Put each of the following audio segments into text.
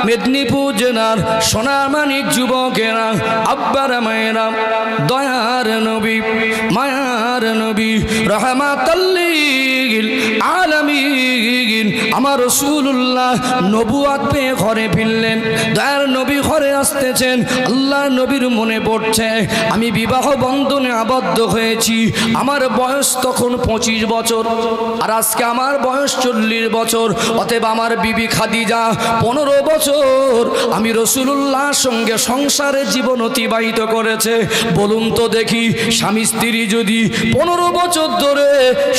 মেদিনীপুর জেলার সোনারমানিক যুবকেরা, আব্বারা মায়েরা, দয়ার নবী মায়ার নবী রাহমাতাল লিল আলামিন আমার রাসূলুল্লাহ নবুয়ত পেয়ে ঘরে ফিরলেন। দয়ার নবী ঘরে আসতেছেন, আল্লাহ নবীর মনে পড়ছে আমি বিবাহ বন্ধনে আবদ্ধ হয়েছি, আমার বয়স তখন 25 বছর, আর আজকে আমার বয়স 40 বছর। অতএব আমার বিবি খাদিজা 15 বছর আমি রাসূলুল্লাহর সঙ্গে সংসারে জীবন অতিবাহিত করেছে। বলুন তো দেখি, স্বামী স্ত্রী যদি 15 বছর ধরে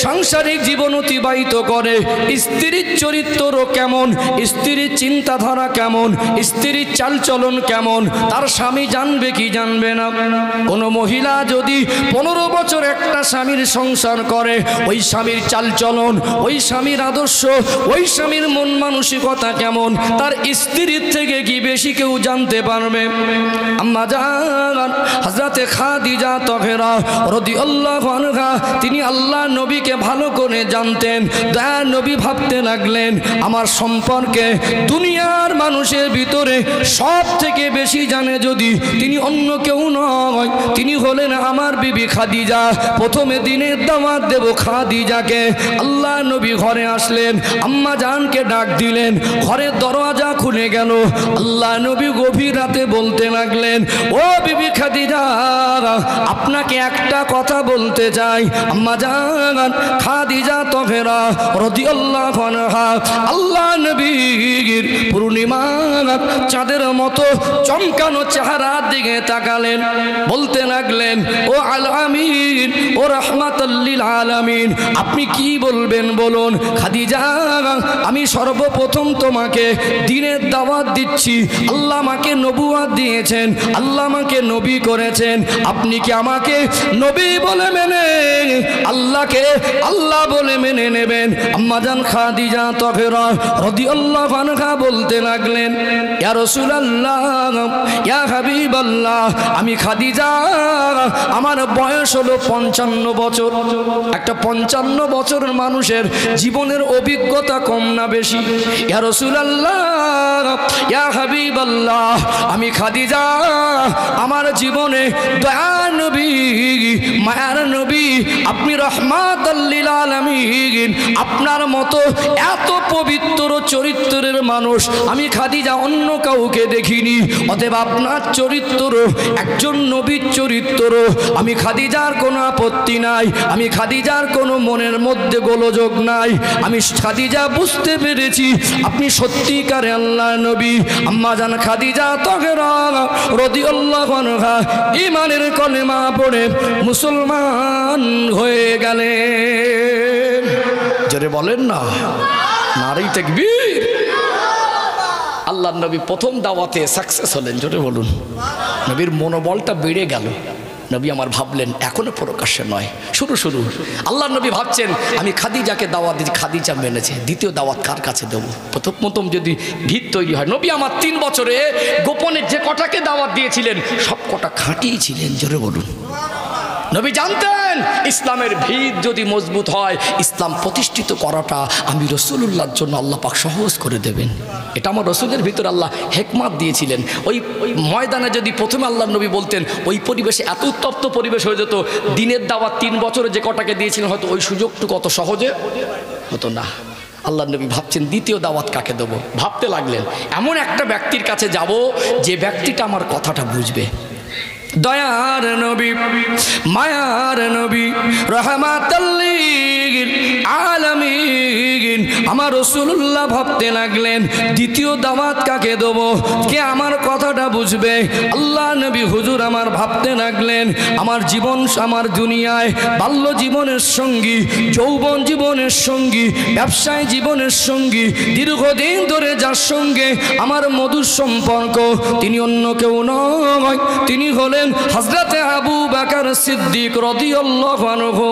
সাংসারিক জীবন অতিবাহিত করে, স্ত্রীর চরিত্র কেমন, স্ত্রীর চিন্তাধারা কেমন, স্ত্রীর চালচলন কেমন, তার স্বামী জানবে কি জানবে না? কোনো মহিলা যদি 15 বছর একটা স্বামীর সংসার করে, ওই স্বামীর চালচলন, ওই স্বামীর আদর্শ, ওই স্বামীর মন মানসিকতা কেমন, তার স্ত্রীর থেকে কি বেশি কেউ জানতে পারবে? আম্মা জান হযরতে খাদিজা তাহেরা রাদিয়াল্লাহু আনহা তিনি আল্লাহ নবীকে ভালো করে জানতেন। দয়া নবী ভাবতে লাগলেন আমার সম্পর্কে দুনিয়ার মানুষের ভিতরে সব থেকে বেশি জানে যদি তিনি অন্য কেউ নয়, তিনি হলেন আমার বিবি খাদিজা। প্রথমে দিনের দাওয়াত দেব খাদিজাকে। আল্লাহ নবী ঘরে আসলেন, আম্মা জানকে ডাক দিলেন, ঘরের দরজা খুলে গেল। আল্লাহ নবী গভীর রাতে বলতে লাগলেন, ও বিবি খাদিজা আপনাকে একটা কথা বলতে চাই। আম্মা জান খাদিজা তাহেরা রাদিয়াল্লাহু আনহা আল্লাহ নবীর পূর্ণিমা চাঁদের মতো চমকানো চেহারার দিকে তাকালেন, বলতে লাগলেন, ও আলামিন, ও রাহমাতাল লিল আলামিন আপনি কি বলবেন বলুন। খাদিজা আমি সর্বপ্রথম তোমাকে দ্বীনের দাওয়াত দিচ্ছি। আল্লাহ আমাকে নবুয়ত দিয়েছেন, আল্লাহ আমাকে নবী করেছেন, আপনি কি আমাকে নবী বলে মেনে আল্লাহকে আল্লাহ বলে মেনে নেবেন? আম্মা জান খাদিজা তাহেরা রাদিয়াল্লাহু আনহা বলতে লাগলেন, ইয়া রাসূলুল্লাহ, ইয়া হাবিবাল্লাহ, আমি খাদিজা আমার বয়স হলো 55 বছর। একটা 55 বছরের মানুষের জীবনের অভিজ্ঞতা কম না বেশি? ইয়া রাসূলুল্লাহ, ইয়া হাবিবাল্লাহ, আমি খাদিজা আমার জীবনে দয়ার নবী মায়ার নবী আপনি রাহমাতাল লিল আলামিন আপনার মতো এত পবিত্র চরিত্রের মানুষ আমি খাদিজা অন্য কাউকে দেখিনি। অতএব আপনার চরিত্র একজন নবীর চরিত্র। আমি খাদিজার কোনো আপত্তি নাই, আমি খাদিজার কোনো মনের মধ্যে গোলযোগ নাই। আমি খাদিজা বুঝতে পেরেছি আপনি সত্যিকারে আল্লাহ নবী। আম্মা জান খাদিজা তাহেরা রাদিয়াল্লাহু আনহা ঈমানের কলেমা পড়ে মুসলমান হয়ে গেলেন। জোরে বলেন না, নারী তাকবীর। আল্লাহ নবী প্রথম দাওয়াতে সাকসেস হলেন, জোরে বলুন। নবীর মনোবলটা বেড়ে গেল। নবী আমার ভাবলেন এখনো প্রকাশ্যে নয়, শুরু শুরু আল্লাহ নবী ভাবছেন আমি খাদিজাকে দাওয়াত দিচ্ছি, খাদিজা মেনেছে, দ্বিতীয় দাওয়াত কার কাছে দেবো? প্রথম যদি ভিত তৈরি হয়। নবী আমার 3 বছরে গোপনে যে কটাকে দাওয়াত দিয়েছিলেন সব কটা খাঁটিই ছিলেন, জোরে বলুন। নবী জানতেন ইসলামের ভিত যদি মজবুত হয়, ইসলাম প্রতিষ্ঠিত করাটা আমি রাসূলুল্লাহর জন্য আল্লাহ পাক সহজ করে দেবেন। এটা আমার রাসূলের ভিতর আল্লাহ হিকমত দিয়েছিলেন। ওই ময়দানে যদি প্রথমে আল্লাহ নবী বলতেন, ওই পরিবেশে এত উত্তপ্ত পরিবেশ হয়ে যেত, দিনের দাওয়াত 3 বছরে যে কটাকে দিয়েছিলেন হয়তো ওই সুযোগটুকু অত সহজে হতো না। আল্লাহ নবী ভাবছেন দ্বিতীয় দাওয়াত কাকে দেবো। ভাবতে লাগলেন এমন একটা ব্যক্তির কাছে যাব যে ব্যক্তিটা আমার কথাটা বুঝবে। দয়ার নবী মায়ার নবী রাহমাতাল লিল আলামিন আমার রাসূলুল্লাহ ভাবতে লাগলেন দ্বিতীয় দাওয়াত কাকে দেব, কে আমার কথাটা বুঝবে। আল্লাহ নবী হুজুর আমার ভাবতে লাগলেন আমার জীবন, আমার দুনিয়ায় বাল্য জীবনের সঙ্গী, যৌবন জীবনের সঙ্গী, ব্যবসায় জীবনের সঙ্গী, দীর্ঘদিন ধরে যার সঙ্গে আমার মধুর সম্পর্ক, তিনি অন্য কেউ নয়, তিনি হলেন হযরতে আবু বকর সিদ্দিক রাদিয়াল্লাহু আনহু।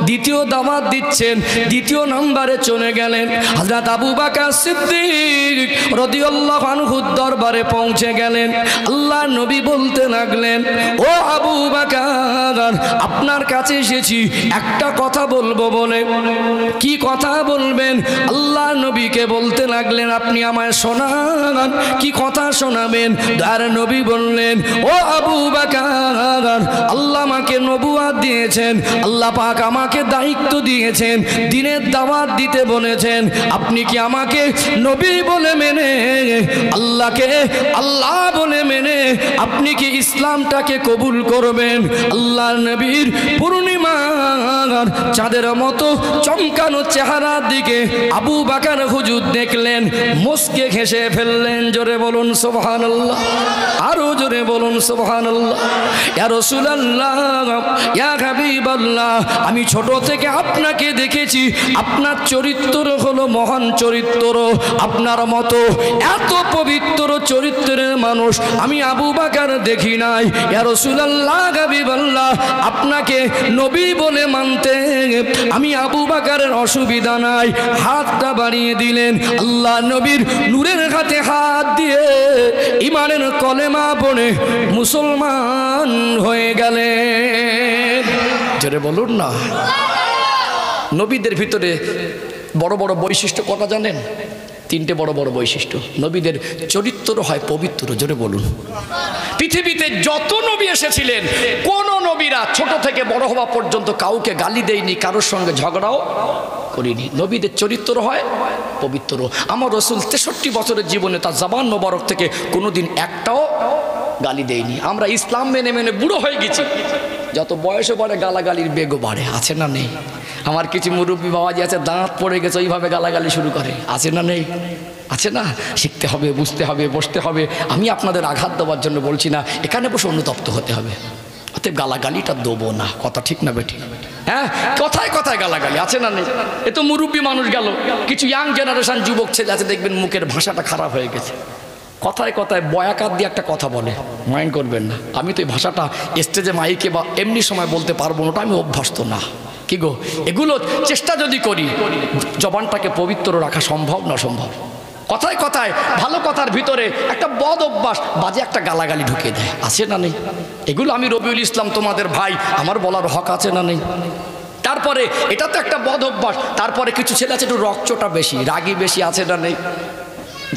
দ্বিতীয় দাওয়াত দিচ্ছেন দ্বিতীয় নম্বরে চলে গেলেন হযরত আবু বকর সিদ্দিক রাদিয়াল্লাহু আনহুর দরবারে পৌঁছে গেলেন। আল্লাহ নবী বলতে লাগলেন, ও আবু বকর, আপনার কাছে এসেছি একটা কথা বলবো বলে। কি কথা বলবেন? আল্লাহ নবীকে বলতে লাগলেন, আপনি আমায় শোনান, কি কথা শোনাবেন? আর নবী বললেন, ও আবু বকর, আল্লাহ আমাকে নবুয়ত দিয়েছেন, আল্লাহ পাক আমাকে দায়িত্ব দিয়েছেন, দ্বীনের দাওয়াত দিতে বলেছেন। আপনি কি আমাকে নবী বলে মেনে, আল্লাহকে আল্লাহ বলে মেনে আপনি কি ইসলামটাকে কবুল করবেন? আল্লাহ নবীর পূর্ণিমার চাঁদের মতো চমকানো চেহারার দিকে আবু বকর হুজুর দেখলেন, মুস্কে হেসে ফেললেন। জোরে বলুন সুবহানাল্লাহ, আরো জোরে বলুন সুবহানাল্লাহ। ইয়া রাসূলুল্লাহ, ইয়া হাবিবাল্লাহ, আমি ছোট থেকে আপনাকে দেখেছি, আপনার চরিত্র হলো মহান চরিত্র, আপনার মতো এত পবিত্র চরিত্রের মানুষ আমি আবু বকর দেখি নাই। ইয়া রাসূলুল্লাহ, হাবিবাল্লাহ, আপনাকে নবী বলে মানতে আমি আবু বকরের অসুবিধা নাই। হাতটা বাড়িয়ে দিলেন, আল্লাহ নবীর নূরের হাতে হাত দিয়ে ঈমানের কলেমা পড়ে মুসলমান হয়ে গেলেন। জোরে বলুন না। নবীদের ভিতরে বড় বড় বৈশিষ্ট্য কটা জানেন? তিনটে বড় বড় বৈশিষ্ট্য। নবীদের চরিত্র হয় পবিত্র। জোরে বলুন। পৃথিবীতে যত নবী এসেছিলেন, কোন নবীরা ছোট থেকে বড় হওয়া পর্যন্ত কাউকে গালি দেয়নি, কারোর সঙ্গে ঝগড়াও করিনি। নবীদের চরিত্র হয় পবিত্র। আমার রাসূল 63 বছরের জীবনে তার জবান মোবারক থেকে কোনোদিন একটাও গালি দেয়নি। আমরা ইসলাম মেনে মেনে বুড়ো হয়ে গেছি, যত বয়সে বাড়ে গালাগালির বেগও বাড়ে। আছে না নেই? আমার কিছু মুরব্বী বাবাজি আছে, দাঁত পড়ে গেছে, ওইভাবে গালাগালি শুরু করে। আছে না নেই? আছে না? শিখতে হবে, বুঝতে হবে, বসতে হবে। আমি আপনাদের আঘাত দেওয়ার জন্য বলছি না, এখানে বসে অনুতপ্ত হতে হবে। অতএব গালাগালিটা দেবো না। কথা ঠিক না বেঠিক? হ্যাঁ, কথায় কথায় গালাগালি। আছে না নেই? এ তো মুরব্বী মানুষ গেল, কিছু ইয়াং জেনারেশন যুবক ছেলে আছে, দেখবেন মুখের ভাষাটা খারাপ হয়ে গেছে, কথায় কথায় বয়াকার দিয়ে একটা কথা বলে। মাইন্ড করবেন না, আমি তো এই ভাষাটা স্টেজে মাইকে বা এমনি সময় বলতে পারবো না, ওটা আমি অভ্যস্ত না। কি গো, এগুলো চেষ্টা যদি করি জবানটাকে পবিত্র রাখা সম্ভব না? সম্ভব। কথায় কথায় ভালো কথার ভিতরে একটা বদ অভ্যাস, বাজে একটা গালাগালি ঢুকিয়ে দেয়। আছে না নেই? এগুলো আমি রবিউল ইসলাম তোমাদের ভাই, আমার বলার হক আছে না নেই? তারপরে এটা তো একটা বদ অভ্যাস। তারপরে কিছু ছেলে আছে একটু রকচটা বেশি, রাগী বেশি। আছে না নেই?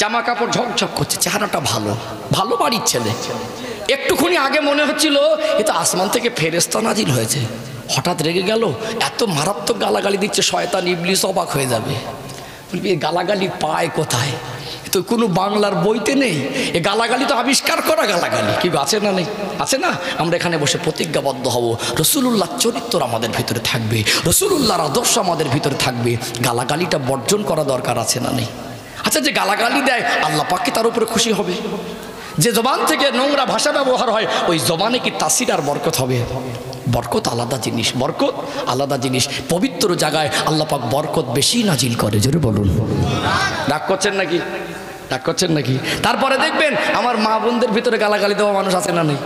জামা কাপড় ঝকঝক করছে, চেহারাটা ভালো, ভালো বাড়ির ছেলে। একটুখানি আগে মনে হচ্ছিল এ তো আসমান থেকে ফেরেশতা নাজিল হয়েছে, হঠাৎ রেগে গেল, এত মারাত্মক গালাগালি দিচ্ছে, শয়তান ইবলিস অবাক হয়ে যাবে। বলবি এই গালাগালি পায় কোথায়? তো কোনো বাংলার বইতে নেই। এ গালাগালি তো আবিষ্কার করা গালাগালি। কি আছে না নেই? আছে না? আমরা এখানে বসে প্রতিজ্ঞাবদ্ধ হব, রাসূলুল্লাহর চরিত্র আমাদের ভিতরে থাকবে, রাসূলুল্লাহর আদর্শ আমাদের ভিতরে থাকবে। গালাগালিটা বর্জন করা দরকার। আছে না নেই? আচ্ছা, যে গালাগালি দেয় আল্লাহ পাক কি তার উপরে খুশি হবে? যে জবান থেকে নোংরা ভাষা ব্যবহার হয়, ওই জবানে কি তাসির আর বরকত হবে? বরকত আলাদা জিনিস, বরকত আলাদা জিনিস। পবিত্র জায়গায় আল্লাহ পাক বরকত বেশি নাজিল করে। জোরে বলুন। রাগ করছেন নাকি? রাগ করছেন নাকি? তারপরে দেখবেন আমার মা বোনদের ভিতরে গালাগালি দেওয়া মানুষ আছে না নেই?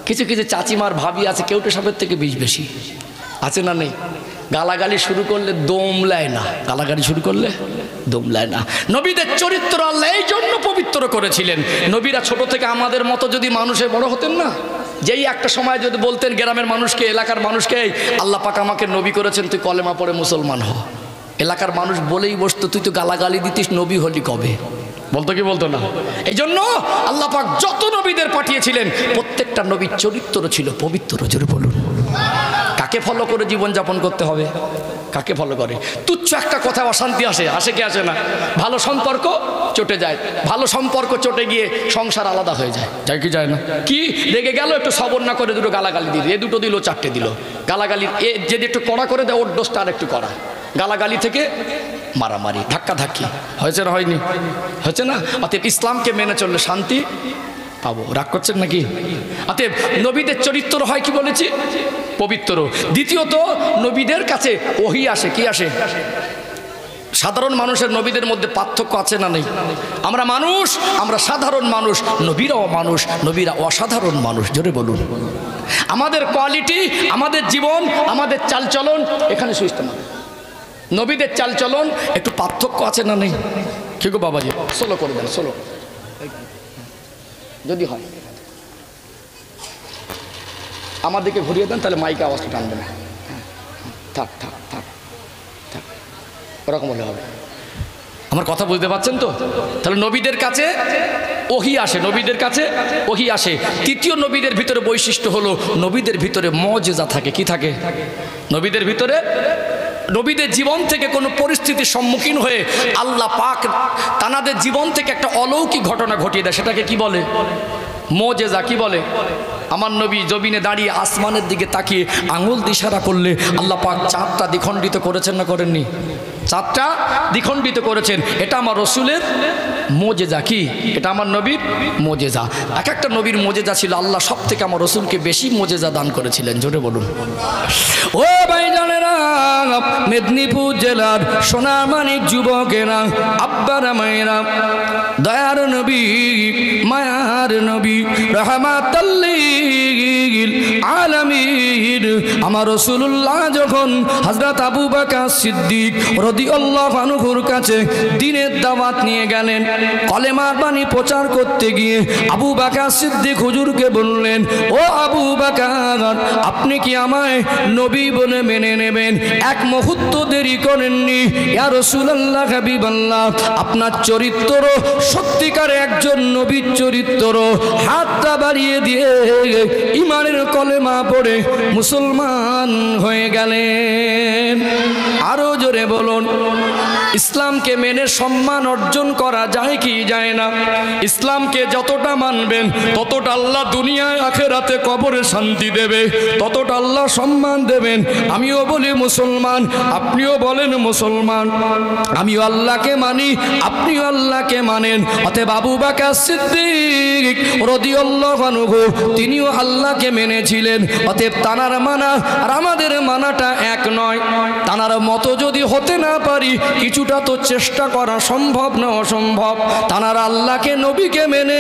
কিছু কিছু চাচিমার ভাবি আছে, কেউটে সাপের থেকে বিষ বেশি। আছে না নেই? গালাগালি শুরু করলে দম লায় না, গালাগালি শুরু করলে দম লায় না। নবীদের চরিত্র আল্লাহ এই জন্য পবিত্র করেছিলেন। নবীরা ছোট থেকে আমাদের মতো যদি মানুষে বড় হতেন না, যেই একটা সময় যদি বলতেন গ্রামের মানুষকে, এলাকার মানুষকে, আল্লাহ পাক আমাকে নবী করেছেন, তুই কলেমা পড়ে মুসলমান হ, এলাকার মানুষ বলেই বসতো, তুই তো গালাগালি দিতিস, নবী হলি কবে? বলতো কি বলতো না? এই জন্য আল্লাহ পাক যত নবীদের পাঠিয়েছিলেন প্রত্যেকটা নবীর চরিত্র ছিল পবিত্র। জোরে বলুন। কাকে ফলো করে জীবনযাপন করতে হবে? কাকে ফলো করে? তুচ্ছ একটা কথায় অশান্তি আসে, আসে কি আসে না? ভালো সম্পর্ক চটে যায়, ভালো সম্পর্ক চটে গিয়ে সংসার আলাদা হয়ে যায়। যায় কি যায় না? কি রেগে গেল, একটু সবর না করে দুটো গালাগালি দিল, এ দুটো দিল, চারটে দিল গালাগালি। এ যদি একটু কড়া করে দেয়, ওর দোষটা আর একটু কড়া। গালাগালি থেকে মারামারি, ধাক্কা ধাক্কি। হয়েছে না? হয়নি? হয়েছে না? অতএব ইসলামকে মেনে চললে শান্তি পাবো। রাগ করছেন নাকি? অতএব নবীদের চরিত্র হয় কি বলেছি? পবিত্র। দ্বিতীয়ত, নবীদের কাছে ওহী আসে। কি আসে? সাধারণ মানুষের নবীদের মধ্যে পার্থক্য আছে না নেই? আমরা মানুষ, আমরা সাধারণ মানুষ, নবীরাও মানুষ, নবীরা অসাধারণ মানুষ। জোরে বলুন। আমাদের কোয়ালিটি, আমাদের জীবন, আমাদের চালচলন, এখানে সুইচটা নবীদের চালচলন একটু পার্থক্য আছে না নেই? কি গো বাবাজি, সোলো করে দেন, সোলো যদি হয় আমার দিকে ঘুরিয়ে দেন, তাহলে মাইকে আওয়াজটা টানবে না। থাক থাক থাক থাক, ওরকম হলে হবে। আমার কথা বুঝতে পারছেন তো? তাহলে নবীদের কাছে ওহী আসে, নবীদের কাছে ওহী আসে। তৃতীয় নবীদের ভিতরে বৈশিষ্ট্য হলো নবীদের ভিতরে মুজিজা থাকে। কি থাকে? নবীদের ভিতরে, নবীদের জীবন থেকে কোনো পরিস্থিতির সম্মুখীন হয়ে আল্লাহ পাক তানাদের জীবন থেকে একটা অলৌকিক ঘটনা ঘটিয়ে দেয়। সেটাকে কি বলে? মুজিজা। কি বলে? আমার নবী জমিনে দাঁড়িয়ে আসমানের দিকে তাকিয়ে আঙুল দিশারা করলে আল্লাহ পাক চাঁদটা দ্বিখণ্ডিত করেছেন না করেননি? চাঁদটা দ্বিখণ্ডিত করেছেন। এটা আমার রসুলের মুজিজা। কি এটা? আমার নবীর মুজিজা। এক একটা নবীর মুজিজা ছিল। আল্লাহ সব থেকে আমার রসুলকে বেশি মুজিজা দান করেছিলেন। জোরে বলুন। ও ভাইজানেরা, মেদিনীপুর জেলার সোনামানিক যুবকেরা, আব্বারা মায়েরা, দয়ার নবী, মায়ার নবী, রাহমাতাল লিল আলামিন আমার রাসূলুল্লাহ যখন হযরত আবু বকর সিদ্দিক রাদিয়াল্লাহু আনহুর কাছে দ্বীনের দাওয়াত নিয়ে গেলেন, কলেমার বাণী প্রচার করতে গিয়ে আবু বকর সিদ্দিক হুজুরকে বললেন, ও আবু বকর, আপনি কি আমায় নবী বলে মেনে নেবেন? এক মুহূর্ত দেরি করেননি। ইয়া রাসূলুল্লাহ, হাবিবাল্লাহ, আপনার চরিত্র সত্যিকারে একজন নবীর চরিত্র। হাতটা বাড়িয়ে দিয়ে ইমানের কলেমা পড়ে মুসলমান হয়ে গেলেন। আরো জোরে বলুন। ইসলামকে মেনে সম্মান অর্জন করা যায় কি যায় না? ইসলামকে যতটা মানবেন ততটা আল্লাহ দুনিয়ায় আখিরাতে কবরে শান্তি দেবে, ততটা আল্লাহ সম্মান দেবেন। আমিও বলি মুসলমান, আপনিও বলেন মুসলমান। আমিও আল্লাহকে মানি, আপনিও আল্লাহকে মানেন। অতএব আবু বকর সিদ্দিক রাদিয়াল্লাহু আনহু তিনিও আল্লাহকে মেনেছিলেন। অতএব তানার মানা আর আমাদের মানাটা এক নয়। তানার মতো যদি হতে না পারি, কিছুটা তো চেষ্টা করা সম্ভব না অসম্ভব। তানারা আল্লাহকে নবীকে মেনে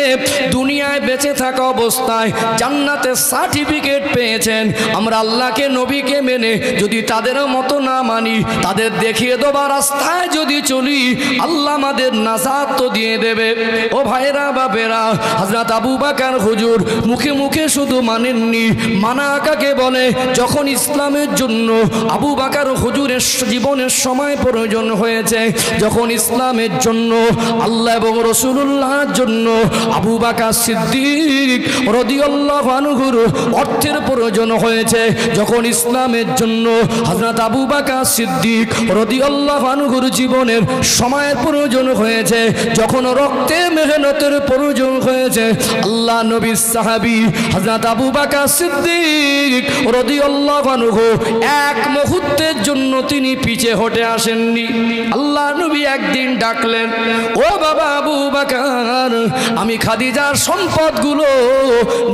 দুনিয়ায় বেঁচে থাকা অবস্থায় জান্নাতের সার্টিফিকেট পেয়েছেন। আমরা আল্লাহকে নবীকে মেনে যদি তাদের মতো না মানি, তাদের দেখিয়ে দেওয়া রাস্তায় যদি চলি, আল্লাহ আমাদের নাজাত তো দিয়ে দেবে। ও ভাইরা বাপেরা, হযরত আবু বকর হুজুর মুখে মুখে শুধু মানেননি, মানা কাকে বলে? যখন ইসলামের জন্য আবু বকর হুজুরের জীবনের সময় প্রয়োজন হয়েছে, যখন ইসলামের জন্য আল্লাহ এবং রাসূলুল্লাহর জন্য আবু বকর সিদ্দিক রাদিয়াল্লাহু আনহুর অর্থের প্রয়োজন হয়েছে, যখন ইসলামের জন্য হযরত আবু বকর সিদ্দিক রাদিয়াল্লাহু আনহুর জীবনের সময়ের প্রয়োজন হয়েছে, যখন রক্তে মেহনতের প্রয়োজন হয়েছে, আল্লাহ নবীর সাহাবী হযরত আবু বকর সিদ্দিক রাদিয়াল্লাহু আনহু এক মুহূর্তের জন্য তিনি পিছে হটে আসেননি। আল্লাহ নবী একদিন ডাকলেন, ও বাবা আবু বকর, আমি খাদিজার সম্পদগুলো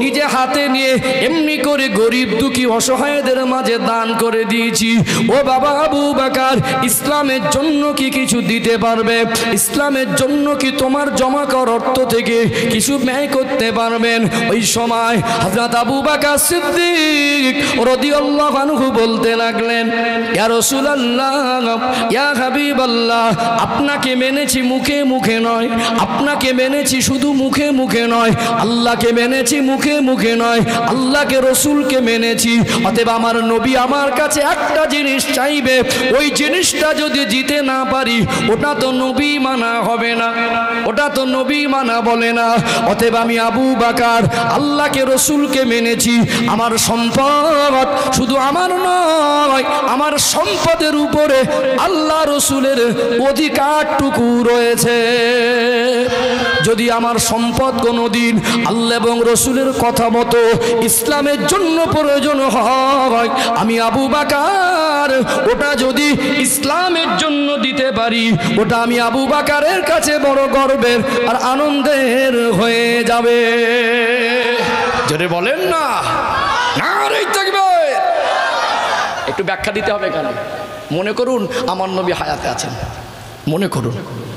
নিজে হাতে নিয়ে এমনি করে গরিব দুঃখী অসহায়দের মাঝে দান করে দিয়েছি। ও বাবা আবু বকর, ইসলামের জন্য কি কিছু দিতে পারবে? ইসলামের জন্য কি তোমার জমা কর অর্থ থেকে কিছু ব্যয় করতে পারবেন? ওই সময় হযরত আবু বকর সিদ্দিক রাদিয়াল্লাহু আনহু বলতে লাগলেন, ইয়া রাসূলুল্লাহ, ইয়া হাবিবাল্লাহ, আপনাকে মেনেছি মুখে মুখে নয়, আপনাকে মেনেছি শুধু মুখে মুখে নয়, আল্লাহকে মেনেছি মুখে মুখে নয়, আল্লাহকে রসুলকে মেনেছি। অতএব আমার নবী আমার কাছে একটা জিনিস চাইবে, ওই জিনিসটা যদি দিতে না পারি, ওটা তো নবী মানা হবে না, ওটা তো নবী মানা বলে না। অতএব আমি আবু বকর আল্লাহকে রসুলকে মেনেছি। আমার সম্পদ শুধু আমার নয়, আমার সম্পদের উপরে আল্লাহ রসুলের অধিকারটুকু রয়েছে। যদি আমার সম্পদ কোনোদিন আল্লাহ এবং রসুলের কথা মতো ইসলামের জন্য প্রয়োজন হয়, আমি আবু বকর ওটা যদি ইসলামের জন্য দিতে পারি, ওটা আমি আবু বকরের কাছে বড় গর্বের আর আনন্দের হয়ে যাবে। যদি বলেন না, নারে তাকবীর। একটু ব্যাখ্যা দিতে হবে কেন? মনে করুন আমার নবী হায়াতে আছেন, মনে করুন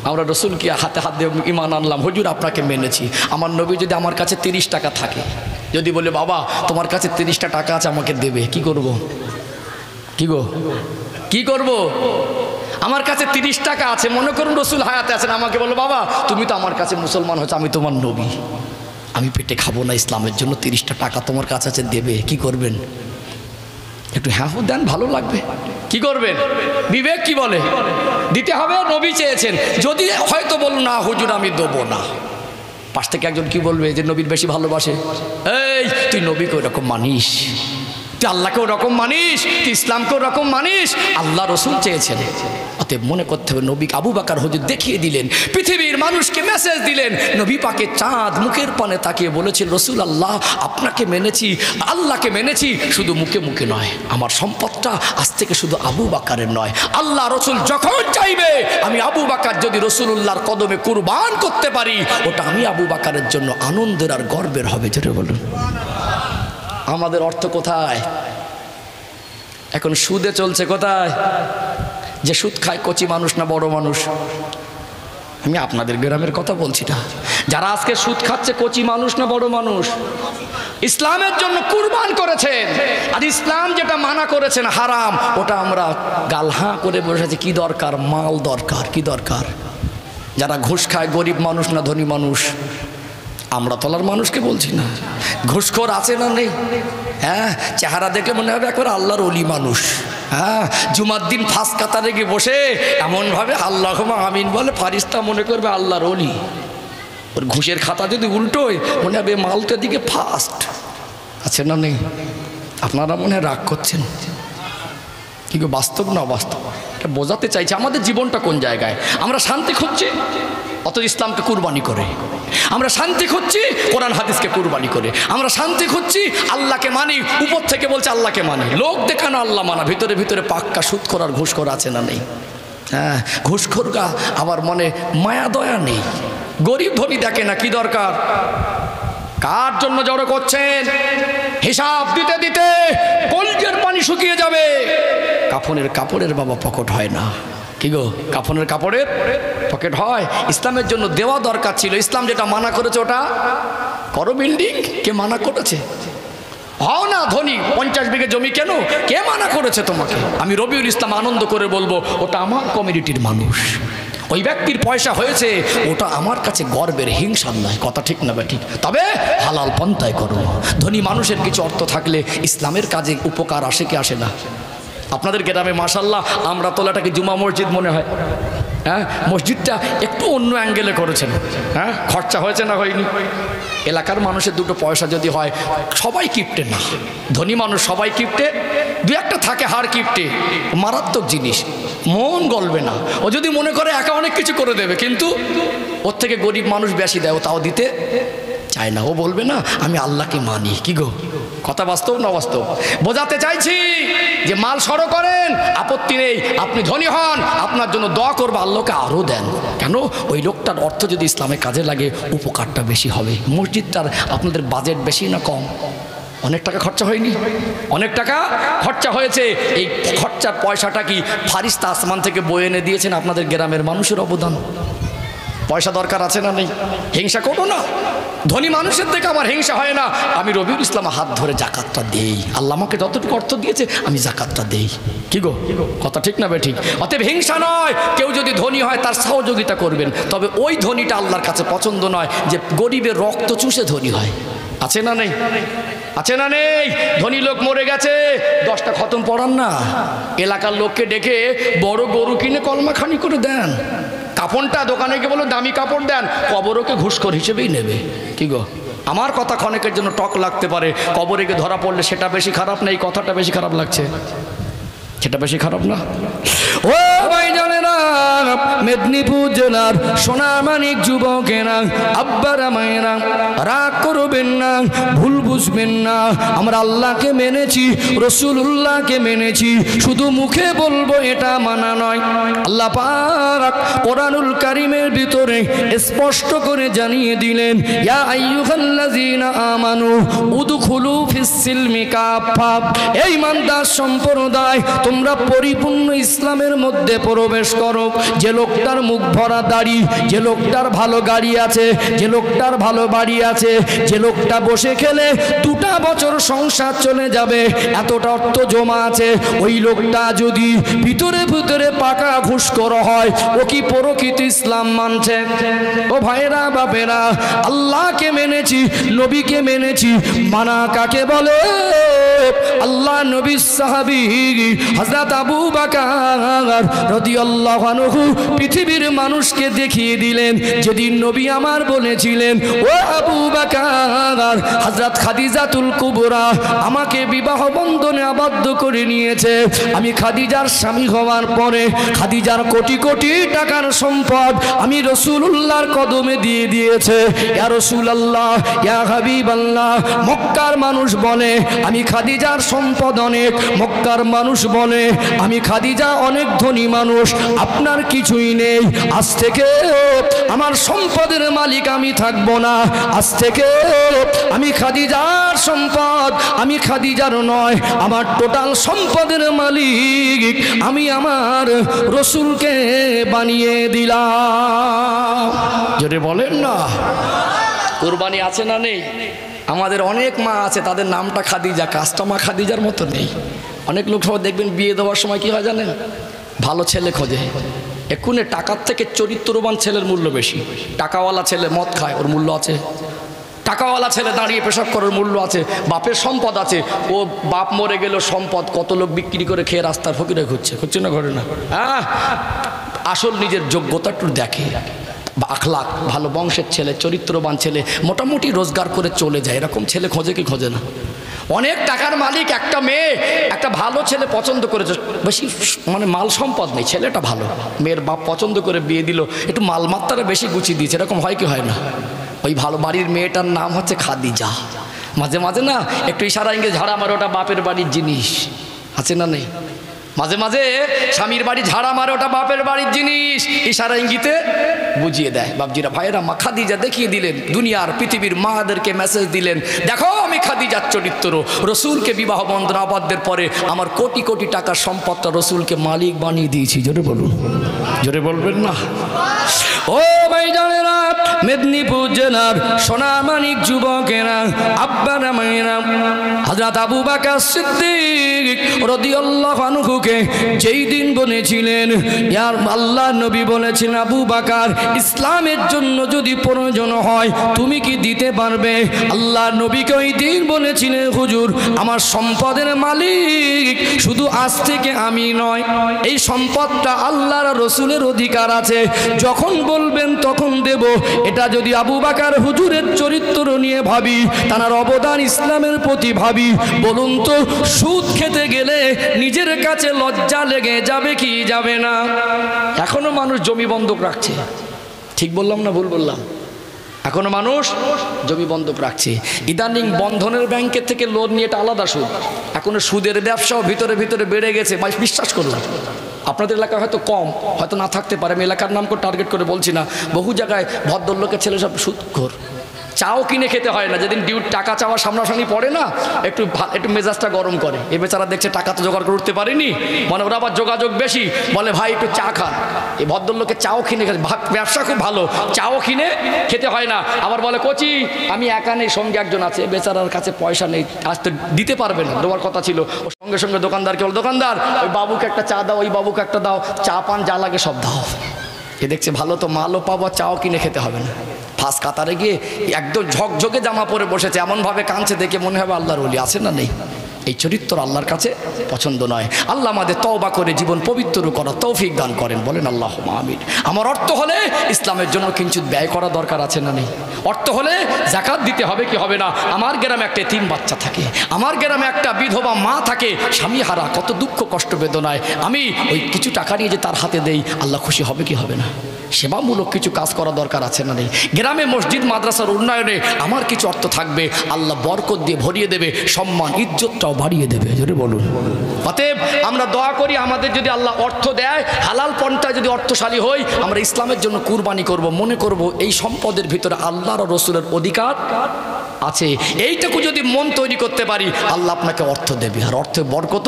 আমরা রসুলকে হাতে হাত দিয়ে ঈমান আনলাম, হুজুর আপনাকে মেনেছি। আমার নবী যদি আমার কাছে 30 টাকা থাকে, যদি বলে বাবা তোমার কাছে 30টা টাকা আছে আমাকে দেবে, কি করব? কি গো কি করব? আমার কাছে 30 টাকা আছে, মনে করুন রসুল হায়াতে আছেন, আমাকে বলো বাবা তুমি তো আমার কাছে মুসলমান হচ্ছে, আমি তোমার নবী, আমি পেটে খাবো না ইসলামের জন্য, 30টা টাকা তোমার কাছে আছে, দেবে? কি করবেন? একটু হ্যাঁ দেন, ভালো লাগবে। কি করবেন? বিবেক কি বলে? দিতে হবে, নবী চেয়েছেন। যদি হয়তো বলুন না হুজুর আমি দেবো না, পাশ থেকে একজন কি বলবে যে নবীর বেশি ভালোবাসে, এই তুই নবীকে ওরকম মানিস, তুই আল্লাহকে ওরকম মানিস, তুই ইসলামকে ওরকম মানিস, আল্লাহ রসুল চেয়েছেন। অতএব মনে করতে হবে নবী আবু বকর হুজুর দেখিয়ে দিলেন, পৃথিবীর মানুষকে মেসেজ দিলেন। নবী পাকে চাঁদ মুখের পানে তাকিয়ে বলেছেন রসুল আল্লাহ আপনাকে মেনেছি, আল্লাহকে মেনেছি, শুধু মুখে মুখে নয়, আমার সম্পদটা আজ থেকে শুধু আবু বকরের নয়, আল্লাহ রসুল যখন চাইবে আমি আবু বকর যদি রসুলুল্লাহর কদমে কুরবান করতে পারি, ওটা আমি আবু বকরের জন্য আনন্দের আর গর্বের হবে। জোরে বলুন। আমাদের অর্থ কোথায়? এখন সুদে চলছে কোথায়? যে সুদ খায় কচি মানুষ না বড় মানুষ? আমি আপনাদের গ্রামের কথা বলছি না, যারা আজকে সুদ খাচ্ছে কচি মানুষ না বড় মানুষ? ইসলামের জন্য কুরবান করেছেন, আর ইসলাম যেটা মানা করেছেন হারাম, ওটা আমরা গালহা করে বসেছি। কি দরকার? মাল দরকার। কি দরকার? যারা ঘুষ খায় গরিব মানুষ না ধনী মানুষ? আমরা তলার মানুষকে বলছি না, ঘুষখোর আছে না নেই? হ্যাঁ, চেহারা দেখে মনে হবে একবার আল্লাহর ওলি মানুষ। হ্যাঁ, জুমার দিন ফার্স্ট কাতারে গিয়ে বসে এমনভাবে আল্লাহুম্মা আমিন বলে, ফারিস্তা মনে করবে আল্লাহর ওলি। ওর ঘুষের খাতা যদি উল্টোয় মনে হবে মালটার দিকে ফার্স্ট আছে না নেই? আপনারা মনে হয় রাগ করছেন, কিন্তু বাস্তব না বাস্তব এটা বোঝাতে চাইছে। আমাদের জীবনটা কোন জায়গায়? আমরা শান্তি খুঁজছি অথচ ইসলামকে কুরবানি করে, আমরা শান্তি খুঁজছি কোরআন হাদিসকে কুরবানি করে, আমরা শান্তি খুঁজছি আল্লাহকে মানি, উপর থেকে বলছে আল্লাহকে মানি, লোক দেখানো আল্লাহ মানা, ভিতরে ভিতরে পাক্কা সুদ করার ঘুষ করা আছে না নেই? হ্যাঁ, ঘুষখোরগা আবার মনে মায়া দয়া নেই, গরিব ধনী দেখে না। কি দরকার? কার জন্য জড়ো করছেন? হিসাব দিতে দিতে কলজের পানি শুকিয়ে যাবে। কাফনের কাপড়ের বাবা পকেট হয় না। কি গো, কাফনের কাপড়ের পকেট হয়? ইসলামের জন্য দেওয়া দরকার ছিল। ইসলাম যেটা মানা করেছে ওটা করো। বিল্ডিং কে মানা করেছে? হও না ধনী, 50 বিঘে জমি কেন? কে মানা করেছে তোমাকে? আমি রবিউল ইসলাম আনন্দ করে বলবো ওটা আমার কমিউনিটির মানুষ, ওই ব্যক্তির পয়সা হয়েছে, ওটা আমার কাছে গর্বের, হিংসার নয়। কথা ঠিক না ঠিক? তবে হালাল পন্থায় করো। ধনী মানুষের কিছু অর্থ থাকলে ইসলামের কাজে উপকার আসে কি আসে না? আপনাদের গ্রামে মাশাআল্লাহ আমরা তোলাটাকে জুমা মসজিদ মনে হয়। হ্যাঁ, মসজিদটা একটু অন্য অ্যাঙ্গেলে করেছেন। হ্যাঁ, খরচা হয়েছে না হয়নি? এলাকার মানুষের দুটো পয়সা যদি হয়, সবাই কিপটে না, ধনী মানুষ সবাই কিপটে, দু একটা থাকে হার কিপটে, মারাত্মক জিনিস, মন গলবে না। ও যদি মনে করে একা অনেক কিছু করে দেবে, কিন্তু ওর থেকে গরিব মানুষ বেশি দেয়, ও তাও দিতে চায় না। ও বলবে না আমি আল্লাহকে মানি। কি গো, কথা বাস্তব না বাস্তব? বোঝাতে চাইছি যে মাল সরো করেন, আপত্তি নেই, আপনি ধনী হন, আপনার জন্য দোয়া করবে, আল্লাহকে আরও দেন। কেন? ওই লোকটার অর্থ যদি ইসলামের কাজে লাগে উপকারটা বেশি হবে। মসজিদটার আপনাদের বাজেট বেশি না কম? অনেক টাকা খরচা হয়নি? অনেক টাকা খরচা হয়েছে। এই খরচার পয়সাটা কি ফারিস্তা আসমান থেকে বয়ে এনে দিয়েছেন? আপনাদের গ্রামের মানুষের অবদান। পয়সা দরকার আছে না নেই? হিংসা করো না। ধনী মানুষের থেকে আমার হিংসা হয় না। আমি রবিউল ইসলাম হাত ধরে জাকাতটা দেই, আল্লাহ আমাকে যতটুকু অর্থ দিয়েছে আমি জাকাতটা দেই। কি গো, কথা ঠিক না ঠিক? অতএব হিংসা নয়, কেউ যদি ধনী হয় তার সহযোগিতা করবেন, তবে ওই ধনীটা আল্লাহর কাছে পছন্দ নয় যে গরিবের রক্ত চুষে ধনী হয়। আছে না নেই? আছে না নেই? ধনী লোক মরে গেছে, 10টা খতম পড়ান না, এলাকার লোককে ডেকে বড় গরু কিনে কলমাখানি করে দেন। কাপড়টা দোকানে গিয়ে বলো দামি কাপড় দেন, কবরকে ঘুষখোর হিসেবেই নেবে। কি গো, আমার কথা ক্ষণিকের জন্য টক লাগতে পারে, কবরে গিয়ে ধরা পড়লে সেটা বেশি খারাপ না এই কথাটা বেশি খারাপ লাগছে? সেটা বেশি খারাপ না? ও ভাই জানেরা, মেদিনীপুর জেলার সোনামানিক যুবকেরা, আব্বারা মায়েরা, রাগ করবেন না, ভুল বুঝবেন না। আমরা আল্লাহকে মেনেছি, রসুলুল্লাহকে মেনেছি, শুধু মুখে বলবো এটা মানা নয়। আল্লাহ পাক কোরআনুল কারীমের ভিতরে স্পষ্ট করে জানিয়ে দিলেন, ইয়া আইয়ুহাল্লাযীনা আমানু উদখুলু ফিস সিলমি কাফা। এই ইমানদার সম্প্রদায় তোমরা পরিপূর্ণ ইসলামের মধ্যে প্রবেশ করো। যে লোকটার মুখ ভরা দাড়ি, যে লোকটার ভালো গাড়ি আছে, যে লোকটার ভালো বাড়ি আছে, যে লোকটা বসে খেলে 2টা বছর সংসার চলে যাবে, এতটা অর্থ জমা আছে, ওই লোকটা যদি ভিতরে ভিতরে পাকা ঘুষখোর হয়, ও কি প্রকৃত ইসলাম মানছে? ও ভাইরা বাপেরা, আল্লাহকে মেনেছি, নবীকে মেনেছি, মানা কাকে বলে? আল্লাহ নবী সাহাবী হযরত আবু বকর রাদিয়াল্লাহু আনহু পৃথিবীর মানুষকে দেখিয়ে দিলেন, যেদিন নবী আমার বলেছিলেন, ও আবু বকর, হযরত খাদিজাতুল কুবরা আমাকে বিবাহ বন্ধনে আবদ্ধ করে নিয়েছে। আমি খাদিজার স্বামী হওয়ার পরে খাদিজার কোটি কোটি টাকার সম্পদ আমি রাসূলুল্লাহর কদমে দিয়ে দিয়েছে। ইয়া রাসূলুল্লাহ, ইয়া হাবিবাল্লাহ, মক্কার মানুষ বলে আমি খাদিজার সম্পদ অনেক, মক্কার মানুষ বলে আমি খাদিজা অনেক ধনী মানুষ, আপনার কিছুই নেই। আজ থেকে আমার সম্পদের মালিক আমি থাকবো না, আজ থেকে আমি খাদিজার সম্পদ, আমি খাদিজার নয়, আমার টোটাল সম্পদের মালিক আমি আমার রসুলকে বানিয়ে দিলাম। যদি বলেন না, কুরবানি আছে না নেই? আমাদের অনেক মা আছে, তাদের নামটা খাদিজা, কাজটা মা খাদিজার মতো নেই। অনেক লোক সব দেখবেন বিয়ে দেওয়ার সময় কি হয় জানেন? ভালো ছেলে খোঁজে। এক্ষুনি টাকার থেকে চরিত্রবান ছেলের মূল্য বেশি। টাকাওয়ালা ছেলে মদ খায়, ওর মূল্য আছে। টাকাওয়ালা ছেলে দাঁড়িয়ে পেশাব করার মূল্য আছে। বাপের সম্পদ আছে, ও বাপ মরে গেল সম্পদ কত লোক বিক্রি করে খেয়ে রাস্তার ফকিরে ঘুরছে না, ঘরে না? হ্যাঁ, আসল নিজের যোগ্যতা একটু দেখে, আখলাক ভালো, বংশের ছেলে, চরিত্রবান ছেলে, মোটামুটি রোজগার করে চলে যায়, এরকম ছেলে খোঁজে কি খোঁজে না? অনেক টাকার মালিক একটা মেয়ে একটা ভালো ছেলে পছন্দ করেছে, বেশি মানে মাল সম্পদ নেই, ছেলেটা ভালো, মেয়ের বাপ পছন্দ করে বিয়ে দিল, একটু মালমাত্রাটা বেশি গুছিয়ে দিয়েছে, এরকম হয় কি হয় না? ওই ভালো বাড়ির মেয়েটার নাম হচ্ছে খাদিজা। মাঝে মাঝে না একটু ইশারা ইঙ্গিত ঝাড়া মারে, ওটা বাপের বাড়ির জিনিস, আছে না নেই? মাঝে মাঝে স্বামীর বাড়ি ঝাড়া মারে, ওটা বাপের বাড়ির জিনিস, ইশারা ইঙ্গিতে বুঝিয়ে দেয়। বাপজিরা, ভাইয়েরা, মা খাদিজা দেখিয়ে দিলেন, দুনিয়ার পৃথিবীর মাদেরকে মেসেজ দিলেন, দেখো আমি খাদিজার চরিত্র, রসুলকে বিবাহ বন্ধন আবদ্ধের পরে আমার কোটি কোটি টাকার সম্পদটা রসুলকে মালিক বানিয়ে দিয়েছি। জোরে বলুন, জোরে বলবেন না? ও ভাই জানেরা, মেদিনীপুর জেলার সোনামানিক যুবকেরা, আব্বারা মায়েরা, হযরত আবু বকর সিদ্দিক রাদিয়াল্লাহু আনহুকে যেই দিন বলেছিলেন, ইয়া আল্লাহ নবী বলেছিলেন, আবু বকর ইসলামের জন্য যদি প্রয়োজন হয় তুমি কি দিতে পারবে? আল্লাহ নবীকে ওই দিন বলেছিলেন, হুজুর আমার সম্পদের মালিক শুধু আজ থেকে আমি নয়, এই সম্পদটা আল্লাহর রসুলের অধিকার আছে, যখন বলবেন তখন দেব। এটা যদি আবু বকর হুজুরের চরিত্র নিয়ে ভাবি, তার অবদান ইসলামের প্রতি ভাবি, বলুন তো সুদ খেতে গেলে নিজের কাছে লজ্জা লেগে যাবে কি যাবে না? এখনো মানুষ জমি বন্ধক রাখছে, ঠিক বললাম না ভুল বললাম? এখনো মানুষ জমি বন্ধক রাখছে। ইদানিং বন্ধনের ব্যাংকের থেকে লোন নিয়ে এটা আলাদা সুদ, এখনো সুদের ব্যবসাও ভিতরে ভিতরে বেড়ে গেছে। ভাই বিশ্বাস করলাম, আপনাদের এলাকায় হয়তো কম, হয়তো না থাকতে পারে, আমি এলাকার নাম করে টার্গেট করে বলছি না, বহু জায়গায় ভদ্রলোকের ছেলে সব সুদখোর। চাও কিনে খেতে হয় না, যেদিন টাকা চাওয়া সামনাসামনি পড়ে না, একটু মেজাজটা গরম করে। এ বেচারা দেখছে টাকা তো জোগাড় করে উঠতে পারিনি, মানে ওরা আবার যোগাযোগ বেশি, বলে ভাই একটু চা খান। এই ভদ্রলোকে চাও কিনে খেতে, ব্যবসা খুব ভালো, চাও কিনে খেতে হয় না। আবার বলে কোচি আমি একা নেই, সঙ্গে একজন আছে, বেচারার কাছে পয়সা নেই, আসতে দিতে পারবে না, দেওয়ার কথা ছিল। ও সঙ্গে সঙ্গে দোকানদারকে বল, দোকানদার ওই বাবুকে একটা চা দাও, ওই বাবুকে একটা দাও, চা পান যা লাগে সব দাও। এ দেখছে ভালো তো মালও পাবো, চাও কিনে খেতে হবে না। ফার্স্ট কাতারে গিয়ে একদম ঝকঝকে জামা পরে বসেছে, এমনভাবে কাঁদছে, দেখে মনে হবে আল্লাহর ওলি, আছে না নেই? এই চরিত্র আল্লাহর কাছে পছন্দ নয়। আল্লাহ আমাদের তওবা করে জীবন পবিত্র করার তৌফিক দান করেন, বলেন আল্লাহুম্মা আমিন। আমার অর্থ হলে ইসলামের জন্য কিঞ্চিৎ ব্যয় করা দরকার আছে না নেই? অর্থ হলে যাকাত দিতে হবে কি হবে না? আমার গ্রামে একটা এতিম বাচ্চা থাকে, আমার গ্রামে একটা বিধবা মা থাকে, স্বামী হারা, কত দুঃখ কষ্ট বেদনায়, আমি ওই কিছু টাকা নিয়ে যে তার হাতে দেই, আল্লাহ খুশি হবে কি হবে না? সেবামূলক কিছু কাজ করা দরকার আছে না নেই? গ্রামে মসজিদ মাদ্রাসার উন্নয়নে আমার কিছু অর্থ থাকবে, আল্লাহ বরকত দিয়ে ভরিয়ে দেবে, সম্মান ইজ্জতটাও বাড়িয়ে দেবে। জোরে বলুন। অতএব আমরা দোয়া করি, আমাদের যদি আল্লাহ অর্থ দেয়, হালাল পন্থায় যদি অর্থশালী হই, আমরা ইসলামের জন্য কুরবানি করব, মনে করব এই সম্পদের ভিতরে আল্লাহর রসুলের অধিকার আছে। এইটুকু যদি মন তৈরি করতে পারি আল্লাহ আপনাকে অর্থ দেবে, আর অর্থে বরকত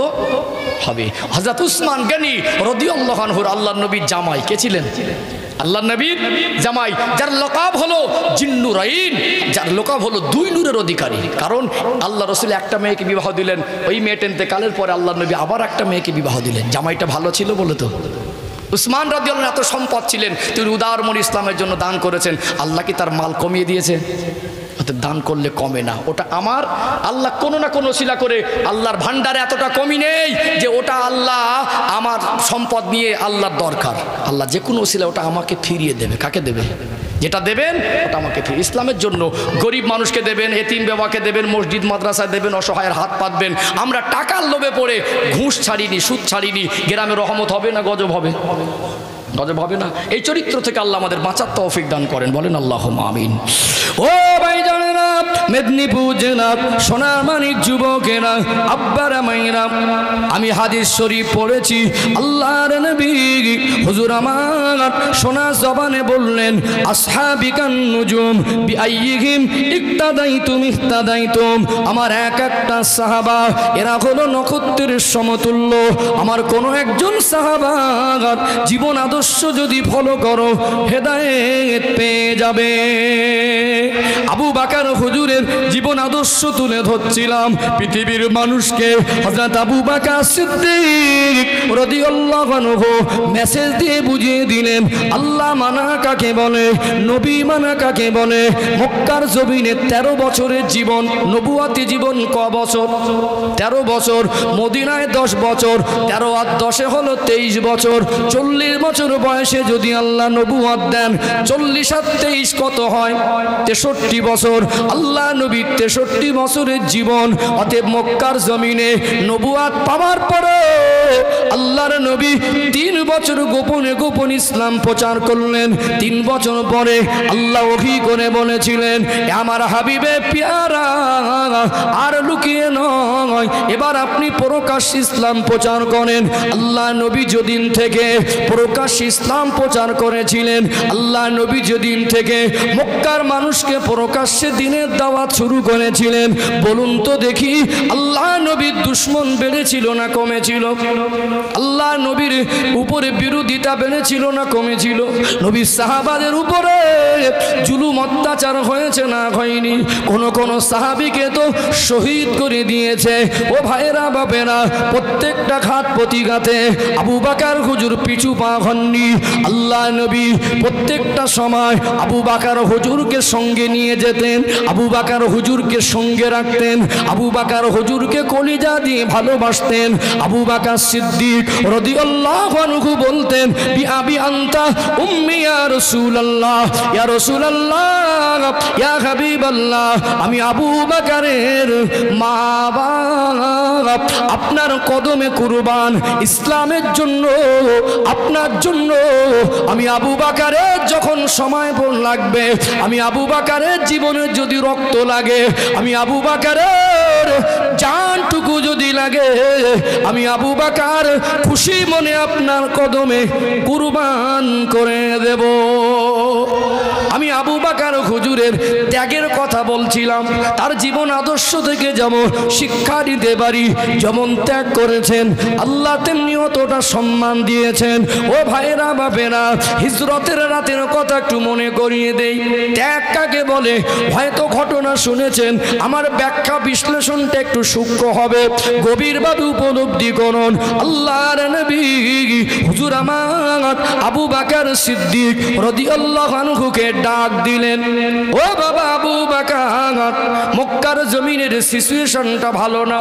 হবে। হযরত উসমান গনি রাদিয়াল্লাহু আনহু আল্লাহর নবীর জামাই কে ছিলেন? আল্লাহর নবীর জামাই, যার লকাব হলো জিন্নুরাইন, যার লকাব হলো দুই নূরের অধিকারী। কারণ আল্লাহ রাসূল একটা মেয়েকে বিবাহ দিলেন, ওই মেয়েটা ইন্তেকালের পরে আল্লাহর নবী আবার একটা মেয়েকে বিবাহ দিলেন। জামাইটা ভালো ছিল বলে তো। উসমান রাদিয়াল্লাহু আনহু এত সম্পদ ছিলেন, তিনি উদারমন ইসলামের জন্য দান করেছেন। আল্লাহ কি তার মাল কমিয়ে দিয়েছে? দান করলে কমে না, ওটা আমার। আল্লাহ কোনো না কোনো ওসিলা করে, আল্লাহর ভান্ডারে এতটা কমি নেই যে ওটা আল্লাহ আমার সম্পদ নিয়ে আল্লাহর দরকার। আল্লাহ যে কোনো ওসিলা ওটা আমাকে ফিরিয়ে দেবে। কাকে দেবে? যেটা দেবেন ওটা আমাকে ফিরিয়ে, ইসলামের জন্য গরিব মানুষকে দেবেন, এতিম বেওয়াকে দেবেন, মসজিদ মাদ্রাসায় দেবেন, অসহায়ের হাত পাতবেন। আমরা টাকার লোভে পড়ে ঘুষ ছাড়িনি, সুদ ছাড়িনি। গ্রামে রহমত হবে না গজব হবে? গজব হবে না? এই চরিত্র থেকে আল্লাহ আমাদের বাঁচার তৌফিক দান করেন, বলেন আল্লাহুম্মা আমিন। ও ভাই জানেরা, মেদিনীপুর জেলার সোনার মানিক যুবকেরা, আব্বারা মায়েরা, আমি হাদিস শরীফ পড়েছি। আল্লাহর নবী হুজুর আমার সোনা জবানে বললেন, আসহাবিকান নুজুম বিআইয়িহিম ইক্তাদাইতুম ইহতাদাইতুম। আমার এক একটা সাহাবা এরা হলো নক্ষত্রের সমতুল্য। আমার কোনো একজন সাহাবা জীবন আদর্শ যদি ফলো করো হেদায়েত পেয়ে যাবে। আবু বকর হুজুরের জীবন আদর্শ তুলে ধরছিলাম পৃথিবীর মানুষকে। হযরত আবু বকর সিদ্দিক রাদিয়াল্লাহু আনহু মেসেজ দিয়ে বুঝিয়ে দিলেন আল্লাহ মানা কাকে বলে, নবী মানা কাকে বলে। মক্কার জমিনে 13 বছরের জীবন, নবুয়াতি জীবন ক বছর? 13 বছর। মদিনায় 10 বছর, 13 আর 10 হলো 23 বছর। 40 বছর বয়সে যদি আল্লাহ নবুয়াত দেন, 40 আর 23 কত হয়? 63 বছর। আল্লাহ নবী 63 বছরের জীবন। অতএব মক্কার জমিনে নবুয়াত পাওয়ার পরে আল্লাহর নবী 3 বছর গোপনে গোপন ইসলাম প্রচার করলেন। 3 বছর পরে আল্লাহ ওহী করে বলেছিলেন, আমার হাবিবে পিয়ারা আর লুকিয়ে নয়, এবার আপনি প্রকাশ্য ইসলাম প্রচার করেন। আল্লাহ নবী যেদিন থেকে প্রকাশ্য ইসলাম প্রচার করেছিলেন, আল্লাহ নবী যেদিন থেকে মক্কার মানুষকে প্রকাশ্যে দ্বীনের দাওয়াত শুরু করেছিলেন, বলুন তো দেখি আল্লাহ নবীর দুশমন বেড়েছিল না কমেছিল? আল্লাহ নবীর উপরে বিরোধিতা বেড়েছিল না কমেছিল? নবীর সাহাবাদের উপরে জুলুম অত্যাচার হয়েছে না হয়নি? কোন সাহাবীকে তো শহীদ করে দিয়েছে। ও ভাইরা বাপেরা, প্রত্যেকটা ঘাত প্রতিঘাতে আবু বকর হুজুর পিছু পা হননি। আল্লাহ নবী প্রত্যেকটা সময় আবু বকর হুজুরকে সঙ্গে নিয়ে যেতেন, আবু বকর হুজুরকে সঙ্গে রাখতেন, আবু বকর হুজুরকে কলিজা দিয়ে ভালোবাসতেন। আবু বকর সিদ্দিক রাদিয়াল্লাহু আনহু বলতেন, বিআবি আনতা উম্মি ইয়া রাসূলুল্লাহ, ইয়া রাসূলুল্লাহ, ইয়া হাবিবাল্লাহ, আমি আবু বকরের মা বাপ আপনার কদমে কুরবান। ইসলামের জন্য, আপনার জন্য আমি আবু বকরের যখন সময় লাগবে, আমি আবু বকরের জীবনের যদি রক্ত লাগে, আমি আবু বকরের জানটুকু যদি লাগে, আমি আবু বকর খুশি মনে আপনার কদমে কুরবান করে দেব। আমি আবু বকর হুজুরের ত্যাগের কথা বলছিলাম। তার জীবন আদর্শ থেকে যেমন শিক্ষা নিতে পারি, যেমন ত্যাগ করেছেন আল্লাহ তেমনি অতটা সম্মান দিয়েছেন। ও ভাইরা বাপেরা, হিজরতের রাতের কথা একটু মনে করিয়ে দেই। ত্যাগ কাকে বলে? হয়তো ঘটনা শুনেছেন, আমার ব্যাখ্যা বিশ্লেষণটা একটু সূক্ষ্ম হবে, গভীরভাবে উপলব্ধি করুন। আল্লাহর নবী হুজুর আমার আবু বকর সিদ্দিক রাদিয়াল্লাহু আনহুকে ডাক দিলেন, ও বাবা আবু বকর, মক্কার জমিনের সিচুয়েশনটা ভালো না,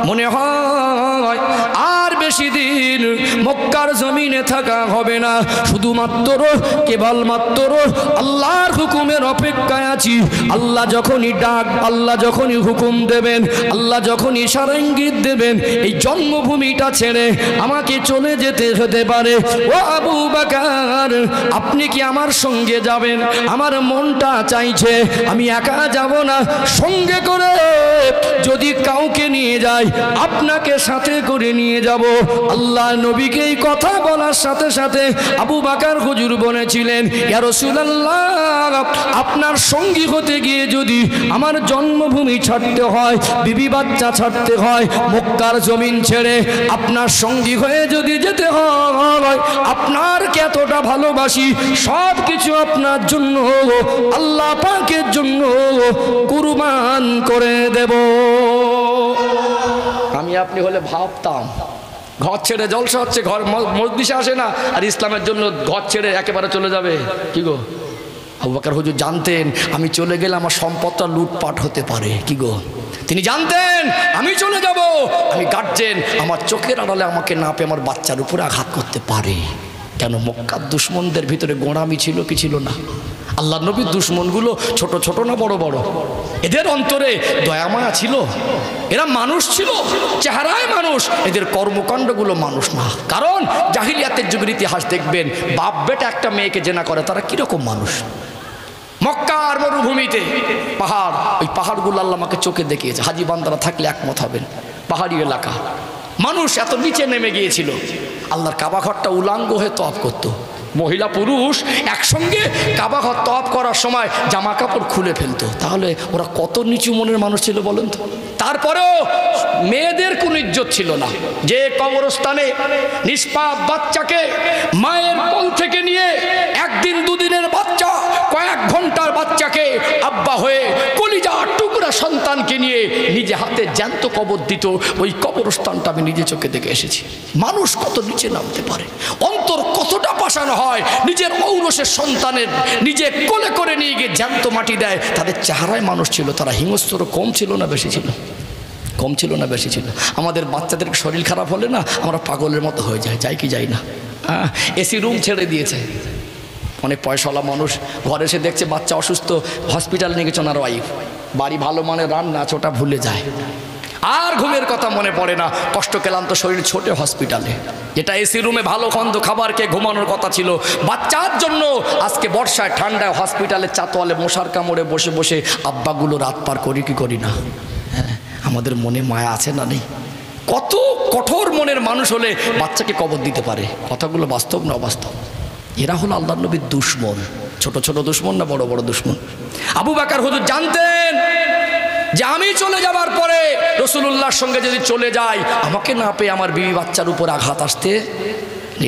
মনে হয় আর বেশি দিন মক্কার জমিনে থাকা হবে না। শুধুমাত্র কেবলমাত্র আল্লাহর হুকুমের অপেক্ষায় আছি। আল্লাহ যখনই ডাক, আল্লাহ যখনই হুকুম দেবেন, আল্লাহ যখনই ইশারা ইঙ্গিত দেবেন, এই জন্মভূমিটা ছেড়ে আমাকে চলে যেতে হতে পারে। ও আবু বকর, আপনি কি আমার সঙ্গে যাবেন? আমার মনটা চাইছে আমি একা যাব না, সঙ্গে করে যদি কাউকে নিয়ে যাই আপনাকে সাথে করে নিয়ে যাব। আল্লাহ নবীকে এই কথা বলার সাথে সাথে আবু বকর হুজুর বলেছিলেন, ইয়া রাসূলুল্লাহ, আপনি আপনার সঙ্গী হতে গিয়ে যদি আমার জন্মভূমি ছাড়তে হয়, বিবি বাচ্চা ছাড়তে হয়, মক্কার জমিন ছেড়ে আপনার সঙ্গী হয়ে যদি যেতে হয়, আপনারকে এতটা ভালোবাসি, সব কিছু আপনার জন্য আল্লাহ পাকের জন্য কুরবান করে দেব। আমি আপনি হলে ভাবতাম ঘর ছেড়ে জলসা হচ্ছে, ঘর মজলিসে আসে না, আর ইসলামের জন্য ঘর ছেড়ে একেবারে চলে যাবে। কি গো, আবু বকর হুজুর জানতেন আমি চলে গেলে আমার সম্পদটা লুটপাট হতে পারে। কি গো, তিনি জানতেন আমি চলে যাব, আমি গার্জেন, আমার চোখের আড়ালে আমাকে না পেয়ে আমার বাচ্চার উপরে আঘাত করতে পারে। কেন? মক্কার দুশ্মনদের ভিতরে গোঁড়ামি ছিল কি ছিল না? আল্লাহ নবীর দুশ্মনগুলো ছোট ছোট না বড় বড়? এদের অন্তরে দয়া মায়া ছিল, এরা মানুষ ছিল, চেহারায় মানুষ, এদের কর্মকাণ্ডগুলো মানুষ না। কারণ জাহিলিয়াতের যুগের ইতিহাস দেখবেন, বাপ বেটা একটা মেয়েকে জেনা করে, তারা কিরকম মানুষ। মক্কার মরুভূমিতে পাহাড়, ওই পাহাড়গুলো আল্লাহ আমাকে চোখে দেখিয়েছে, হাজি বান্দারা থাকলে একমত হবেন। পাহাড়ি এলাকা, মানুষ এত নিচে নেমে গিয়েছিল, আল্লাহর কাবা ঘরটা উলাঙ্গ হয়ে তওয়াফ করতো। মহিলা পুরুষ একসঙ্গে কাবা ঘর তওয়াফ করার সময় জামা কাপড় খুলে ফেলতো। তাহলে ওরা কত নিচু মনের মানুষ ছিল বলেন তো। তারপরেও মেয়েদের কোনো ইজ্জত ছিল না। যে কবরস্থানে নিষ্পাপ বাচ্চাকে মায়ের কোল থেকে নিয়ে একদিন দুদিনের বাচ্চা, কয়েক ঘন্টার বাচ্চাকে আব্বা হয়ে কলিজার টুকরা সন্তানকে নিয়ে নিজে হাতে জ্যান্ত কবর দিত, ওই কবরস্থানটা আমি নিজে চোখে দেখে এসেছি। মানুষ কত নিচে নামতে পারে, অন্তর কতটা পাষাণ হয়, নিজের ঔরসের সন্তানের নিজে কোলে করে নিয়ে গিয়ে জ্যান্ত মাটি দেয়। তাদের চেহারায় মানুষ ছিল, তারা হিংস্র কম ছিল না বেশি ছিল? কম ছিল না বেশি ছিল? আমাদের বাচ্চাদের শরীর খারাপ হলে না আমরা পাগলের মতো হয়ে যাই, যাই কি যাই না? এসি রুম ছেড়ে দিয়েছে, অনেক পয়সাওয়ালা মানুষ ঘরে এসে দেখছে বাচ্চা অসুস্থ, হসপিটাল নিয়ে গেছে ওনার ওয়াইফ, বাড়ি ভালো মানের রান্না আছে ওটা ভুলে যায়, আর ঘুমের কথা মনে পড়ে না, কষ্ট ক্লান্ত শরীর ছোটে হসপিটালে। যেটা এসি রুমে ভালো খন্দ খাবার খেয়ে ঘুমানোর কথা ছিল, বাচ্চার জন্য আজকে বর্ষায় ঠান্ডায় হসপিটালে চাতোয়ালে মশার কামড়ে বসে বসে আব্বাগুলো রাত পার করি কি করি না? হ্যাঁ, আমাদের মনে মায়া আছে না নেই? কত কঠোর মনের মানুষ হলে বাচ্চাকে কবর দিতে পারে? কথাগুলো বাস্তব না অবাস্তব? এরা হলো আল্লাহ নবীর দুশ্মন। ছোট ছোট দুশ্মন না বড় বড় দুশ্মন? আবু বকর হুজুর জানতেন যে আমি চলে যাবার পরে রাসূলুল্লাহর সঙ্গে যদি চলে যাই, আমাকে না পেয়ে আমার বিবি বাচ্চার উপর আঘাত আসতে,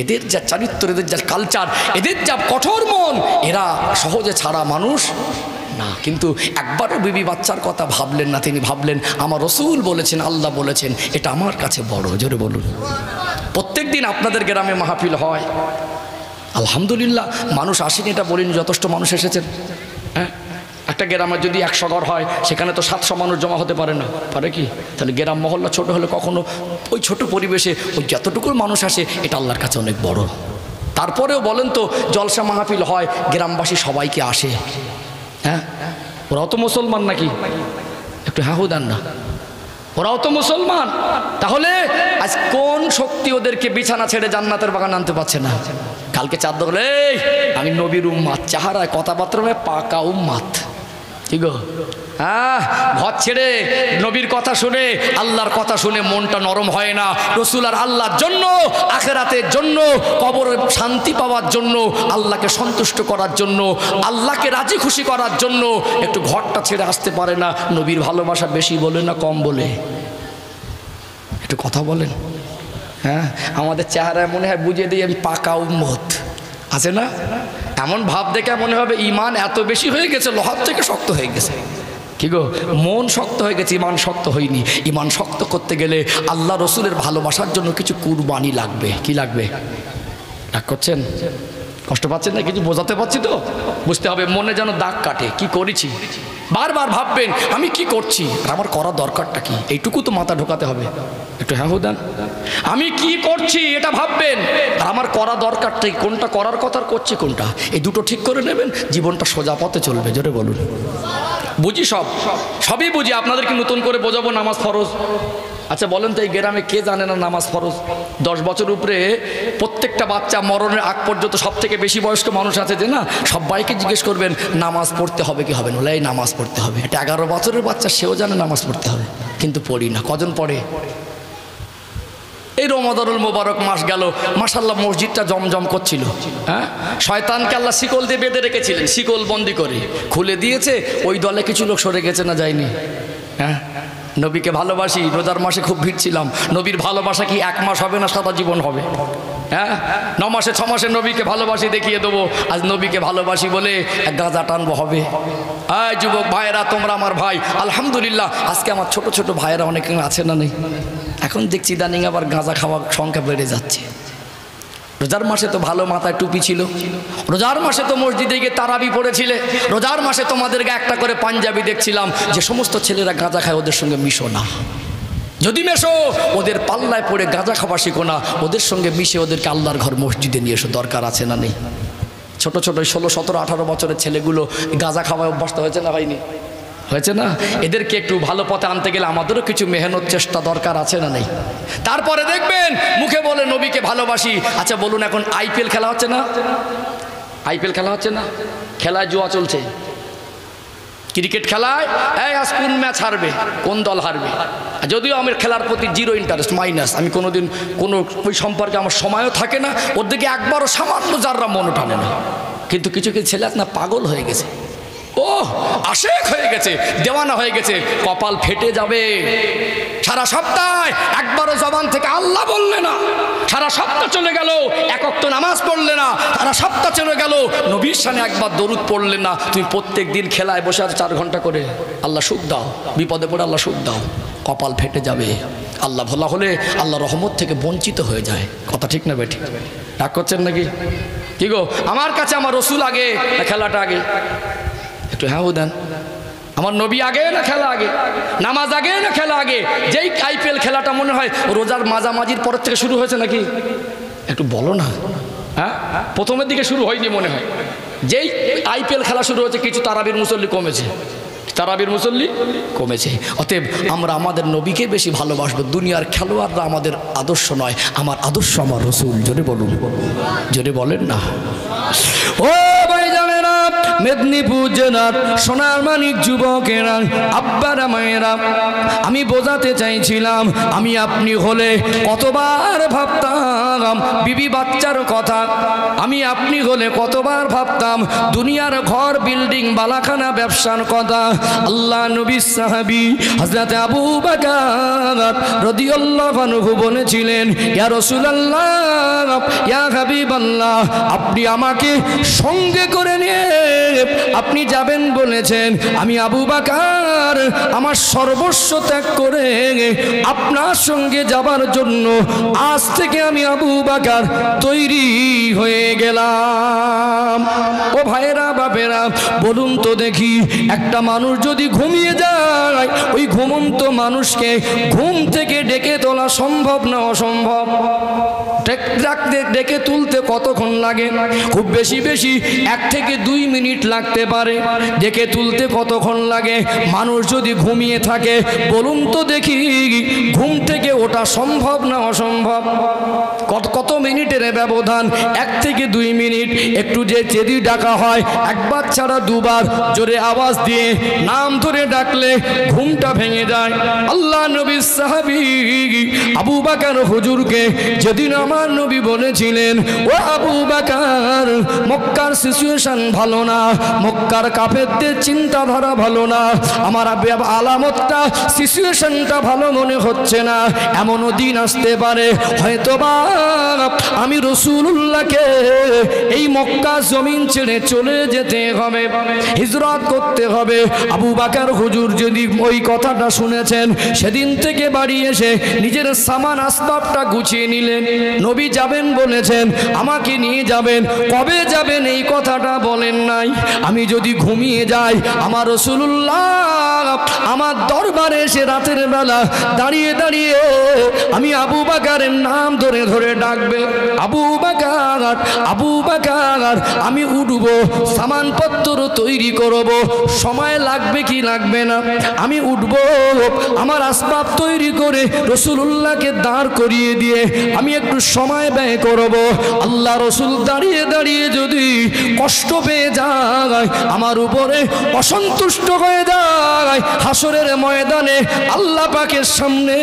এদের যা চরিত্র, এদের যা কালচার, এদের যা কঠোর মন, এরা সহজে ছাড়া মানুষ না। কিন্তু একবারও বিবি বাচ্চার কথা ভাবলেন না। তিনি ভাবলেন আমার রাসূল বলেছেন, আল্লাহ বলেছেন, এটা আমার কাছে বড়। জোরে বলুন। প্রত্যেক দিন আপনাদের গ্রামে মাহফিল হয়, আলহামদুলিল্লাহ, মানুষ আসেনি এটা বলিনি, যথেষ্ট মানুষ এসেছেন। হ্যাঁ, একটা গ্রামে যদি 100 ঘর হয়, সেখানে তো 700 মানুষ জমা হতে পারে না, পারে কি? তাহলে গ্রাম মহল্লা ছোট হলে কখনো ওই ছোট পরিবেশে ওই যতটুকু মানুষ আসে, এটা আল্লাহর কাছে অনেক বড়। তারপরেও বলেন তো, জলসা মাহফিল হয়, গ্রামবাসী সবাইকে আসে। হ্যাঁ, ওরাও তো মুসলমান নাকি? একটু হ্যাঁ দেন না, ওরাও তো মুসলমান। তাহলে আজ কোন শক্তি ওদেরকে বিছানা ছেড়ে জান্নাতের বাগান আনতে পারছে না? কালকে চাঁদ বলে আমি নবীর উম্মাত, চেহারায় কথাবার্তা পাকা উম্মাত। কি গো, হ্যাঁ, ঘর ছেড়ে নবীর কথা শুনে, আল্লাহর কথা শুনে মনটা নরম হয় না? রসুল আর আল্লাহর জন্য, আখিরাতের জন্য, কবরে শান্তি পাওয়ার জন্য, আল্লাহকে সন্তুষ্ট করার জন্য, আল্লাহকে রাজি খুশি করার জন্য একটু ঘরটা ছেড়ে আসতে পারে না? নবীর ভালোবাসা বেশি বলে না কম বলে? একটু কথা বলেন। হ্যাঁ, আমাদের চেহারায় মনে হয় বুঝিয়ে দিই আমি পাকা উম্মত, আছে না? এমন ভাব দেখে মনে হবে ইমান এত বেশি হয়ে গেছে, লোহার থেকে শক্ত হয়ে গেছে। কি গো, মন শক্ত হয়ে গেছে, ইমান শক্ত হয়নি। ইমান শক্ত করতে গেলে আল্লাহ রসুলের ভালোবাসার জন্য কিছু কুরবানি লাগবে। কি লাগবে? রাগ করছেন? কষ্ট পাচ্ছেন না? কিছু বোঝাতে পারছি তো? বুঝতে হবে, মনে যেন দাগ কাটে। কি করেছি বারবার ভাববেন, আমি কি করছি আর আমার করা দরকারটা কি, এইটুকু তো মাথা ঢোকাতে হবে। একটু হ্যাঁ দেন, আমি কি করছি এটা ভাববেন, আর আমার করা দরকারটাই কোনটা, করার কথা করছি কোনটা, এই দুটো ঠিক করে নেবেন, জীবনটা সোজা পথে চলবে। জোরে বলুন। বুঝি সবই বুঝি, আপনাদেরকে নতুন করে বোঝাবো নামাজ ফরজ। আচ্ছা বলেন তো, এই গ্রামে কে জানে না নামাজ ফরজ? 10 বছর উপরে প্রত্যেকটা বাচ্চা মরণের আগ পর্যন্ত সব থেকে বেশি বয়স্ক মানুষ আছে যে না, সবাইকে জিজ্ঞেস করবেন নামাজ পড়তে হবে কি হবে না, বলে এই নামাজ পড়তে হবে। এটা 11 বছরের বাচ্চা, সেও জানে নামাজ পড়তে হবে, কিন্তু পড়ি না। কজন পড়ে? এই রমাদানুল মোবারক মাস গেল, মাশাআল্লাহ মসজিদটা জমজম করছিল। হ্যাঁ, শয়তানকে আল্লাহ শিকল দিয়ে বেঁধে রেখেছিলেন, শিকল বন্দি করে খুলে দিয়েছে। ওই দলে কিছু লোক সরে গেছে না যায়নি? হ্যাঁ, নবীকে ভালোবাসি, রোজার মাসে খুব ভিড় ছিলাম। নবীর ভালোবাসা কি 1 মাস হবে না সারা জীবন হবে? হ্যাঁ, 9 মাসে 6 মাসে নবীকে ভালোবাসি দেখিয়ে দেবো। আজ নবীকে ভালোবাসি বলে গাঁজা টানবো হবে? আয় যুবক ভাইয়েরা, তোমরা আমার ভাই। আলহামদুলিল্লাহ আজকে আমার ছোট ছোট ভাইয়েরা অনেকে আছে না নেই? এখন দেখছি ইদানিং আবার গাঁজা খাওয়ার সংখ্যা বেড়ে যাচ্ছে। রোজার মাসে তো ভালো মাথায় টুপি ছিল, রোজার মাসে তো মসজিদে গিয়ে তারাবি পড়েছিলে, রোজার মাসে তোমাদেরকে একটা করে পাঞ্জাবি দেখছিলাম। যে সমস্ত ছেলেরা গাঁজা খায় ওদের সঙ্গে মিশো না, যদি মেশো ওদের পাল্লায় পড়ে গাঁজা খাওয়া শিখো না, ওদের সঙ্গে মিশে ওদেরকে আল্লাহর ঘর মসজিদে নিয়ে এসো। দরকার আছে না নেই? ছোট ছোট 16, 17, 18 বছরের ছেলেগুলো গাঁজা খাওয়ায় অভ্যস্ত হয়েছে না হয়নি? হয়েছে না? এদেরকে একটু ভালো পথে আনতে গেলে আমাদেরও কিছু মেহনত চেষ্টা দরকার আছে না নেই? তারপরে দেখবেন মুখে বলে নবীকে ভালোবাসি। আচ্ছা বলুন, এখন IPL খেলা হচ্ছে না? IPL খেলা হচ্ছে না? খেলায় জুয়া চলছে। ক্রিকেট খেলায় আজ কোন ম্যাচ হারবে, কোন দল হারবে। যদিও আমার খেলার প্রতি জিরো ইন্টারেস্ট, মাইনাস। আমি কোনোদিন কোনো ওই সম্পর্কে আমার সময়ও থাকে না, ওর দিকে একবারও সামান্য যাররা মনে টানে না। কিন্তু কিছু কিছু ছেলে না পাগল হয়ে গেছে, ও আশেক হয়ে গেছে, দেওয়ানা হয়ে গেছে। কপাল ফেটে যাবে। সারা সপ্তাহে একবারও জবান থেকে আল্লাহ বললে না, সারা সপ্তাহ চলে গেল এক ওয়াক্ত নামাজ পড়লে না, সারা সপ্তাহ চলে গেল নবীর শানে একবার দরুদ পড়লে না। তুমি প্রত্যেক দিন খেলায় বসে 4 ঘন্টা করে। আল্লাহ সুখ দাও, বিপদে পড়ে আল্লাহ সুখ দাও। কপাল ফেটে যাবে। আল্লাহ ভোলা হলে আল্লাহ রহমত থেকে বঞ্চিত হয়ে যায়। কথা ঠিক না বেঠিক? রাগ করছেন নাকি? কি গো, আমার কাছে আমার রসুল আগে না খেলাটা আগে? একটু হ্যাঁ দেন। আমার নবী আগে না খেলা আগে? নামাজ আগে না খেলা আগে? যেই IPL খেলাটা মনে হয় রোজার মাঝামাঝির পরের থেকে শুরু হয়েছে নাকি? একটু বলো না। হ্যাঁ, প্রথমের দিকে শুরু হয়নি মনে হয়। যেই IPL খেলা শুরু হয়েছে কিছু তারাবির মুসল্লি কমেছে, তারাবির মুসল্লি কমেছে। অতএব আমরা আমাদের নবীকে বেশি ভালোবাসবো। দুনিয়ার খেলোয়াড়রা আমাদের আদর্শ নয়, আমার আদর্শ আমার রসুল। জোরে বলুন, জোরে বলেন না। ও ভাই জানেরা, মেদিনীপুর জেলার সোনার মানিক যুবকেরা, আব্বারা মায়েরা, আমি বোঝাতে চাইছিলাম, আমি আপনি হলে কতবার ভাবতাম বিবি বাচ্চার কথা। আমি আপনি হলে কতবার ভাবতাম দুনিয়ার ঘর বিল্ডিং বালাখানা ব্যবসার কথা। আল্লাহ নবীর সাহাবী হযরত আবু বকর রাদিয়াল্লাহু আনহু বলেছিলেন, ইয়া রাসূলুল্লাহ, ইয়া হাবিবাল্লাহ, আপনি আমাকে সঙ্গে করে নিয়ে আপনি যাবেন বলেছেন। আমি আবু বকর আমার সর্বস্ব ত্যাগ করে আপনার সঙ্গে যাবার জন্য আজ থেকে আমি আবু বকর তৈরি হয়ে গেলাম। ও ভাইরা বাপেরা, বলুন তো দেখি, একটা মানুষ যদি ঘুমিয়ে যায়, ওই ঘুমন্ত মানুষকে ঘুম থেকে ডেকে তোলা সম্ভব না অসম্ভব? ডেকে তুলতে কতক্ষণ লাগে? খুব বেশি 1 থেকে 2 মিনিট লাগতে পারে। ডেকে তুলতে কতক্ষণ লাগে? মানুষ যদি ঘুমিয়ে থাকে, বলুন তো দেখি, ঘুম থেকে ওটা সম্ভব না অসম্ভব? কত মিনিটের ব্যবধান? 1 থেকে 2 মিনিট। একটু যদি ডাকা হয়, একবার ছাড়া 2 বার জোরে আওয়াজ দিয়ে নাম ধরে ডাকলে ঘুমটা ভেঙে যায়। আল্লাহ নবীর সাহাবী আবু বকর হুজুরকে যেদিন আমার নবী বলেছিলেন, ও আবু বকর, মক্কার সিচুয়েশন ভালো না, মক্কার কাফেরদের চিন্তাধারা ভালো না, আমার আলামতটা সিচুয়েশনটা ভালো মনে হচ্ছে না, এমনও দিন আসতে পারে হয়তোবা আমি রাসূলুল্লাহকে এই মক্কা জমিন ছেড়ে চলে যেতে হবে, হিজরত করতে হবে। আবু বকর হুজুর যদি ওই কথাটা শুনেছেন, সেদিন থেকে বাড়ি এসে নিজের সামান আসবাবটা গুছিয়ে নিলেন। নবী যাবেন বলেছেন, আমাকে নিয়ে যাবেন। কবে যাবেন এই কথাটা বলেন নাই। আমি যদি ঘুমিয়ে যাই, আমার রাসূলুল্লাহ আমার দরবারে এসে রাতের বেলা দাঁড়িয়ে দাঁড়িয়ে আমি আবু বকরের নাম ধরে ধরে ডাকবে, আবু বকর, আবু বকর। আমি উঠব, সামানপত্র তৈরি করব, সময় লাগবে কি লাগবে না? আমি উঠব, আমার আসবাব তৈরি করে রাসূলুল্লাহকে দাঁড় করিয়ে দিয়ে আমি একটু সময় ব্যয় করব। আল্লাহ রাসূল দাঁড়িয়ে দাঁড়িয়ে যদি কষ্ট পেয়ে যায়, আমার উপরে অসন্তুষ্ট হয়ে যায়, হাসরের ময়দানে আল্লাহ পাকের সামনে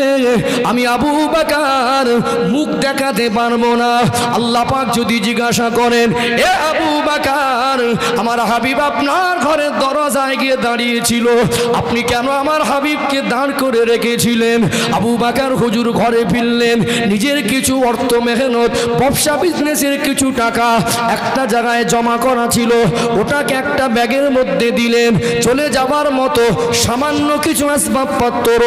আমি আবু বকর মুখ দেখাতে পারবো না। আল্লাহ পাক যদি জিজ্ঞাসা করেন, এ আবু বকর, আমার হাবিব আপনার ঘরের দরজায় গিয়ে দাঁড়িয়েছিল, আপনি কেন আমার হাবিবকে দাঁড় করে রেখেছিলেন? আবু বকর হুজুর ঘরে ফিরলেন, নিজের কিছু অর্থ মেহনত, ব্যবসা বিজনেসের কিছু টাকা একটা জায়গায় জমা করা ছিল, ওটাকে একটা ব্যাগের মধ্যে দিলেন। চলে যাবার মতো সামান্য কিছু আসবাবপত্র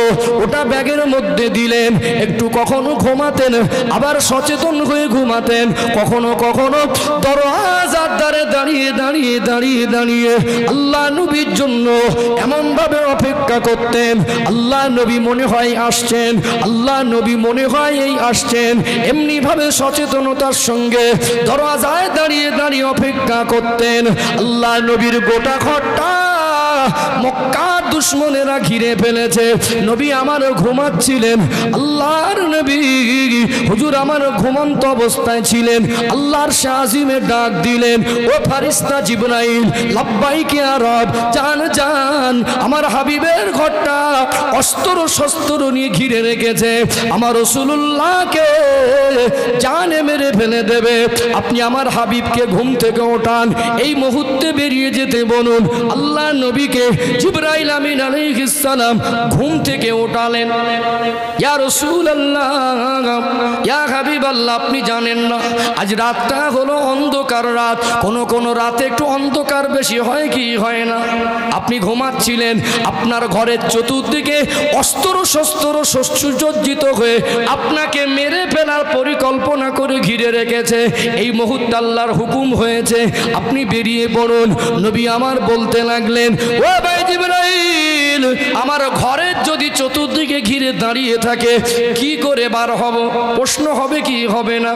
ওটা ব্যাগের মধ্যে দিলেন। একটু কখনো ঘুমাতেন, আবার সচেতন হয়ে ঘুমাতেন, কখনো কখনো দরজার দ্বারে দাঁড়িয়ে দাঁড়িয়ে দাঁড়িয়ে দাঁড়িয়ে আল্লাহ নবীর জন্য এমন ভাবে অপেক্ষা করতেন, আল্লাহ নবী মনে হয় আসছেন, আল্লাহ নবী মনে হয় এই আসছেন। এমনি ভাবে সচেতনতার সঙ্গে দরজায় দাঁড়িয়ে দাঁড়িয়ে অপেক্ষা করতেন। আল্লাহ নবীর গোটা ঘরটা মক্কার দুশমনেরা ঘিরে ফেলেছে, নবী আমার ঘুমাচ্ছিলেন, আল্লাহর নবী হুজুর আমার ঘুমন্ত অবস্থায় ছিলেন। আল্লাহর শাহিমে ডাক দিলেন, ও ফারিস্তা জিবরাইল, লাব্বাইক ইয়া রব, জান জান, আমার হাবিবের ঘরটা অস্ত্র শস্ত্র নিয়ে ঘিরে রেখেছে, আমার রাসূলুল্লাহকে জানে মেরে ফেলে দেবে, আপনি আমার হাবিবকে ঘুম থেকে ওঠান, এই মুহূর্তে বেরিয়ে যেতে বলুন। আল্লাহ নবীকে জিবরাইল আমিন আলাইহিস সালাম ঘুম থেকে ওঠালেন। ইয়া রাসূলুল্লাহ, ইয়া হাবিবাল্লাহ, আপনি জানেন না আজ রাতটা হলো অন্ধকার রাত, কোন রাতে একটু অন্ধকার বেশি হয় কি হয় না? আপনি ঘুমাচ্ছিলেন, আপনার ঘরের চতুর্দিকে অস্ত্র শস্ত্র সুসজ্জিত হয়ে আপনাকে মেরে ফেলার পরিকল্পনা করে ঘিরে রেখেছে। এই মুহূর্তে আল্লাহর হুকুম হয়েছে, আপনি বেরিয়ে পড়ুন। নবী আমার বলতে লাগলেন, ও ভাই জিবরাইল, আমার ঘরের যদি চতুর্দিকে ঘিরে দাঁড়িয়ে থাকে কি করে বার হব? প্রশ্ন হবে কি হবে না?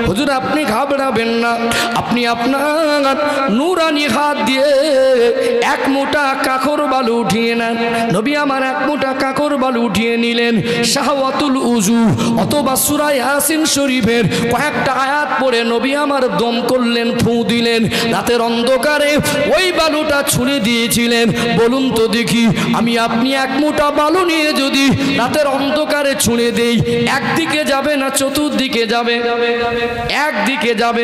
হুজুর আপনি ঘাবড়াবেন না, আপনি আপনার নূরানি হাত দিয়ে এক মুঠা কাকর বালু উঠিয়ে নেন। নবী আমার এক মুঠা কাকর বালু উঠিয়ে নিলেন, শাহওয়াতুল উজু অথবা সূরা ইয়াসিন শরীফের কয়েকটা আয়াত পড়ে নবী আমার দম করলেন, ফু দিলেন। রাতের অন্ধকারে ওই বালুটা ছুঁড়ে দিয়েছিলেন। বলুন তো দেখি, আমি আপনি এক মুঠা বালু নিয়ে যদি রাতের অন্ধকারে ছুঁড়ে দেই, একদিকে যাবে না চতুর্দিকে যাবে? একদিকে যাবে।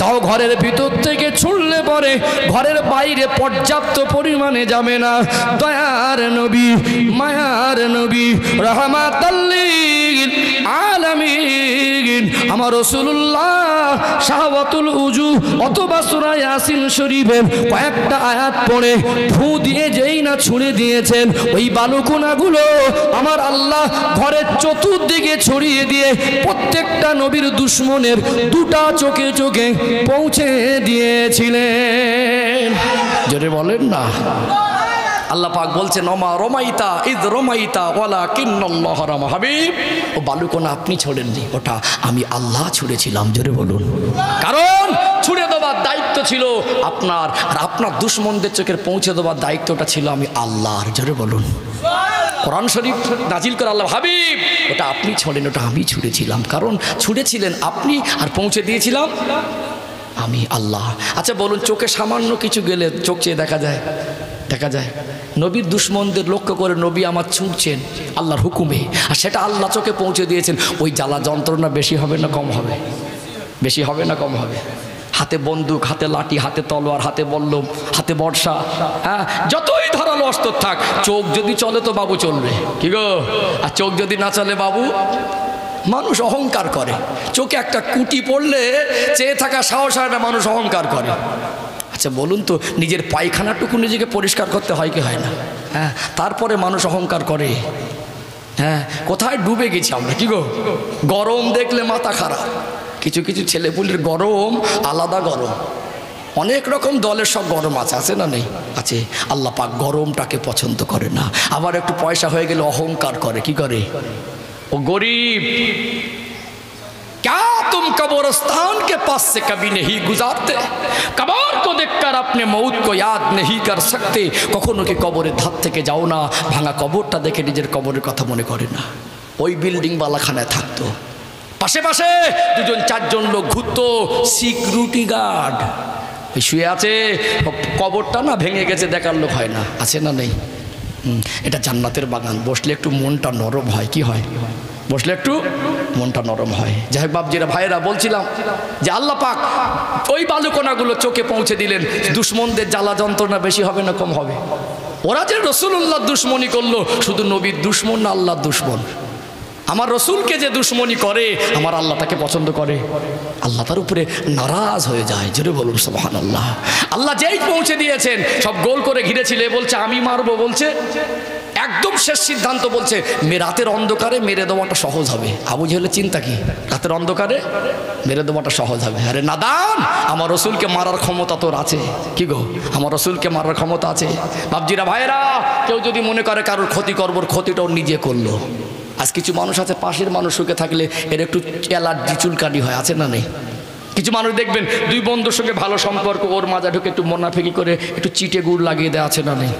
তাও ঘরের ভিতর থেকে ছুঁড়লে পরে ঘরের বাইরে পর্যাপ্ত পরিমাণে যাবে না। দয়ার নবী, মায়ার নবী, রাহমাতাল লিল আলামিন আমার রাসূলুল্লাহ শাহওয়াতুল উজু অথবা সূরা ইয়াসিন শরীফের কয়েকটা আয়াত পড়ে ফু দিয়ে যেই না ছুঁড়ে দিয়েছেন, ওই বালুকণাগুলো আমার আল্লাহ ঘরের চতুর্দিকে ছড়িয়ে দিয়ে প্রত্যেকটা নবীর দুশমনের দুটা চোখে চোখে পৌঁছে দিয়েছিলেন। জোরে বলেন না। আল্লাহ পাক বলছেন, ওমা রমাইতা ইদ রমাইতা ওয়ালাকিন্নাল্লাহ রামা। হাবিব, ও বালুকণা আপনি ছোড়েননি, ওটা আমি আল্লাহ ছুঁড়েছিলাম। জোরে বলুন। কারণ ছুঁড়ে দেওয়ার দায়িত্ব ছিল আপনার, আর আপনার দুশমনদের চোখের পৌঁছে দেওয়ার দায়িত্বটা ছিল আমি আল্লাহর। জোরে বলুন। কোরআন শরীফ নাজিল করে আল্লাহ, হাবিব ওটা আপনি ছোড়েন, ওটা আমি ছুঁড়েছিলাম। কারণ ছুঁড়েছিলেন আপনি আর পৌঁছে দিয়েছিলাম আমি আল্লাহ। আচ্ছা বলুন, চোখে সামান্য কিছু গেলে চোখ চেয়ে দেখা যায়? দেখা যায়? নবীর দুশমনদের লক্ষ্য করে নবী আমার ছুঁড়ছেন আল্লাহর হুকুমে, আর সেটা আল্লাহ চোখে পৌঁছে দিয়েছেন। ওই জ্বালা যন্ত্রণা বেশি হবে না কম হবে? বেশি হবে না কম হবে? হাতে বন্দুক, হাতে লাঠি, হাতে তলোয়ার, হাতে বল্লম, হাতে বর্ষা, হ্যাঁ যতই ধারালো অস্ত্র থাক, চোখ যদি চলে তো বাবু চলবে, কি গো? আর চোখ যদি না চলে বাবু, মানুষ অহংকার করে। চোখে একটা কুটি পড়লে চেয়ে থাকা সাহস হয় না, মানুষ অহংকার করে। আচ্ছা বলুন তো, নিজের পায়খানাটুকু নিজেকে পরিষ্কার করতে হয় কি হয় না? হ্যাঁ, তারপরে মানুষ অহংকার করে। হ্যাঁ, কোথায় ডুবে গেছি আমরা, কি গো? গরম দেখলে মাথা খারাপ। কিছু কিছু ছেলেপুলের গরম আলাদা গরম, অনেক রকম দলের সব গরম আছে না নেই? আছে। আল্লাহ পাক গরমটাকে পছন্দ করে না। আবার একটু পয়সা হয়ে গেলে অহংকার করে। কি করে? ও গরিব, क्या तुम कब्रिस्तान के पास से कभी नहीं गुजारते? कब्र को देखकर अपने मौत को याद नहीं कर सकते? কখনো কি কবরের ধার থেকে যাও না, ভাঙা কবরটা দেখে নিজের কবরের কথা মনে করে না? ওই বিল্ডিং বালাখানায় থাকতো, পাশে পাশে দুজন চারজন লোক ঘুরতো, সিকিউরিটি গার্ড। ওই শুয়ে আছে, কবরটা না ভেঙে গেছে দেখার লোক হয় না, আছে না নেই? এটা জান্নাতের বাগান, বসলে একটু মনটা নরম হয়। কি হয়? বসলে একটু মনটা নরম হয়। যাই হোক বাপজিরা, ভাইয়েরা, বলছিলাম যে আল্লাহ পাক ওই বালুকণাগুলো চোখে পৌঁছে দিলেন। দুশ্মনদের জ্বালা যন্ত্রণা বেশি হবে না কম হবে? ওরা যে রসুল্লাহ দুশ্মনী করলো, শুধু নবীর দুশ্মন না আল্লাহর দুশ্মন? আমার রসুলকে যে দুশ্মনী করে, আমার আল্লাহ তাকে পছন্দ করে, আল্লাহ তার উপরে নারাজ হয়ে যায়। জোরে বলুন সুবহানাল্লাহ। আল্লাহ যেই পৌঁছে দিয়েছেন, সব গোল করে ঘিরেছিলে, বলছে আমি মারবো, বলছে একদম শেষ সিদ্ধান্ত, বলছে রাতের অন্ধকারে মেরে দেওয়াটা সহজ হবে। আবু জেহেলের চিন্তা কি? রাতের অন্ধকারে মেরে দেওয়াটা সহজ হবে। আরে নাদান, আমার রসুলকে মারার ক্ষমতা তোর আছে। কি গো, আমার রসুলকে মারার ক্ষমতা আছে। বাপজিরা, ভাইয়েরা, কেউ যদি মনে করে কারোর ক্ষতি করবো, ক্ষতিটা ওর নিজে করলো। আজ কিছু মানুষ আছে, পাশের মানুষ সুখে থাকলে এর একটু অ্যালার্জি চুলকানি হয়, আছে না নেই? কিছু মানুষ দেখবেন দুই বন্ধুর সঙ্গে ভালো সম্পর্ক, ওর মাজা ঢুকে একটু মোনাফেকি করে একটু চিটে গুড় লাগিয়ে দেয়, আছে না নেই?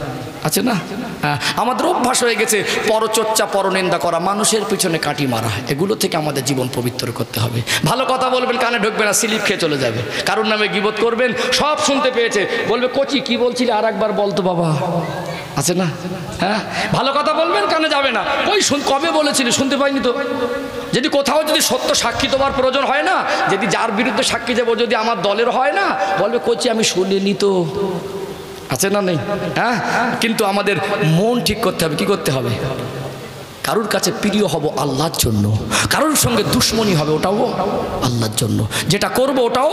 আছে না? হ্যাঁ, আমাদের অভ্যাস হয়ে গেছে পরচর্চা, পরনিন্দা করা, মানুষের পিছনে কাটি মারা। এগুলো থেকে আমাদের জীবন পবিত্র করতে হবে। ভালো কথা বলবেন, কানে ঢুকবে না, স্লিপ খেয়ে চলে যাবে। কারোর নামে গীবত করবেন, সব শুনতে পেয়েছে, বলবে কচি কি বলছিলে আর একবার বলতো বাবা, আছে না? হ্যাঁ, ভালো কথা বলবেন, কানে যাবে না। ওই কবে বলেছিলি, শুনতে পাইনি তো। যদি কোথাও যদি সত্য সাক্ষী দেওয়ার প্রয়োজন হয় না, যদি যার বিরুদ্ধে সাক্ষী দেবো যদি আমার দলের হয় না, বলবে কচি আমি শুনিনি তো, আছে না নেই? হ্যাঁ, কিন্তু আমাদের মন ঠিক করতে হবে। কি করতে হবে? কারোর কাছে প্রিয় হব আল্লাহর জন্য, কারোর সঙ্গে দুশ্মনী হবে ওটাও আল্লাহর জন্য, যেটা করব ওটাও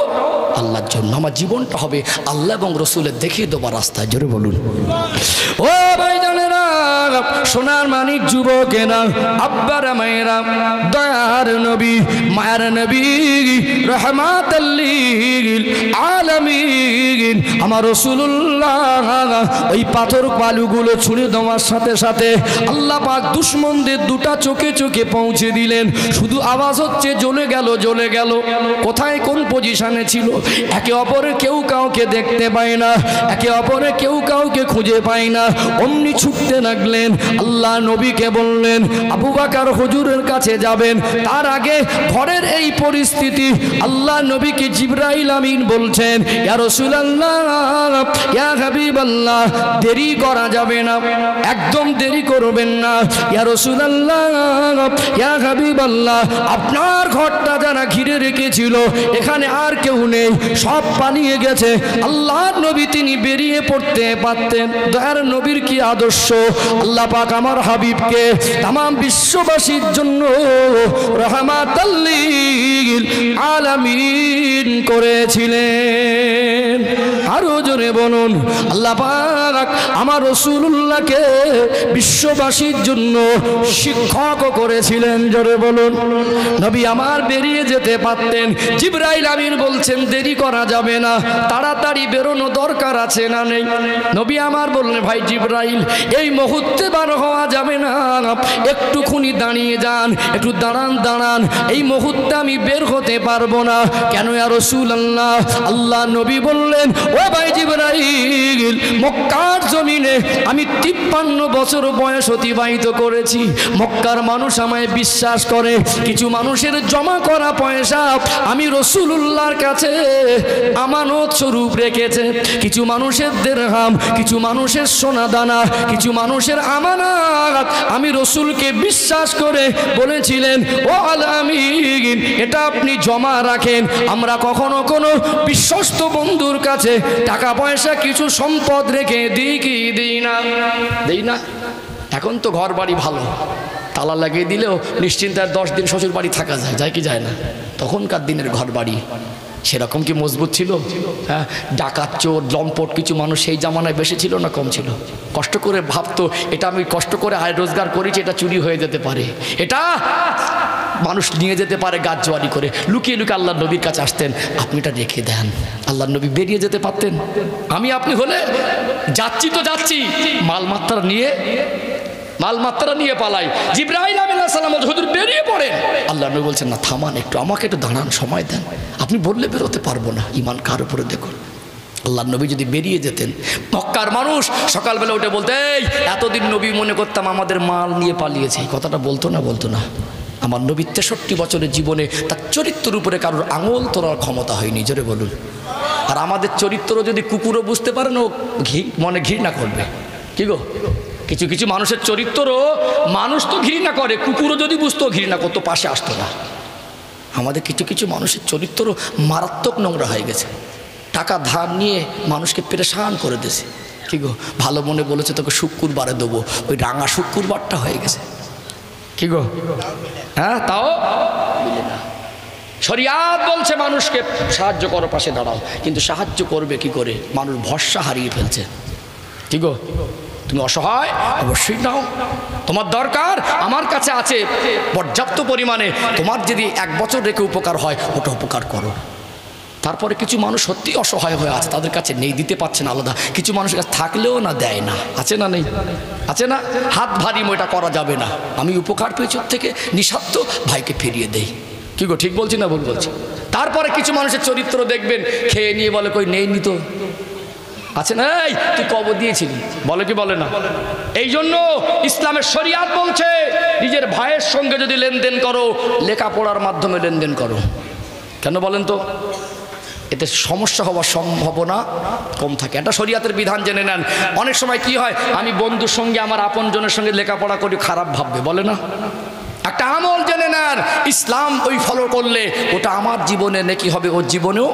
আল্লাহর জন্য। আমার জীবনটা হবে আল্লাহ এবং রসুলের দেখিয়ে দেওয়া রাস্তায়। জোরে বলুন। ও ভাইজানেরা, সোনার মানিক যুবকেরা, আব্বারা, মায়েরা, দয়ার নবী, মায়ের নবী, রাহমাতাল লিল আলামিন আমার রাসূলুল্লাহ ওই পাথর বালুগুলো ছুঁড়ে দেওয়ার সাথে সাথে আল্লাহ পাক দুশমন দুটা চোখে চোখে পৌঁছে দিলেন। শুধু আওয়াজ হচ্ছে জ্বলে গেল, জ্বলে গেল। কোথায় কোন পজিশনে ছিল, একে অপরে কেউ কাউকে দেখতে পায় না, একে অপরে কেউ কাউকে খুঁজে পায় না। অমনি ছুটতে লাগলেন। আল্লাহ নবীকে বললেন আবু বকর হুজুরের কাছে যাবেন, তার আগে ঘরের এই পরিস্থিতি। আল্লাহ নবীকে জিবরাইল আমিন বলছেন ইয়া রাসূলুল্লাহ, ইয়া হাবিবাল্লাহ, দেরি করা যাবে না, একদম দেরি করবেন না। ইয়া রাসূলুল্লাহ, ইয়া হাবিবাল্লাহ, আপনার ঘরটা যারা ঘিরে রেখেছিল এখানে আর কেউ নেই, সব পালিয়ে গেছে। আল্লাহর নবী তিনি বেরিয়ে পড়তে পারতেন। দয়ার নবীর কি আদর্শ! আল্লাহ পাক আমার হাবিবকে तमाम বিশ্ববাসীর জন্য রাহমাতাল লিল আলামিন করেছিলেন। আরো জোরে বলুন, আল্লাহ পাক আমার রাসূলুল্লাহকে বিশ্ববাসীর জন্য শিক্ষক করেছিলেন। জোরে বলুন। নবী আমার বেরিয়ে যেতে পারতেন। জিবরাইল আমিন বলছেন দেরি করা যাবে না, তাড়াতাড়ি বেরোনো দরকার আছে না নেই? নবী আমার বললেন ভাই জিবরাইল, এই মুহূর্তে বার হওয়া যাবে না, একটুখানি দাঁড়িয়ে যান, একটু দাঁড়ান দাঁড়ান, এই মুহূর্তে আমি বের হতে পারবো না। কেন ইয়া রাসূলুল্লাহ? আল্লাহ নবী বললেন ও ভাই জিবরাইল, মক্কার জমিনে আমি 53 বছর বয়স অতিবাহিত করেছি। মক্কার মানুষ আমায় বিশ্বাস করে। কিছু মানুষের জমা করা পয়সা আমি রাসূলুল্লাহর কাছে আমানত স্বরূপ রেখেছে। কিছু মানুষের দিরহাম, কিছু মানুষের সোনা দানা, কিছু মানুষের আমানত আমি রাসূলকে বিশ্বাস করে বলেছিলেন ও আলামিন, এটা আপনি জমা রাখেন। আমরা কখনো কোনো বিশ্বস্ত বন্ধুর কাছে টাকা পয়সা কিছু সম্পদ রেখে দিই কি দিই না? দিই না। এখন তো ঘর বাড়ি ভালো, তালা লাগিয়ে দিলেও নিশ্চিন্তায় 10 দিন শ্বশুর বাড়ি থাকা যায়, যায় কি যায় না? তখনকার দিনের ঘর বাড়ি সেরকম কি মজবুত ছিল? হ্যাঁ, ডাকাত, চোর, লম্পট কিছু মানুষ সেই জামানায় বেশি ছিল না কম ছিল? কষ্ট করে ভাবতো এটা আমি কষ্ট করে আয় রোজগার করেছি, এটা চুরি হয়ে যেতে পারে, এটা মানুষ নিয়ে যেতে পারে গাছজোয়ারি করে। লুকিয়ে লুকিয়ে আল্লাহর নবীর কাছে আসতেন, আপনি এটা রেখে দেন। আল্লাহর নবী বেরিয়ে যেতে পারতেন। আমি আপনি হলে যাচ্ছি তো যাচ্ছি, মালমাত্রা নিয়ে পালাই। জিবরাইল আলাইহিস সালাম হুজুর বেরিয়ে পড়েন। আল্লাহ নবী বলছেন না, থামান একটু, আমাকে একটু দাঁড়ান, সময় দেন, আপনি বললে বেরোতে পারবো না। ঈমান কার উপরে দেখুন। আল্লাহ নবী যদি বেরিয়ে যেতেন, মক্কার মানুষ সকালবেলা উঠে বলতে এই এতদিন নবী মনে করতাম আমাদের মাল নিয়ে পালিয়েছে, এই কথাটা বলতো না? বলতো না? আমার নবী 63 বছরের জীবনে তার চরিত্রের উপরে কারোর আঙুল তোলার ক্ষমতা হয়নি। জোরে বলুন। আর আমাদের চরিত্র যদি কুকুরও বুঝতে পারে না, ও মনে ঘৃণা করবে। কি গো, কিছু কিছু মানুষের চরিত্র মানুষ তো ঘৃণা করে, কুকুরও যদি বুঝতো ঘৃণা করতো, পাশে আসতো না। আমাদের কিছু কিছু মানুষের চরিত্র মারাত্মক নোংরা হয়ে গেছে। টাকা ধার নিয়ে মানুষকে পেরেশান করে দিয়েছে। কি গো, ভালো মনে বলেছে তোকে শুক্রবারে দেবো, ওই রাঙা শুক্রবারটা হয়ে গেছে। কি গো, হ্যাঁ, তাও না। শরিয়াত বলছে মানুষকে সাহায্য করো, পাশে দাঁড়াও, কিন্তু সাহায্য করবে কি করে? মানুষ ভরসা হারিয়ে ফেলছে। কি গো, তুমি অসহায়, অবশ্যই নাও, তোমার দরকার আমার কাছে আছে পর্যাপ্ত পরিমাণে, তোমার যদি 1 বছর রেখে উপকার হয় ওটা উপকার করো। তারপরে কিছু মানুষ সত্যি অসহায় হয়ে আছে, তাদের কাছে নেই, দিতে পারছে না, আলাদা। কিছু মানুষের কাছে থাকলেও না, দেয় না। আছে না নেই? আছে না? হাত ভারী ওটা করা যাবে না। আমি উপকার পেয়েছি ওর থেকে, নিঃস্বার্থ ভাইকে ফিরিয়ে দেই। কি গো, ঠিক বলছি না ভুল বলছি? তারপরে কিছু মানুষের চরিত্র দেখবেন, খেয়ে নিয়ে বলে কই নেই নি তো। আছে না, এই তুই কবর দিয়েছিলি, বলে কি বলে না? এই জন্য ইসলামের শরিয়াত বলছে নিজের ভাইয়ের সঙ্গে যদি লেনদেন করো, লেখাপড়ার মাধ্যমে লেনদেন করো। কেন বলেন তো? এতে সমস্যা হওয়ার সম্ভাবনা কম থাকে। এটা শরিয়াতের বিধান জেনে নেন। অনেক সময় কি হয়, আমি বন্ধুর সঙ্গে আমার আপনজনের সঙ্গে লেখাপড়া করি, খারাপ ভাববে, বলে না? একটা আমল জেনে নেন, ইসলাম ওই ফলো করলে ওটা আমার জীবনে নেকি হবে, ওর জীবনেও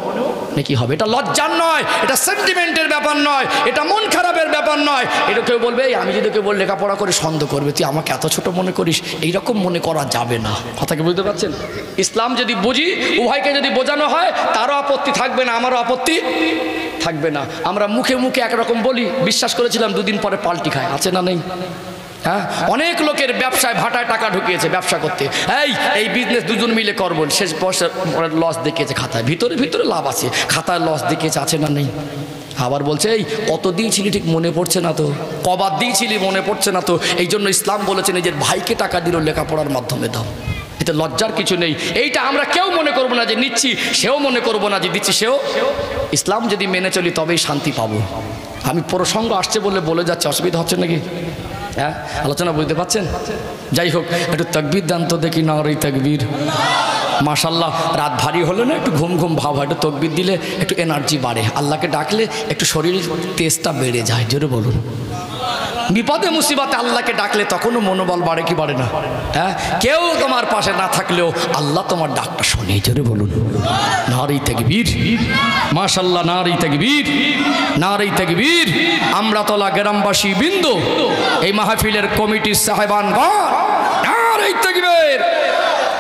নেকি হবে। এটা লজ্জার নয়, এটা সেন্টিমেন্টের ব্যাপার নয়, এটা মন খারাপের ব্যাপার নয়। এটা কেউ বলবে, আমি যদি কেউ বল লেখাপড়া করে সন্দেহ করবে, তুই আমাকে এত ছোট মনে করিস, এইরকম মনে করা যাবে না। কথা কি বুঝতে পারছেন? ইসলাম যদি বুঝি, উভয়কে যদি বোঝানো হয়, তারও আপত্তি থাকবে না, আমারও আপত্তি থাকবে না। আমরা মুখে মুখে একরকম বলি, বিশ্বাস করেছিলাম, 2 দিন পরে পাল্টি খায়। আছে না নেই? হ্যাঁ, অনেক লোকের ব্যবসায় ভাটায় টাকা ঢুকিয়েছে ব্যবসা করতে, এই বিজনেস দুজন মিলে করবো, শেষ বছর লস দেখিয়েছে খাতায়, ভিতরে ভিতরে লাভ আছে, খাতায় লস দেখিয়েছে। আছে না নেই? আবার বলছে, এই কত দিয়েছিলি ঠিক মনে পড়ছে না তো, কবার দিয়েছিলি মনে পড়ছে না তো। এই জন্য ইসলাম বলেছে নিজের ভাইকে টাকা দিল লেখাপড়ার মাধ্যমে দাও। এতে লজ্জার কিছু নেই। এইটা আমরা কেউ মনে করবো না যে নিচ্ছি, সেও মনে করবো না যে দিচ্ছি সেও। ইসলাম যদি মেনে চলি তবেই শান্তি পাবো। আমি প্রসঙ্গ আসছে বলে যাচ্ছে, অসুবিধা হচ্ছে নাকি? হ্যাঁ, আলোচনা বুঝতে পারছেন? যাই হোক, একটু তাকবীর দান তো দেখি, নারে তাকবীর। মাশাল্লাহ, রাত ভারী হলো না, একটু ঘুম ঘুম ভাব হয়, একটু তাকবীর দিলে একটু এনার্জি বাড়ে। আল্লাহকে ডাকলে একটু শরীরের তেজটা বেড়ে যায়। জোরে বলুন। বিপদে মুসিবতে আল্লাহকে ডাকলে তখনও মনোবল বাড়ে কি বাড়ে না? হ্যাঁ, কেউ তোমার পাশে না থাকলেও আল্লাহ তোমার ডাকটা শোনে। জোরে বলুন নারে তাকবীর। মাশাল্লাহ, নারে তাকবীর, নারে তাকবীর। আমরাতলা গ্রামবাসী বৃন্দ, এই মাহফিলের কমিটির সাহেবানগণ, নারে তাকবীর।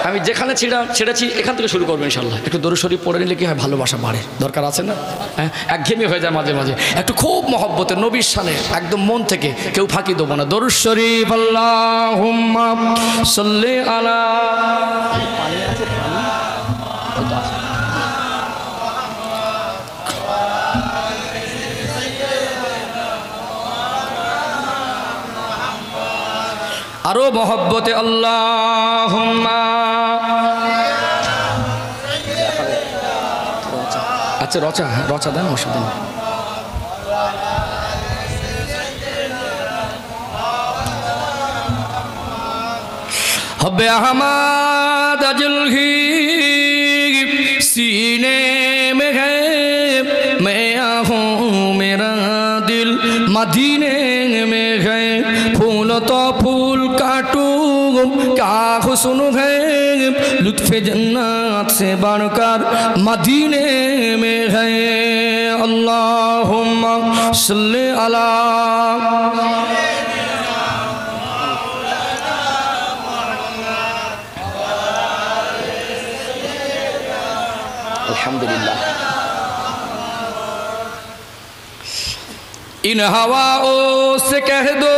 আমি যেখানে ছেড়েছি এখান থেকে শুরু করবো ইনশাল্লাহ। একটু দরুদ শরীফ পড়ে নিলে কি হয়, ভালোবাসা বাড়ে। দরকার আছে না? হ্যাঁ, একঘেয়েমি হয়ে যায় মাঝে মাঝে। একটু খুব মহব্বতে নবীর শানে একদম মন থেকে, কেউ ফাঁকি দেবো না। দরুদ শরীফ আল্লাহুম্মা সাল্লি আলা। আরো মহব্বতে আল্লাহুম্মা। আচ্ছা, রচা দেন, অসুবিধা নেই। হব্বে আহমদ আজলহি सीने में है, मैं आहूँ मेरा दिल मदीने में है। फूल तो फूल काटूँ क्या हुस्न है, लुत्फ़े जन्नत से बढ़कर मदीने में है। अल्लाहुम्मा सल्ली अला। अल्हम्दुलिल्लाह। इन हवाओं से कह दो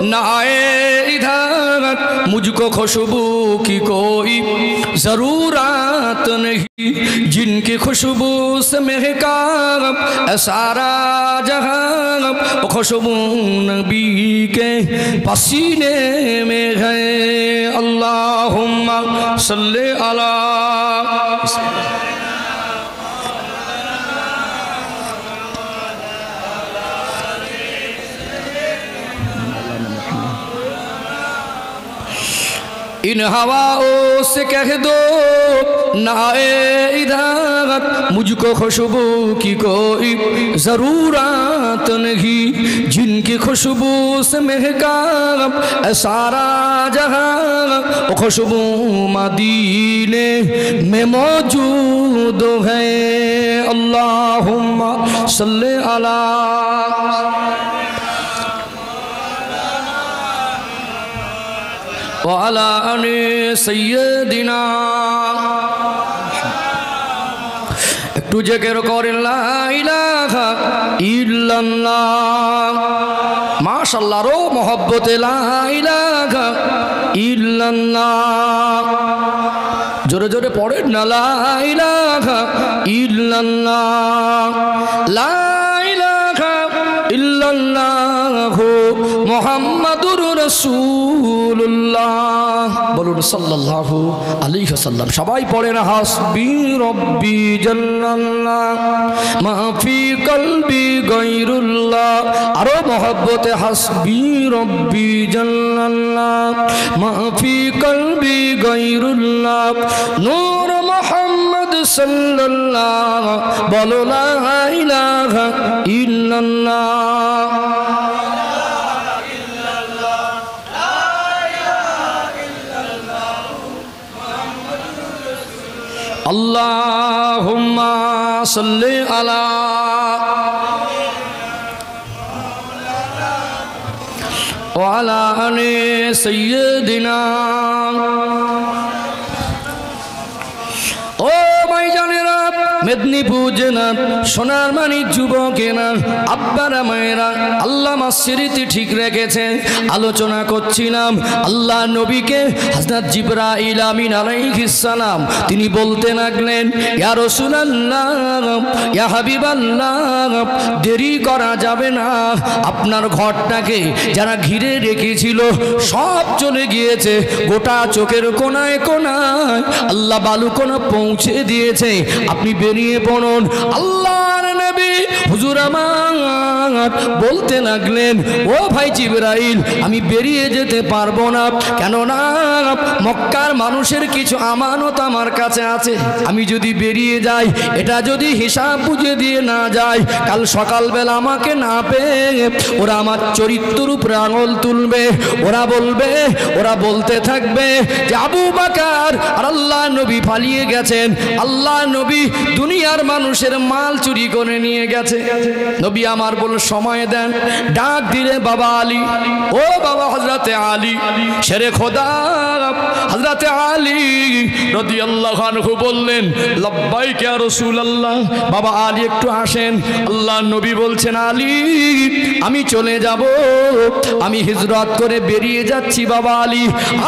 न आए इधर, मुझको खुशबू की कोई ज़रूरत नहीं, जिनकी खुशबू से महका सारा जहां, खुशबू नबी के पसीने में है। अल्लाहुम्मा सल्ली अला। इन हवाओं से कह दो ना इधर मुझको खुशबू की कोई ज़रूरत नहीं, जिनकी खुशबू से महका सारा जहां, खुशबू मदीने में मौजूद है। अल्लाहुम्मा सल्ले अला व अला अली सय्यदिना। একটু জিকির করেন লা ইলাহা ইল্লাল্লাহ। মাশাআল্লাহ, রো মোহব্বতে লা ইলাহা ইল্লাল্লাহ। জোরে জোরে পড়েন না লা ইলাহা ইল্লাল্লাহ, লা ইলাহা ইল্লাল্লাহ মুহাম্মাদুর রাসূলুল্লাহ। বলুন সাল্লাল্লাহু আলাইহি ওয়াসাল্লাম। সবাই পড়েন হাসবি রব্বি জাল্লাল্লাহ মা ফি কলবি গায়রুল্লাহ। আরো মহব্বতে হাসবি রব্বি জাল্লাল্লাহ মা ফি কলবি গায়রুল্লাহ নূর মুহাম্মদ সাল্লাল্লাহ। বলো লা ইলাহা ইল্লাল্লাহ। अल्लाहुम्मा सल्ली अला व अला अली सय्यदिना। ओ भाईजानेरा, মেদিনীপুর জেলার সোনার মানিক যুবকেরা, আব্বারা মায়েরা, আল্লাহ স্মৃতি ঠিক রেখেছেন। আলোচনা করছিলাম আল্লাহ নবীকে হযরত জিবরাইল আমিন আলাইহিস সালাম তিনি বলতে লাগলেন, ইয়া রাসূলুল্লাহ, ইয়া হাবিবাল্লাহ, দেরি করা যাবে না, আপনার ঘরটাকে যারা ঘিরে রেখেছিল সব চলে গিয়েছে, গোটা চোখের কোনায় কোনায় আল্লাহ বালুকণা পৌঁছে দিয়েছে, আপনি বেরিয়ে পড়ুন। আল্লাহর নবী হুজুর আমার বলতে লাগলেন, ও ভাই জিবরাইল, আমি বেরিয়ে যেতে পারবো না, কেননা মক্কার মানুষের কিছু আমানত আমার কাছে আছে, আমি যদি বেরিয়ে যাই, এটা যদি হিসাব বুঝে দিয়ে না যায়, কাল সকালবেলা আমাকে না পেয়ে ওরা আমার চরিত্রের উপরে আঙুল তুলবে, ওরা বলবে, ওরা বলতে থাকবে যে আবু বকর আর আল্লাহ নবী পালিয়ে গেছেন, আল্লাহ নবী দুনিয়ার মানুষের মাল চুরি করে নিয়ে গেছে। নবী আমার বল সময় দেন, ডাক দিলে বাবা আলী, ও বাবা হযরতে আলী শেরে খোদা হযরতে আলী রাদিয়াল্লাহু আনহু বললেন, লাব্বাইক ইয়া রাসূলুল্লাহ। বাবা আলী একটু আসেন। আল্লাহ নবী বলছেন, আলী আমি চলে যাব, আমি হিজরত করে বেরিয়ে যাচ্ছি বাবা আলী।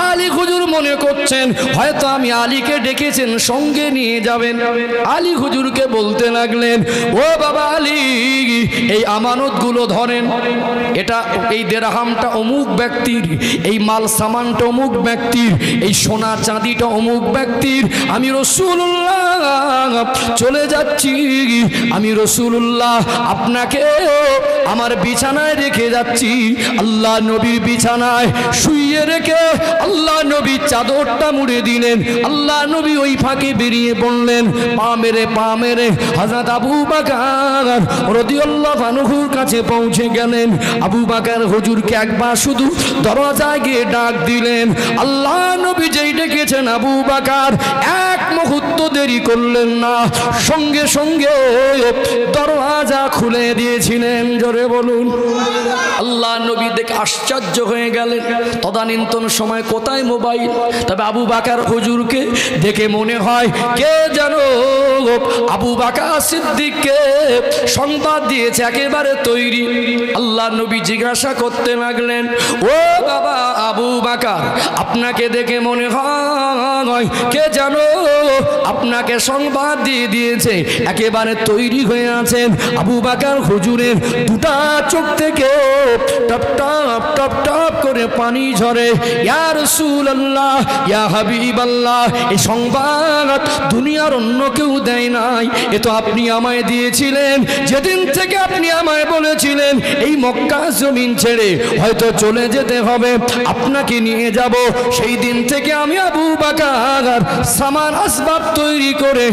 আলী হুজুর মনে করছেন হয়তো আমি আলীকে ডেকেছেন সঙ্গে নিয়ে যাবেন। আলী হুজুরকে বলতে লাগলেন, ও বাবা আলী, এই আমানতগুলো ধরেন, এটা এই দেরহামটা অমুক ব্যক্তির, এই মাল সামানটা অমুক ব্যক্তির, এই সোনা চাঁদিটা অমুক ব্যক্তির, আমি রাসূলুল্লাহ চলে যাচ্ছি, আমি রাসূলুল্লাহ আপনাকে আমার বিছানায় রেখে যাচ্ছি। আল্লাহ নবীর বিছানায় শুইয়ে রেখে আল্লাহ নবী চাদরটা মুড়ে দিলেন। আল্লাহ নবী ওই ফাঁকে বেরিয়ে পড়লেন, পা মেরে হযরত আবু বকর রাদিয়াল্লাহু আনহুর কাছে পৌঁছে গেলেন। আবু বকর হুজুরকে একবার শুধু দরজায় গিয়ে ডাক দিলেন। আল্লাহ নবী যেই ডেকেছেন আবু বকর এক মুহূর্ত দেরি করলেন না, সঙ্গে সঙ্গে দরজা খুলে দিয়েছিলেন। জোরে বলুন আল্লাহ নবী দেখে আশ্চর্য হয়ে গেলেন। তদানীন্তন সময় কোথায় মোবাইল, তবে আবু বকর হুজুরকে দেখে মনে হয় কে যেন আবু বকর সিদ্দিককে সংবাদ দিয়েছে, একেবারে তৈরি। আল্লাহ নবী জিজ্ঞাসা করতে লাগলেন, ও বাবা আবু বকর, আপনাকে দেখে মনে হয় কে যেন আপনাকে সংবাদ দিয়ে দিয়েছে, একেবারে তৈরি হয়ে আছেন। আবু বকর হুজুরের দুটা চোখ থেকে টপ টপ টপ টপ করে করে পানি ঝরে। ইয়া রাসূলুল্লাহ, ইয়া হাবিবাল্লাহ, এই সংবাদ দুনিয়ার অন্য কেউ দেয় নাই, এ তো আপনি আমায় দিয়েছিলেন। যেদিন থেকে আপনি আমায় বলেছিলেন এই মক্কা জমিন ছেড়ে হয়তো চলে যেতে হবে, আপনাকে নিয়ে যাব, সেই দিন থেকে আমি আবু বকর সামান আসবাব তৈরি করে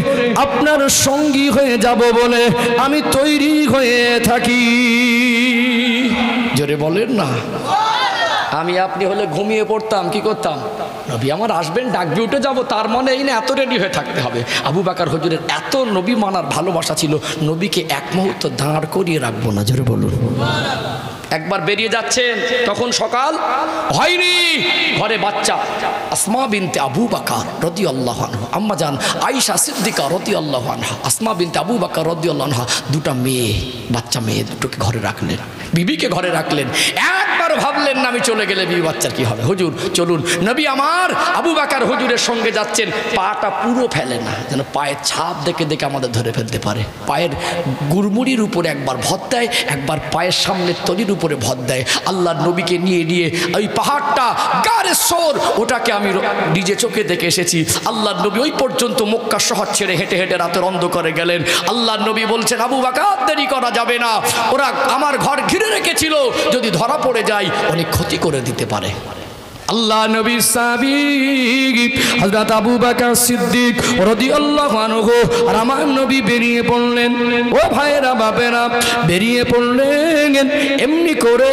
আপনার সঙ্গী হয়ে যাব বলে আমি তৈরি হয়ে থাকি। জোরে বলেন না। আমি আপনি হলে ঘুমিয়ে পড়তাম, কি করতাম? নবী আমার আসবেন, ডাকবে, উঠে যাব, তার মনে এই না এত রেডি হয়ে থাকতে হবে। আবু বকর হুজুরের এত নবী মানার ভালোবাসা ছিল, নবীকে এক মুহূর্ত দাঁড় করিয়ে রাখবো না। জোরে বলুন। একবার বেরিয়ে যাচ্ছেন, তখন সকাল হয়নি, ঘরে বাচ্চা আসমা বিনতে আবু বকর রাদিয়াল্লাহু আনহা, আম্মা জান আয়েশা সিদ্দিকা রাদিয়াল্লাহু আনহা, আসমা বিনতে আবু বকর রাদিয়াল্লাহু আনহা, দুটা মেয়ে, বাচ্চা মেয়ে দুটোকে ঘরে রাখলেন, বিবিকে ঘরে রাখলেন। একবার ভাবলেন না আমি চলে গেলে বিবি বাচ্চার কি হবে? হুজুর চলুন। নবী আমার আবু বকর হুজুরের সঙ্গে যাচ্ছেন, পাটা পুরো ফেলে না, যেন পায়ের ছাপ দেখে দেখে আমাদের ধরে ফেলতে পারে। পায়ের গুড়মুড়ির উপরে একবার ভর দেয়, একবার পায়ের সামনের তলির উপরে ভর দেয়। আল্লাহর নবীকে নিয়ে নিয়ে ওই পাহাড়টা গারে সোর, ওটাকে আমি নিজে চোখে দেখে এসেছি। আল্লাহর নবী ওই পর্যন্ত মক্কা শহর ছেড়ে হেঁটে হেঁটে রাতের অন্ধকারে গেলেন। আল্লাহর নবী বলছেন আবু বকর দেরি করা যাবে না, ওরা আমার ঘর ঘিরে রেখেছিল, যদি ধরা পড়ে যায় অনেক ক্ষতি করে দিতে পারে। আল্লাহ নবীর সাহাবী হযরত আবু বকর সিদ্দিক রাদিয়াল্লাহু আনহু আর আমার নবী বেরিয়ে পড়লেন। ও ভাইরা বাপেরা, বেরিয়ে পড়লেন এমনি করে।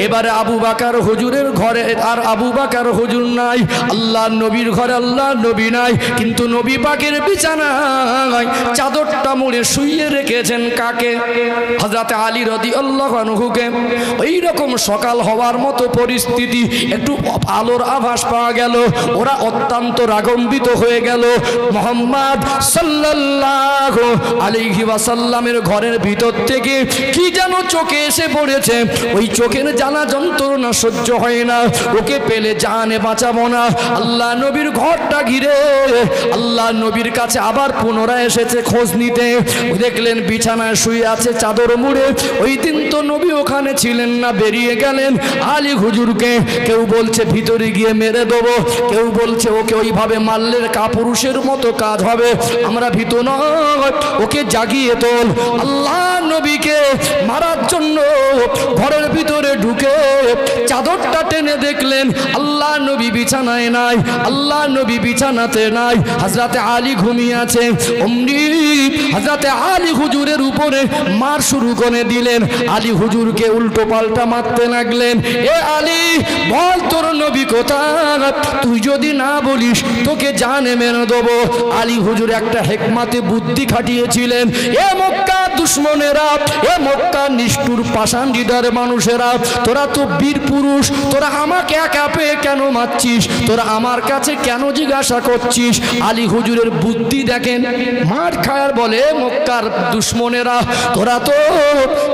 এবারে আবু বকর হুজুরের ঘরে আর আবু বকর হুজুর নাই, আল্লাহর নবীর ঘরে আল্লাহর নবী নাই, কিন্তু নবী পাকের বিছানায় চাদরটা মুড়ে শুইয়ে রেখেছেন কাকে? হযরত আলী রাদিয়াল্লাহু আনহুকে। ওই রকম সকাল হওয়ার মতো পরিস্থিতি, একটু আলোর আভাস পাওয়া গেল, ওরা অত্যন্ত রাগান্বিত হয়ে গেল। মুহাম্মদ সাল্লাল্লাহু আলাইহি ওয়াসাল্লামের ঘরের ভিতর থেকে কি যেন চোখে এসে পড়েছে, ওই চোখের জ্বালা যন্ত্রণা সহ্য হয় না, ওকে পেলে জানে বাঁচাবো না। আল্লাহ নবীর ঘরটা ঘিরে আল্লাহ নবীর কাছে আবার পুনরায় এসেছে খোঁজ নিতে। দেখলেন বিছানায় শুয়ে আছে চাদর মুড়ে। ওই দিন তো নবী ওখানে ছিলেন না, বেরিয়ে গেলেন। আলী হুজুরকে কেউ বলছে ভিতরে গিয়ে মেরে দেবো, কেউ বলছে ওকে ওইভাবে মারলে কাপুরুষের মতো কাজ হবে, আমরা ভীত নয়, ওকে জাগিয়ে তোল। আল্লাহ নবীকে মারার জন্য ঘরের ভিতরে ঢুকে চাদরটা টেনে দেখলেন আল্লাহ নবী বিছানায় নাই, আল্লাহ নবী বিছানাতে নাই, হযরতে আলী ঘুমিয়ে আছে। অমনি হযরতে আলী হুজুরের উপরে মার শুরু করে দিলেন। আলী হুজুরকে উল্টো পাল্টা মারতে লাগলেন। এ আলী বল তোর নবী কোথায়? তুই যদি না বলিস তোকে জানে মেরে দেবো। আলী হুজুর একটা হেকমাতে বুদ্ধি খাটিয়েছিলেন। এ মক্কা দুশ্মনেরা, এ মক্কা নিষ্ঠুর পাষাণ হৃদয়ের মানুষেরা, তোরা তো বীর পুরুষ, তোরা আমাকে একা পেয়ে কেন মারছিস? তোরা আমার কাছে কেন জিজ্ঞাসা করছিস? আলী হুজুরের বুদ্ধি দেখেন। মার খায়ার বলে মক্কার দুশ্মনেরা, তোরা তো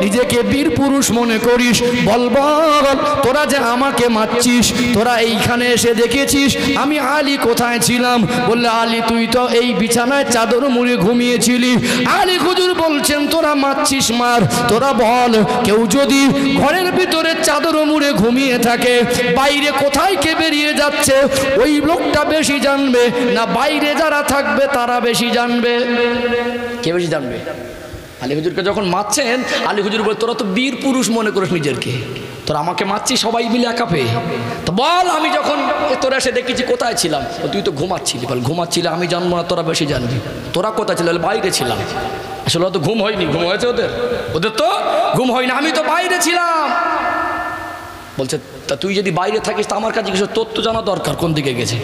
নিজেকে বীর পুরুষ মনে করিস, বল বল তোরা যে আমাকে মারছিস, তোরা এইখানে এসে দেখেছিস আমি আলী কোথায় ছিলাম? বললে আলী তুই তো এই বিছানায় চাদর মুড়ে ঘুমিয়েছিলি। আলী হুজুর বলছেন তোরা মারছিস মার, তোরা বল কেউ যদি ঘরের ভিতরে চাদর মুড়ে ঘুমিয়ে থাকে, বাইরে কোথায় কে বেরিয়ে যাচ্ছে ওই লোকটা বেশি জানবে না বাইরে যারা থাকবে তারা বেশি জানবে? কে বেশি জানবে? আলী হুজুরকে যখন মারছেন আলী হুজুর বলে তোরা তো বীর পুরুষ মনে করিস নিজেরকে, তোরা আমাকে মারছিস সবাই মিলে একা পেয়ে, তো বল আমি যখন তোরা এসে দেখেছি কোথায় ছিলাম? তুই তো ঘুমাচ্ছিলি। বল ঘুমাচ্ছিলি আমি জানবো না, তোরা বেশি জানবি। তোরা কোথায় ছিল? বাইরে ছিলাম। আসলে তো ঘুম হয়নি। ঘুম হয়েছে ওদের? ওদের তো ঘুম হয়নি, আমি তো বাইরে ছিলাম। বলছে তা তুই যদি বাইরে থাকিস তা আমার কাছে কিছু তোর তো জানা দরকার কোন দিকে গেছে।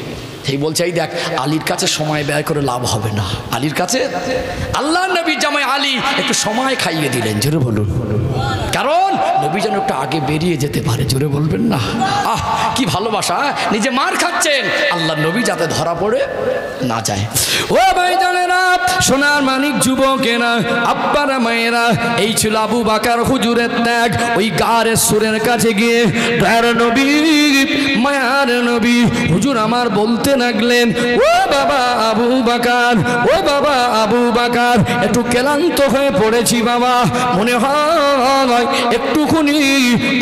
সেই বলছে এই দেখ আলীর কাছে সময় ব্যয় করে লাভ হবে না, আলীর কাছে আল্লাহ নবী জামাই আলী একটু সময় খাইয়ে দিলেন। জোরে বলুন, কারণ নবী যেন একটু আগে বেরিয়ে যেতে পারে। জোরে বলবেন না? আহ কি ভালোবাসা! নিজে মার খাচ্ছেন, আল্লাহ নবী যাতে ধরা পড়ে না যায়। ও ভাই জানেরা, সোনার মানিক যুবকেরা, আব্বারা মায়েরা, এই ছিল আবু বকর হুজুরের ত্যাগ। ওই গারে সুরের কাছে গিয়ে দয়ার নবী, মায়ার নবী হুজুর আমার বলতে লাগলেন, ও বাবা আবু বকর, ও বাবা আবু বকর, একটু ক্লান্ত হয়ে পড়েছি বাবা, মনে হয় একটু একটুকুনি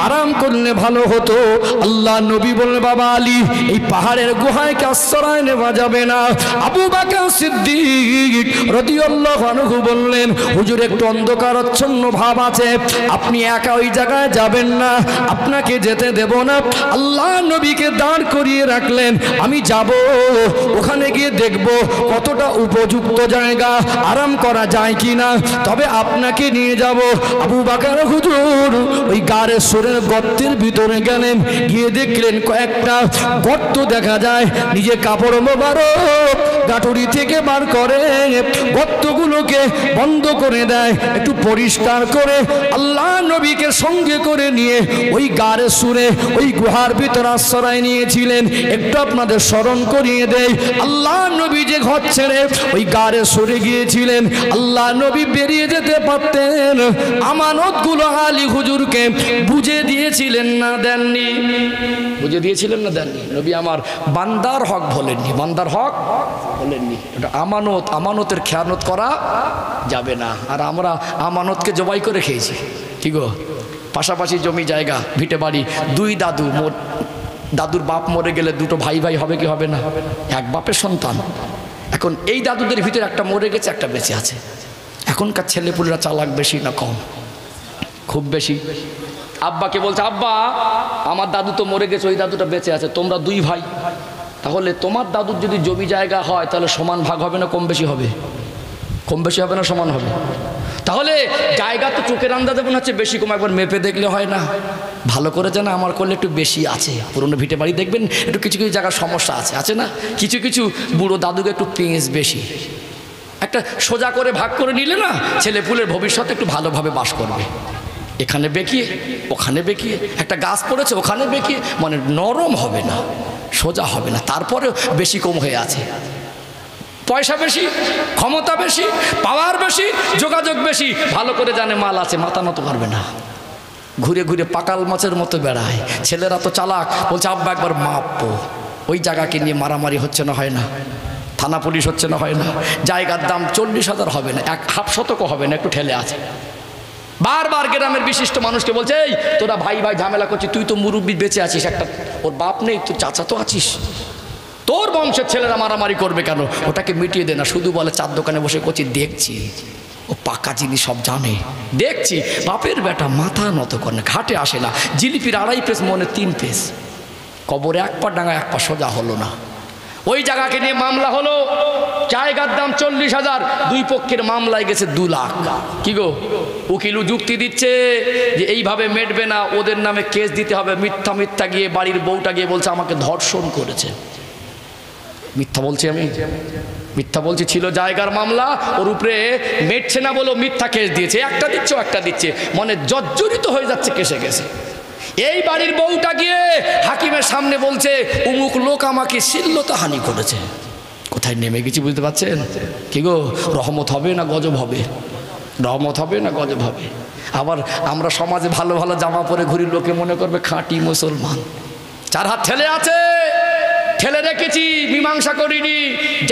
আরাম করলে ভালো হতো। আল্লাহ নবী বললেন, বাবা আলী, এই পাহাড়ের গুহায় কি আশ্রয় নেওয়া যাবে না? আবু বকর সিদ্দিক রাদিয়াল্লাহু আনহু বললেন, হুজুর একটু অন্ধকারাচ্ছন্ন ভাব আছে, আপনি একা ওই জায়গায় যাবেন না, আপনাকে যেতে দেব না। আল্লাহ নবীকে দাঁড় করিয়ে রাখলেন, আমি যাব, ওখানে গিয়ে দেখব কতটা উপযুক্ত জায়গা, আরাম করা যায় কিনা, তবে আপনাকে নিয়ে যাব। আবু বকর হুজুর ওই গারে সুরের গর্তের ভিতরে গেলেন, গিয়ে দেখলেন কয়েকটা গর্ত দেখা যায়। নিজে কাপড় মোবারক গাটুরি থেকে বার করে গর্তগুলোকে বন্ধ করে দেয়, একটু পরিষ্কার করে আল্লাহ নবীকে সঙ্গে করে নিয়ে ওই গারে সুরে ওই গুহার ভিতর আশ্রয় নিয়েছিলেন। একটু আপনাদের স্মরণ করিয়ে দেয়, আল্লাহ নবী যে ঘর ছেড়ে ওই গারে সুরে গিয়েছিলেন, আল্লাহ নবী বেরিয়ে যেতে পারতেন, আমানতগুলো আলী হুজুরকে বুঝে দিয়েছিলেন না দেননি? বুঝে দিয়েছিলেন না দেননি? নবী আমার বান্দার হক বলেননি, বান্দার হক বলেননি। এটা আমানত, আমানতের খেয়ানত করা যাবে না। আর আমরা আমানতকে জবাই করে খেয়েছি। কি গো, পাশাপাশি জমি জায়গা ভিটে বাড়ি, দুই দাদু, দাদুর বাপ মরে গেলে দুটো ভাই ভাই হবে কি হবে না? এক বাপের সন্তান। এখন এই দাদুদের ভিতরে একটা মরে গেছে, একটা বেঁচে আছে। এখনকার ছেলেপুলেরা চালাক বেশি না কম? খুব বেশি। আব্বাকে বলছে, আব্বা আমার দাদু তো মরে গেছে, ওই দাদুটা বেঁচে আছে, তোমরা দুই ভাই, তাহলে তোমার দাদুর যদি জমি জায়গা হয় তাহলে সমান ভাগ হবে না কম বেশি হবে? কম বেশি হবে না সমান হবে? তাহলে জায়গা তো চোখের আন্দাজে মনে হচ্ছে বেশি কম, একবার মেপে দেখলে হয় না? ভালো করে জানা আমার করলে একটু বেশি আছে। পুরনো ভিটে বাড়ি দেখবেন একটু কিছু কিছু জায়গার সমস্যা আছে, আছে না? কিছু কিছু বুড়ো দাদুকে একটু পেঁচ বেশি। একটা সোজা করে ভাগ করে নিলে না ছেলেপুলের ভবিষ্যতে একটু ভালোভাবে বাস করবে। এখানে বেঁকিয়ে ওখানে বেঁকিয়ে, একটা গাছ পড়েছে ওখানে বেঁকিয়ে, মানে নরম হবে না, সোজা হবে না। তারপরেও বেশি কম হয়ে আছে। পয়সা বেশি, ক্ষমতা বেশি, পাওয়ার বেশি, যোগাযোগ বেশি, ভালো করে জানে মাল আছে, মাথা নত পারবে না, ঘুরে ঘুরে পাকাল মাছের মতো বেড়ায়। ছেলেরা তো চালাক, বলছে আব্বা একবার মাপবো। ওই জায়গাকে নিয়ে মারামারি হচ্ছে না, হয় না? থানা পুলিশ হচ্ছে না, হয় না? জায়গার দাম 40,000 হবে না, 1/2 শতকও হবে না, একটু ঠেলে আছে। বারবার গ্রামের বিশিষ্ট মানুষকে বলছে, এই তোরা ভাই ভাই ঝামেলা করছিস, তুই তো মুরব্বি বেঁচে আছিস, একটা ওর বাপ নেই, তোর চাচা তো আছিস, তোর বংশের ছেলেরা মারামারি করবে কেন? ওটাকে মিটিয়ে দে না। শুধু বলে চার দোকানে বসে করছি, দেখছি ও পাকা জিনিস সব জানে, দেখছি। বাপের বেটা মাথা নত করে না, ঘাটে আসে না। জিলিপির 2.5 পেস মনে 3 পেস, কবরে 1 পা ডাঙা 1 পা সোজা হলো না। ওই জায়গাকে নিয়ে মামলা হলো, জায়গার দাম 40,000, দুই পক্ষের মামলায় গেছে 2 লাখ। কি গো, উকিল যুক্তি দিচ্ছে যে এইভাবে মেটবে না, ওদের নামে কেস দিতে হবে। মিথ্যা মিথ্যা গিয়ে বাড়ির বউটা গিয়ে বলছে আমাকে ধর্ষণ করেছে। মিথ্যা বলছি আমি, মিথ্যা বলছি। ছিল জায়গার মামলা, ওর উপরে মেটছে না বলে মিথ্যা কেস দিয়েছে। একটা দিচ্ছে একটা দিচ্ছে, মনে জর্জরিত হয়ে যাচ্ছে কেসে গেছে। এই বাড়ির বউটা গিয়ে হাকিমের সামনে বলছে অমুক লোক আমাকে শ্লীলতাহানি করেছে। কোথায় নেমে গেছি বুঝতে পারছেন? কি গো, রহমত হবে না গজব হবে? রহমত হবে না গজব হবে? আবার আমরা সমাজে ভালো ভালো জামা পরে ঘুরি, লোকে মনে করবে খাঁটি মুসলমান। 4 হাত ঠেলে আছে, ঠেলে রেখেছি, মীমাংসা করিনি।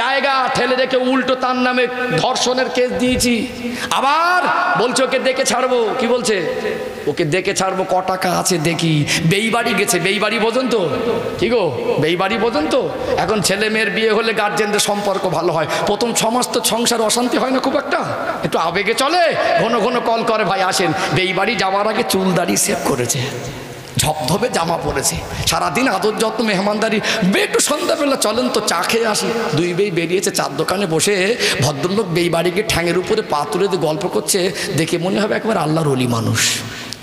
জায়গা ঠেলে রেখে উল্টো তার নামে ধর্ষণের কেস দিয়েছি। আবার বলছে ওকে দেখে ছাড়বো। কি বলছে? ওকে দেখে ছাড়বো, ক টাকা আছে দেখি। বেইবাড়ি গেছে, বেইবাড়ি পর্যন্ত। কি গো, বেইবাড়ি পর্যন্ত। এখন ছেলে মেয়ের বিয়ে হলে গার্জেনদের সম্পর্ক ভালো হয়, প্রথম 6 মাস তো সংসার অশান্তি হয় না খুব একটা, একটু আবেগে চলে, ঘন ঘন কল করে ভাই আসেন। বেইবাড়ি যাওয়ার আগে চুল দাড়ি সেভ করেছে, ঝপধপে জামা পরেছে, সারাদিন আদর যত্ন মেহমানদারি। একটু সন্ধ্যাবেলা চলেন তো চা খেয়ে আসি। 2 বেই বেরিয়েছে, 4 দোকানে বসে ভদ্রলোক বেই বাড়ি গিয়ে ঠ্যাঙের উপরে পা তুলে দিয়ে গল্প করছে, দেখে মনে হবে একবার আল্লাহর ওলি মানুষ।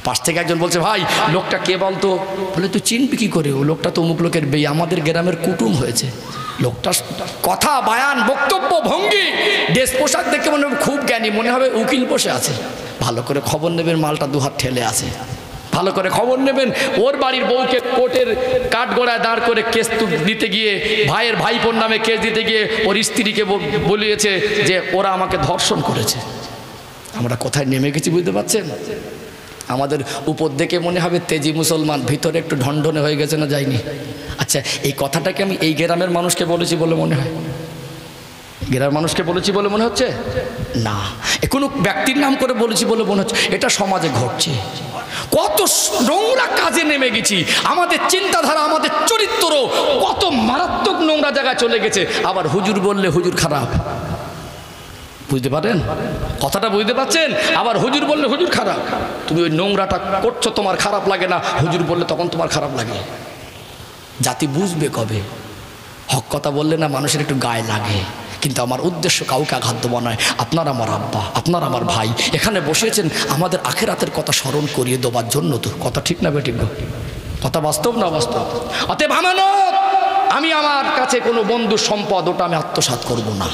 পাশ থেকে একজন বলছে, ভাই লোকটা কে বলতো? বলে তুই চিনবি কি করে? ও লোকটা তো অমুক লোকের বেই, আমাদের গ্রামের কুটুম হয়েছে। লোকটা কথা, বায়ান, বক্তব্য, ভঙ্গি, ড্রেস পোশাক দেখে মনে হবে খুব জ্ঞানী, মনে হবে উকিল বসে আছে। ভালো করে খবর নেবেন, মালটা 2 হাত ঠেলে আছে। ভালো করে খবর নেবেন। ওর বাড়ির বউকে কোর্টের কাঠগড়ায় দাঁড় করে কেস দিতে গিয়ে, ভাইয়ের ভাইপোর নামে কেস দিতে গিয়ে ওর স্ত্রীকে বলিয়েছে যে ওরা আমাকে ধর্ষণ করেছে। আমরা কোথায় নেমে গেছি বুঝতে পারছেন? আমাদের উপর দেখে মনে হবে তেজি মুসলমান, ভিতরে একটু ঢনঢনে হয়ে গেছে না যায়নি? আচ্ছা, এই কথাটাকে আমি এই গ্রামের মানুষকে বলেছি বলে মনে হয়? গ্রামের মানুষকে বলেছি বলে মনে হচ্ছে না, কোনো ব্যক্তির নাম করে বলেছি বলে মনে হচ্ছে। এটা সমাজে ঘটছে। কত নোংরা কাজে নেমে গেছি, আমাদের চিন্তাধারা আমাদের চরিত্র কত মারাত্মক নোংরা জায়গায় চলে গেছে। আবার হুজুর বললে হুজুর খারাপ, বুঝতে পারেন কথাটা, বুঝতে পারছেন? আবার হুজুর বললে হুজুর খারাপ। তুমি ওই নোংরাটা করছো, তোমার খারাপ লাগে না, হুজুর বললে তখন তোমার খারাপ লাগে। জাতি বুঝবে কবে? হক কথা বললে না মানুষের একটু গায়ে লাগে, কিন্তু আমার উদ্দেশ্য কাউকে আঘাত দেওয়া নয়। আপনার আমার আব্বা, আপনার আমার ভাই এখানে বসেছেন আমাদের আখিরাতের কথা স্মরণ করিয়ে দেওয়ার জন্য। তো কথা ঠিক না বেঠিক? কথা বাস্তব না বাস্তব? অতএব আমানত, আমি আমার কাছে কোনো বন্ধুর সম্পদ ওটা আমি আত্মসাৎ করব না,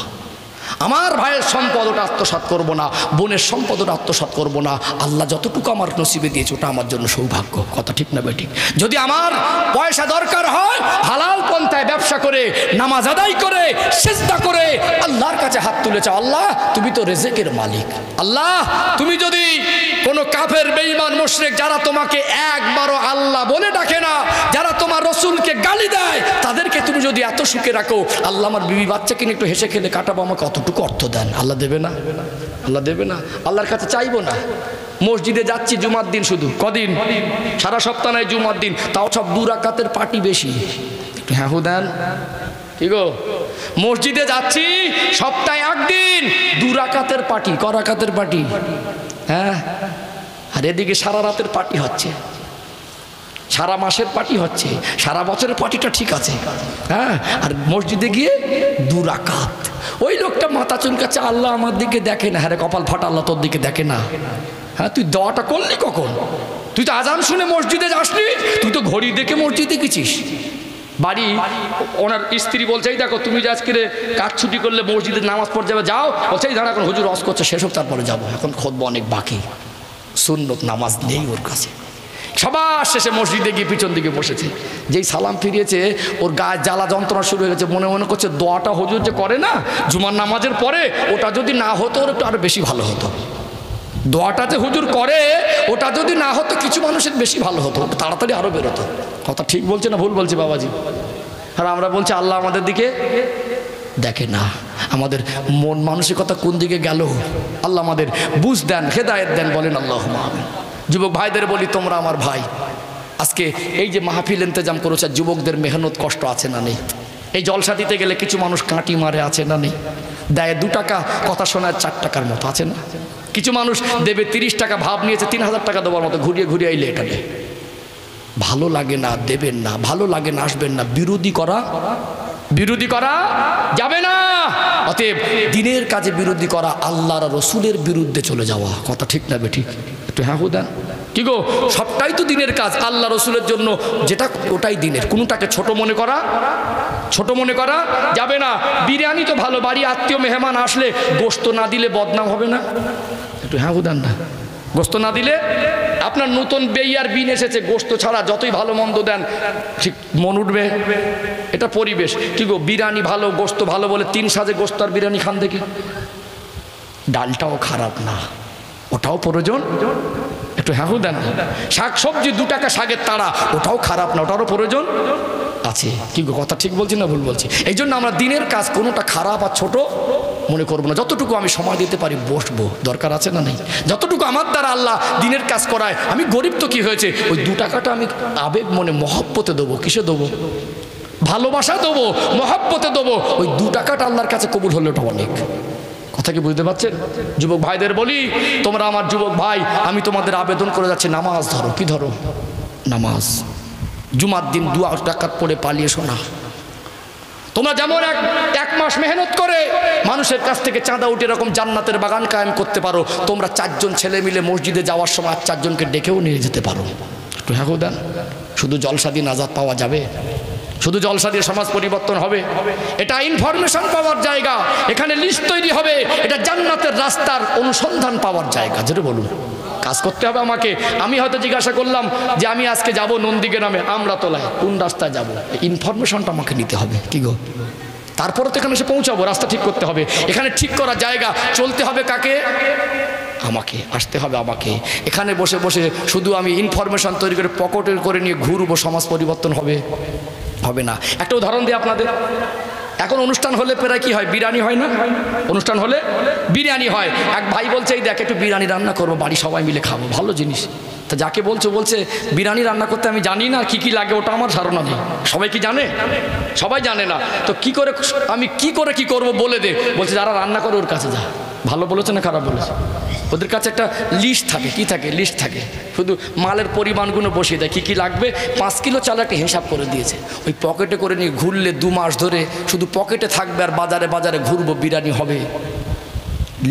আমার ভাইয়ের সম্পদ ওটা আত্মসাৎ করব না, বোনের সম্পদ ওটা আত্মসাৎ করব না। আল্লাহ যতটুকু আমার নসিবে দিয়েছে ওটা আমার জন্য সৌভাগ্য। কথা ঠিক না বেঠিক? যদি আমার পয়সা দরকার হয় হালাল পন্থায় ব্যবসা করে, নামাজ আদায় করে, সিজদা করে আল্লাহর কাছে হাত তুলেছে, আল্লাহ তুমি তো রিজিকের মালিক। আল্লাহ তুমি যদি কোনো কাফের বেঈমান মুশরিক যারা তোমাকে একবারও আল্লাহ বলে ডাকে না, যারা তোমার রসুলকে গালি দেয়, তাদেরকে তুমি যদি এত সুখে রাখো, আল্লাহ আমার বিবি বাচ্চাকে নিয়ে একটু হেসে খেলে কাটাবো, আমাকে অতটুকু অর্থ দেন। আল্লাহ দেবে না? আল্লাহ দেবে না? আল্লাহর কাছে চাইবো না। মসজিদে যাচ্ছি জুমার দিন, শুধু কদিন, সারা সপ্তাহ নয়, জুমার দিন, তাও সব 2 রাকাতের পার্টি বেশি, একটু হ্যাঁ দেন। ঠিক গো, মসজিদে যাচ্ছি সপ্তাহে 1 দিন, 2 রাকাতের পার্টি, ক রাকাতের পার্টি? হ্যাঁ, আর এদিকে সারা রাতের পার্টি হচ্ছে, সারা মাসের পার্টি হচ্ছে, সারা বছরের পার্টিটা ঠিক আছে, হ্যাঁ, আর মসজিদে গিয়ে 2 রাকাত। ওই লোকটা মাথা চুলকাচ্ছে, আল্লাহ আমার দিকে দেখে না। হ্যাঁ রে কপাল ফাটা, আল্লাহ তোর দিকে দেখে না। হ্যাঁ, তুই দোয়াটা করলি কখন? তুই তো আজান শুনে মসজিদে যাসনি, তুই তো ঘড়ি দেখে মসজিদে গেছিস। বাড়ি ওনার স্ত্রী বলছে, এই দেখো তুমি যে আজকে কাজ ছুটি করলে মসজিদে নামাজ পড়ে যাবে, যাও। বলছে এই দাঁড়া, এখন হুজুর ওয়াজ করছে, শেষ হোক তারপরে যাবো, এখন খুতবা অনেক বাকি, সুন্নত নামাজ নেই ওর কাছে। সবার শেষে মসজিদে গিয়ে পিছন দিকে বসেছে, যেই সালাম ফিরিয়েছে ওর গায়ে জ্বালা যন্ত্রণা শুরু হয়ে গেছে। মনে মনে করছে দোয়াটা হুজুর যে করে না জুমার নামাজের পরে, ওটা যদি না হতো ওর একটু আরো বেশি ভালো হতো। দোয়াটা যে হুজুর করে ওটা যদি না হতো কিছু মানুষের বেশি ভালো হতো, তাড়াতাড়ি আরো বেরোতো। কথা ঠিক বলছে না ভুল বলছে বাবাজি? আর আমরা বলছি আল্লাহ আমাদের দিকে দেখে না, আমাদের মন মানসিকতা কোন দিকে গেল? আল্লাহ আমাদের বুঝ দেন, হেদায়েত দেন, বলেন আল্লাহুম্মা আমিন। যুবক ভাইদের বলি, তোমরা আমার ভাই, আজকে এই যে মাহফিল ইন্তজাম করেছে, যুবকদের মেহনত কষ্ট আছে না নেই? এই জলসা দিতে গেলে কিছু মানুষ কাঁটি মারে, আছে না নেই? দেয় 2 টাকা, কথা শোনায় 4 টাকার মতো, আছে না? কিছু মানুষ দেবে 30 টাকা, ভাব নিয়েছে 3000 টাকা দেওয়ার মতো, ঘুরিয়ে ঘুরিয়ে আইলে এটা নেই। ভালো লাগে না দেবেন না, ভালো লাগে না আসবেন না, বিরোধী করা যাবে না। অতএব দিনের কাজে বিরোধী করা আল্লাহর রসুলের বিরুদ্ধে চলে যাওয়া। কথা ঠিক না বেঠিক? একটু হ্যাঁ দেন। কি গো, সবটাই তো দিনের কাজ, আল্লাহ রসুলের জন্য যেটা ওটাই দিনের, কোনটাকে ছোট মনে করা যাবে না। বিরিয়ানি তো ভালো, বাড়ি আত্মীয় মেহমান আসলে গোশত না দিলে বদনাম হবে না? একটু হ্যাঁ দেন না। গোশত না দিলে, আপনার নতুন বেইয়ার বিন এসেছে, গোশত ছাড়া যতই ভালো মন্দ দেন ঠিক মন উঠবে? এটা পরিবেশ। কি গো, বিরিয়ানি ভালো, গোশত ভালো বলে 3 সাজে গোশত আর বিরিয়ানি খান দেখি। ডালটাও খারাপ না, ওটাও প্রয়োজন, একটু হ্যাঁ দেন। শাক সবজি 2 টাকা শাকের তাড়া, ওটাও খারাপ না, ওটারও প্রয়োজন আছে। কি গো, কথা ঠিক বলছি না ভুল বলছি? এই জন্য আমরা দিনের কাজ কোনোটা খারাপ আর ছোট মনে করবো না। যতটুকু আমি সময় দিতে পারি বসবো, দরকার আছে না নেই? যতটুকু আমার দ্বারা আল্লাহ দিনের কাজ করায়, আমি গরিব তো কি হয়েছে, ওই 2 টাকাটা আমি আবেগ মনে মহব্বতে দেবো। কিসে দেবো? ভালোবাসা দেবো, মহব্বতে দেবো। ওই 2 টাকাটা আল্লাহর কাছে কবুল হলে ওটা অনেক। কথা কি বুঝতে পারছেন? যুবক ভাইদের বলি, তোমরা আমার যুবক ভাই, আমি তোমাদের আবেদন করে যাচ্ছি, নামাজ ধরো। কি ধরো? নামাজ। জুমার দিন 2 রাকাত পড়ে পালিয়ে শোনা। তোমরা যেমন এক মাস মেহনত করে মানুষের কাছ থেকে চাঁদা উঠে এরকম জান্নাতের বাগান কায়েম করতে পারো, তোমরা 4 জন ছেলে মিলে মসজিদে যাওয়ার সময় 4 জনকে ডেকেও নিয়ে যেতে পারো। একটু হ্যাঁ দেন। শুধু জলসা দিয়ে নাজাত পাওয়া যাবে? শুধু জলসা দিয়ে সমাজ পরিবর্তন হবে? এটা ইনফরমেশন পাওয়ার জায়গা, এখানে লিস্ট তৈরি হবে, এটা জান্নাতের রাস্তার অনুসন্ধান পাওয়ার জায়গা। যেটা বলুন, কাজ করতে হবে আমাকে। আমি হয়তো জিজ্ঞাসা করলাম যে আমি আজকে যাব নন্দীগ্রামে, আমরাতলায়, কোন রাস্তায় যাব? ইনফরমেশনটা আমাকে নিতে হবে। কি গো, তারপরে তো এখানে এসে পৌঁছাবো, রাস্তা ঠিক করতে হবে। এখানে ঠিক করা জায়গা, চলতে হবে কাকে? আমাকে। আসতে হবে আমাকে। এখানে বসে বসে শুধু আমি ইনফরমেশন তৈরি করে পকেটে করে নিয়ে ঘুরবো, সমাজ পরিবর্তন হবে না। একটা উদাহরণ দিই আপনাদের। এখন অনুষ্ঠান হলে প্রায় কি হয়, বিরিয়ানি হয় না? অনুষ্ঠান হলে বিরিয়ানি হয়। এক ভাই বলছে, এই দেখ একটু বিরিয়ানি রান্না করবো, বাড়ি সবাই মিলে খাবো, ভালো জিনিস। তা যাকে বলছে বিরিয়ানি রান্না করতে আমি জানি না, কি কি লাগে ওটা আমার ধারণা নেই। সবাই কি জানে? সবাই জানে না। তো কি করে আমি কি করব বলে দে। বলছে যারা রান্না করে ওর কাছে যা। ভালো বলেছে না খারাপ বলেছে? ওদের কাছে একটা লিস্ট থাকে। কি থাকে? লিস্ট থাকে। শুধু মালের পরিমাণগুলো বসিয়ে দেয়, কি লাগবে। 5 কিলো চাল একটা হিসাব করে দিয়েছে। ওই পকেটে করে নিয়ে ঘুরলে 2 মাস ধরে শুধু পকেটে থাকবে আর বাজারে বাজারে ঘুরবো, বিরিয়ানি হবে।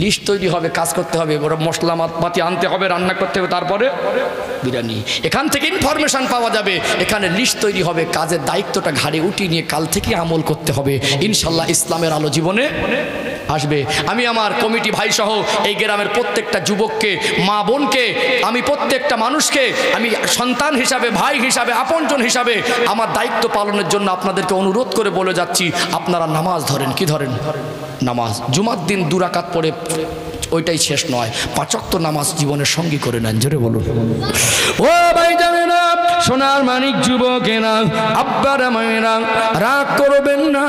লিস্ট তৈরি হবে, কাজ করতে হবে, ওরা মশলা পাতি আনতে হবে, রান্না করতে হবে, তারপরে বিরিয়ানি। এখান থেকে ইনফরমেশন পাওয়া যাবে, এখানে লিস্ট তৈরি হবে, কাজের দায়িত্বটা ঘাড়ে উঠিয়ে নিয়ে কাল থেকে আমল করতে হবে। ইনশাল্লাহ ইসলামের আলো জীবনে আসবে। আমি আমার কমিটি ভাই সহ এই গ্রামের প্রত্যেকটা যুবককে, মা বোনকে, আমি প্রত্যেকটা মানুষকে আমি সন্তান হিসাবে, ভাই হিসাবে, আপনজন হিসাবে আমার দায়িত্ব পালনের জন্য আপনাদেরকে অনুরোধ করে বলে যাচ্ছি, আপনারা নামাজ ধরেন। কি ধরেন? নামাজ। জুমার দিন 2 রাকাত পড়ে ওইটাই শেষ নয়, 5 ওয়াক্ত নামাজ জীবনের সঙ্গী করে নেন। জোরে বলুন। ও ভাই যাবে না, সোনার মানিক যুবকেরা, আব্বারা মায়েরা, রাগ করবেন না,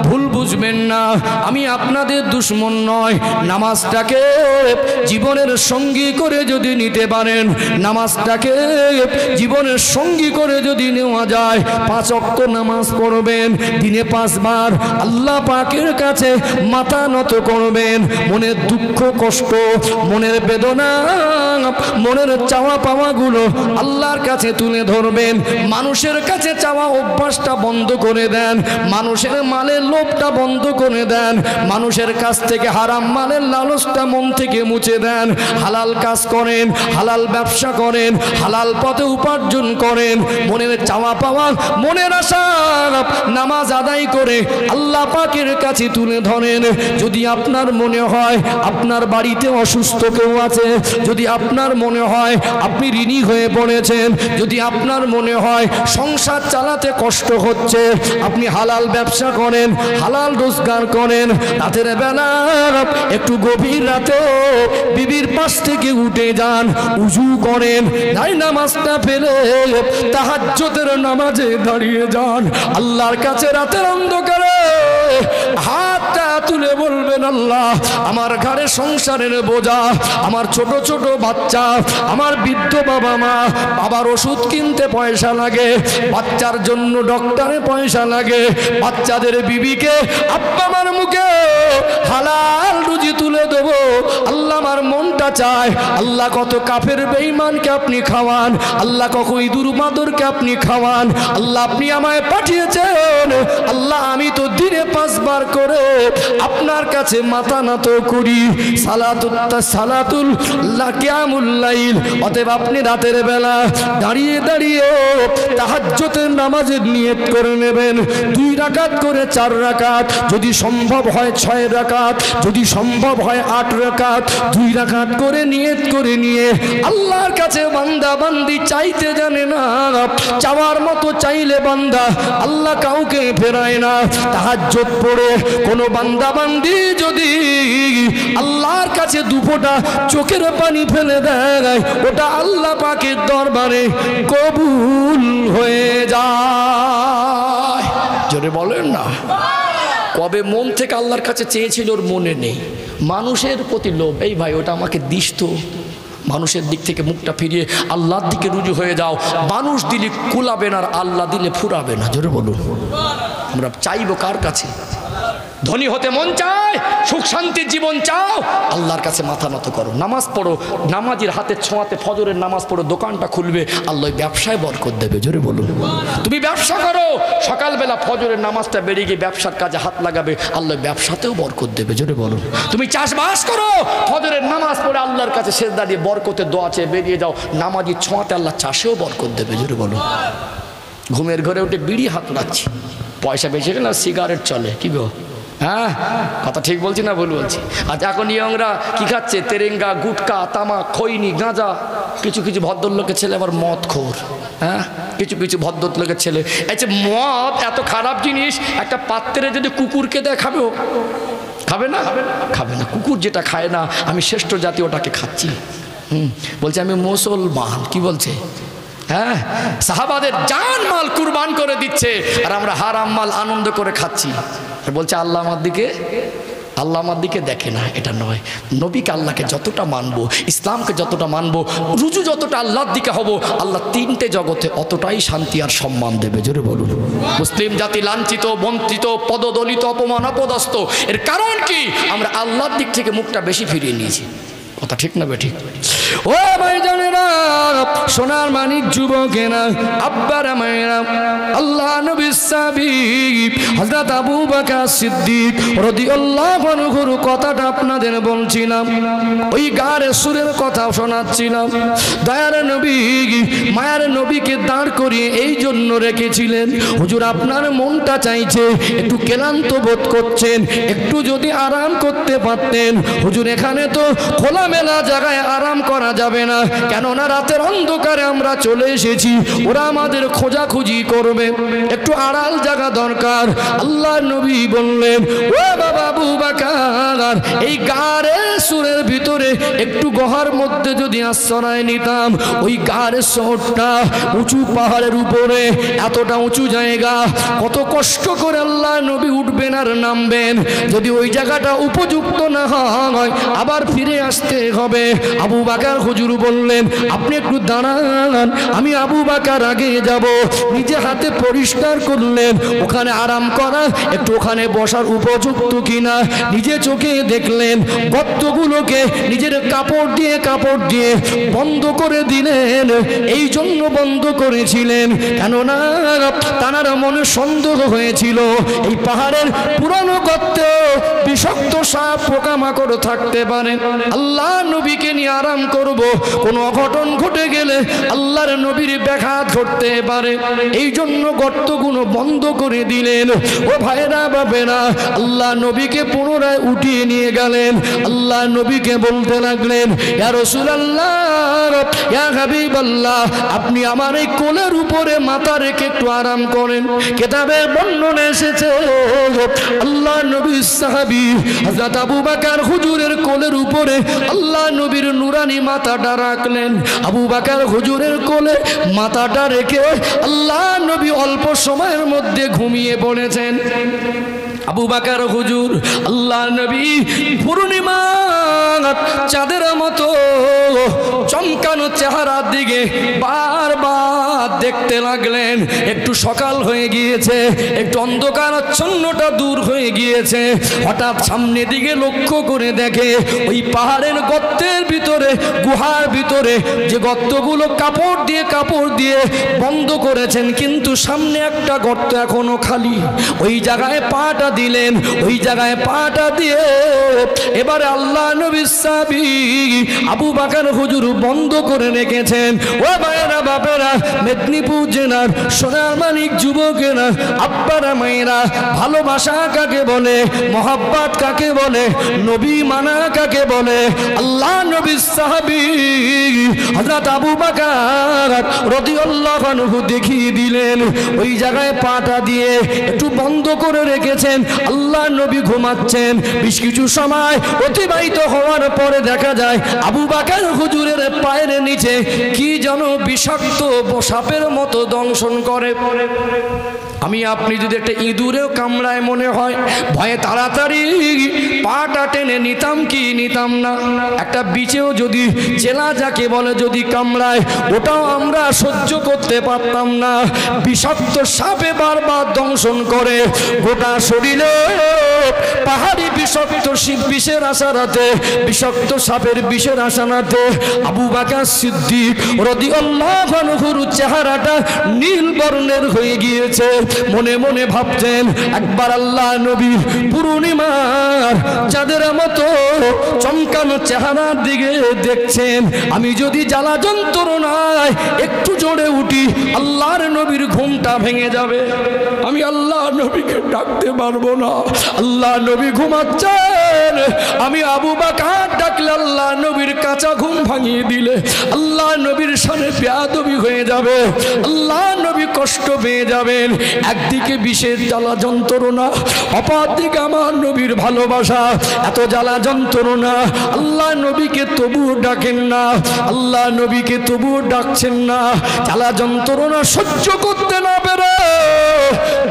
ভুল বুঝবেন না। আমি আপনাদের দুশ্মন নয়। নামাজটাকে জীবনের সঙ্গী করে যদি নিতে পারেন, নামাজটাকে জীবনের সঙ্গী করে যদি নেওয়া যায়, 5 ওয়াক্ত নামাজ পড়বেন, দিনে 5 বার আল্লাহ পাকের কাছে মাথা নত করবেন। মনের দুঃখ কষ্ট, মনের বেদনা, মনের চাওয়া পাওয়াগুলো আল্লাহর কাছে তুলে ধরবেন। মানুষের কাছে চাওয়া অভ্যাসটা বন্ধ করে দেন, মানুষের মালের লোভটা বন্ধ করে দেন, মানুষের কাছ থেকে হারাম মালের লালসটা মন থেকে মুছে দেন। হালাল কাজ করেন, হালাল ব্যবসা করেন, হালাল পথে উপার্জন করেন। মনের চাওয়া পাওয়া, মনের আশা নামাজ আদায় করে আল্লাহ পাকের কাছে তুলে ধরেন। যদি আপনার মনে হয় আপনার বাড়িতে অসুস্থ কেউ আছে, যদি আপনার মনে হয় আপনি ঋণী হয়ে পড়েছেন, যদি আপনার মনে হয় সংসার চালাতে কষ্ট হচ্ছে, আপনি হালাল ব্যবসা করেন, হালাল রোজগার করেন। রাতের বেলা একটু গভীর রাতে বিবির পাশ থেকে উঠে যান, উজু করেন, তাই নামাজটা ফেলে তাহাজ্জুদের নামাজে দাঁড়িয়ে যান। আল্লাহর কাছে রাতের অন্ধকারে হাতটা তুলে বলবেন, আল্লাহ আমার ঘরে সংসারের বোঝা, আমার ছোট ছোট বাচ্চা, আমার বৃদ্ধ বাবা মা, বাবার ওষুধ কিনতে পয়সা লাগে, বাচ্চার জন্য ডক্টরে পয়সা লাগে, বাচ্চাদের বিবিকে আব্বা আমার মুখে হালাল রুজি তুলে দেব। আল্লাহ আমার মনটা চায়, আল্লাহ কত কাফের বেঈমানকে আপনি খাওয়ান, আল্লাহ কত ইঁদুর বাঁদরকে আপনি খাওয়ান, আল্লাহ আপনি আমায় পাঠিয়েছেন, আল্লাহ আমি তো দিনে 5 বার করে আপনার কাছে মাথা নত করি। সালাতুল কিয়ামুল লাইল। অতএব আপনি রাতের বেলা দাঁড়িয়ে দাঁড়িয়ে তাহাজ্জুদের নামাজের নিয়ত করে নেবেন। 2 রাকাত করে 4 রাকাত, যদি সম্ভব হয় 6 রাকাত, যদি সম্ভব হয় 8 রাকাত, 2 রাকাত করে নিয়ত করে নিয়ে আল্লাহর কাছে বান্দা বান্দি চাইতে জানে না, চাওয়ার মতো চাইলে বান্দা আল্লাহ কাউকে ফেরায় না। তাহাজ্জুদ পড়ে কোনো বান্দা বান্দি যদি আল্লাহর কাছে 2 ফোঁটা চোখের পানি ফেলে দেয়, ওটা আল্লাহ পাকের দরবারে কবুল হয়ে যায়। জোরে বলেন না। কবে মন থেকে আল্লাহর কাছে চেয়েছিল ওর মনে নেই, মানুষের প্রতি লোভ। এই ভাই ওটা আমাকে দিস তো। মানুষের দিক থেকে মুখটা ফিরিয়ে আল্লাহর দিকে রুজু হয়ে যাও। মানুষ দিলে কুলাবে না, আর আল্লাহ দিলে ফুরাবে না। জোরে বলুন। আমরা চাইবো কার কাছে? ধনী হতে মন চায়, সুখ শান্তির জীবন চাও, আল্লাহর কাছে মাথা নত করো, নামাজ পড়ো, নামাজির হাতে ছোঁয়াতে ফজরের নামাজ পড়ো, দোকানটা খুলবে, আল্লাহ ব্যবসায় বরকত দেবে। জোরে বলুন। তুমি ব্যবসা করো, সকালবেলা ফজরের নামাজটা বেরিয়ে গিয়ে ব্যবসার কাজে হাত লাগাবে, আল্লাহ ব্যবসাতেও বরকত দেবে। জোরে বলুন। তুমি চাষবাস করো, ফজরের নামাজ পড়ে আল্লাহর কাছে সেজদা দিয়ে বরকতের দোয়া চেয়ে বেরিয়ে যাও, নামাজির ছোঁয়াতে আল্লাহ চাষেও বরকত দেবে। জোরে বলুন। ঘুমের ঘরে উঠে বিড়ি হাত রাখছি, পয়সা বেশি গেলে সিগারেট চলে। কি গো? হ্যাঁ, কথা ঠিক বলছি না ভুল বলছি? আজ এখন ইয়ংরা কি খাচ্ছে? তেরেঙ্গা, গুটকা, তামাক, খৈনি, গাঁজা। কিছু কিছু ভদ্রলোকের ছেলে আবার মদ খোর। হ্যাঁ, কিছু কিছু ভদ্রলোকের ছেলে। আচ্ছা, মদ এত খারাপ জিনিস, একটা পাত্রে যদি কুকুরকে দেয় খাবে? খাবে না? খাবে না। কুকুর যেটা খায় না, আমি শ্রেষ্ঠ জাতি ওটাকে খাচ্ছি। বলছে আমি মুসলমান। কি বলছে? হ্যাঁ, সাহাবাদের জান মাল কুরবান করে দিচ্ছে, আর আমরা হারাম মাল আনন্দ করে খাচ্ছি। বলছে আল্লাহ আমার দিকে আল্লাহ আমার দিকে দেখে না, এটা নয়। নবীকে আল্লাহকে যতটা মানবো, ইসলামকে যতটা মানবো, রুজু যতটা আল্লাহর দিকে হব, আল্লাহ তিনটে জগতে অতটাই শান্তি আর সম্মান দেবে। জোরে বলুন। মুসলিম জাতি লাঞ্ছিত, বঞ্চিত, পদদলিত, অপমান, অপদস্থ। এর কারণ কি? আমরা আল্লাহর দিক থেকে মুখটা বেশি ফিরিয়ে নিয়েছি। কথা ঠিক না বেঠিক? ও ভাইজানেরা, সোনার মানিক যুবকেরা, আব্বারা মায়েরা, আল্লাহ নবীর সাহাবী হযরত আবু বকর সিদ্দিক রাদিয়াল্লাহু আনহুর কথাটা আপনাদের বলছিলাম, ওই গারে সুরের কথা শোনাচ্ছিলাম। দয়ার নবী, মায়ার নবীকে দাঁড় করিয়ে এই জন্য রেখেছিলেন, হুজুর আপনার মনটা চাইছে, একটু ক্লান্ত বোধ করছেন, একটু যদি আরাম করতে পারতেন। হুজুর এখানে তো খোলা মেলা জায়গায় আরাম করা যাবে না, কেননা রাতের অন্ধকারে আমরা চলে এসেছি, ওরা আমাদের খোঁজাখুঁজি করবে, একটু আড়াল জায়গা দরকার। আল্লাহ নবী বললেন, ও বাবা আবু বকর, এই গারে সুরের ভিতরে একটু গুহার মধ্যে যদি আশ্রয় নিতাম, ওই গারে শহরটা উঁচু পাহাড়ের উপরে, এতটা উঁচু জায়গা, কত কষ্ট করে আল্লাহ নবী উঠবেন আর নামবেন। যদি ওই জায়গাটা উপযুক্ত না হয়, আবার ফিরে আসতে হবে। আবু বকর হুজুর বললেন, আপনি একটু দাঁড়ান, আমি আবু বকর আগে যাব। নিজে হাতে পরিষ্কার করলেন, ওখানে আরাম করা, একটু ওখানে বসার উপযুক্ত কিনা নিজে চোখে দেখলেন। গর্তগুলোকে নিজের কাপড় দিয়ে বন্ধ করে দিলেন। এই জন্য বন্ধ করেছিলেন, কেননা তার মনে সন্দেহ হয়েছিল এই পাহাড়ের পুরানো গর্তে বিষাক্ত সাপ পোকামাকড় থাকতে পারে। আল্লাহ নবীকে নিয়ে আরাম করব, কোনো অঘটন ঘটে গেলে আল্লাহর নবীর ব্যাঘাত ঘটতে পারে, এই জন্য গর্তগুলো বন্ধ করে দিলেন। ও ভাইরা বাবেরা, আল্লাহ নবীকে পুনরায় উঠিয়ে নিয়ে গেলেন। আল্লাহ নবীকে বলতে লাগলেন, ইয়া রাসূলুল্লাহ, ইয়া হাবিবাল্লাহ, আপনি আমার এই কোলের উপরে মাথা রেখে একটু আরাম করেন। কিতাবে বর্ণনা এসেছে, আল্লাহ নবীর সাহাবী হযরত আবু বকর হুজুরের কোলের উপরে আল্লাহ নবীর নুরানি মাথাটা রাখলেন। আবু বকর হুজুরের কোলে মাথাটা রেখে আল্লাহ নবী অল্প সময়ের মধ্যে ঘুমিয়ে পড়েছেন। আবু বকর হুজুর আল্লাহ নবী পূর্ণিমা চাঁদের মতো চমকানো চেহারার দিকে বারবার দেখতে লাগলেন। একটু সকাল হয়ে গিয়েছে, একটু অন্ধকারাচ্ছন্নতা দূর হয়ে গিয়েছে। হঠাৎ সামনের দিকে লক্ষ্য করে দেখে ওই পাহাড়ের গর্তের ভিতরে, গুহার ভিতরে যে গর্তগুলো কাপড় দিয়ে বন্ধ করেছেন, কিন্তু সামনে একটা গর্ত এখনো খালি। ওই জায়গায় পাটা দিলেন, ওই জায়গায় পাটা দিয়ে এবারে আল্লাহ নবীর সাহাবী আবু বকর হুজুর বন্ধ করে রেখেছেন। ও ভাইয়েরা বাপেরা, মেদিনীপুর জেলার সোনার মানিক যুবকেরা, আব্বারা মায়েরা, ভালোবাসা কাকে বলে, মহব্বত কাকে বলে, নবী মানা কাকে বলে, আল্লাহ নবীর সাহাবী হযরত আবু বকর রাদিয়াল্লাহু আনহু দেখিয়ে দিলেন। ওই জায়গায় পাটা দিয়ে একটু বন্ধ করে রেখেছেন। আল্লাহ নবী ঘুমাচ্ছেন। বেশ কিছু সময় অতিবাহিত হওয়ার পরে দেখা যায় আবু বকর হুজুরের পায়ের নিচে কি যেন বিষাক্ত সাপের মতো দংশন করে। আমি আপনি যদি একটা ইঁদুরেও কামড়ায় মনে হয়, ভয়ে তাড়াতাড়ি পাটা টেনে নিতাম কি নিতাম না। একটা বিচেও যদি চেলা যাকে বলে যদি কামড়ায়, ওটাও আমরা সহ্য করতে পারতাম না। বিষাক্ত সাপে বারবার দংশন করে গোটা শরীরে। পাহাড়ি বিষাক্ত বিষের আশারাতে, বিষাক্ত সাপের বিষের আশারাতে আবু বকর সিদ্দিক রাদিয়াল্লাহু আনহুর চেহারাটা নীল বর্ণের হয়ে গিয়েছে। মনে মনে ভাবছেন, একবার আল্লাহ নবী পূর্ণিমার চাঁদের মতো চমকানো চেহারার দিকে দেখছেন। আমি যদি জ্বালা যন্ত্রণায় একটু জোরে উঠি, আল্লাহর নবীর ঘুমটা ভেঙে যাবে, আমি আল্লাহ নবীকে ডাকতে পারবো না। আল্লাহ নবী ঘুমাচ্ছেন, আমি আবু বকর ডাকলে আল্লাহ নবীর কাঁচা ঘুম ভাঙিয়ে দিলে আল্লাহ নবীর সামনে বেয়াদবি হয়ে যাবে, আল্লাহ নবী কষ্ট পেয়ে যাবেন। একদিকে বিষের জ্বালা যন্ত্রণা, অপরদিকে আমার নবীর ভালোবাসা, এত জ্বালা যন্ত্রণা। আল্লাহ নবীকে তবুও ডাকেন না, আল্লাহ নবীকে তবুও ডাকছেন না। জ্বালা যন্ত্রণা সহ্য করতে না পেরে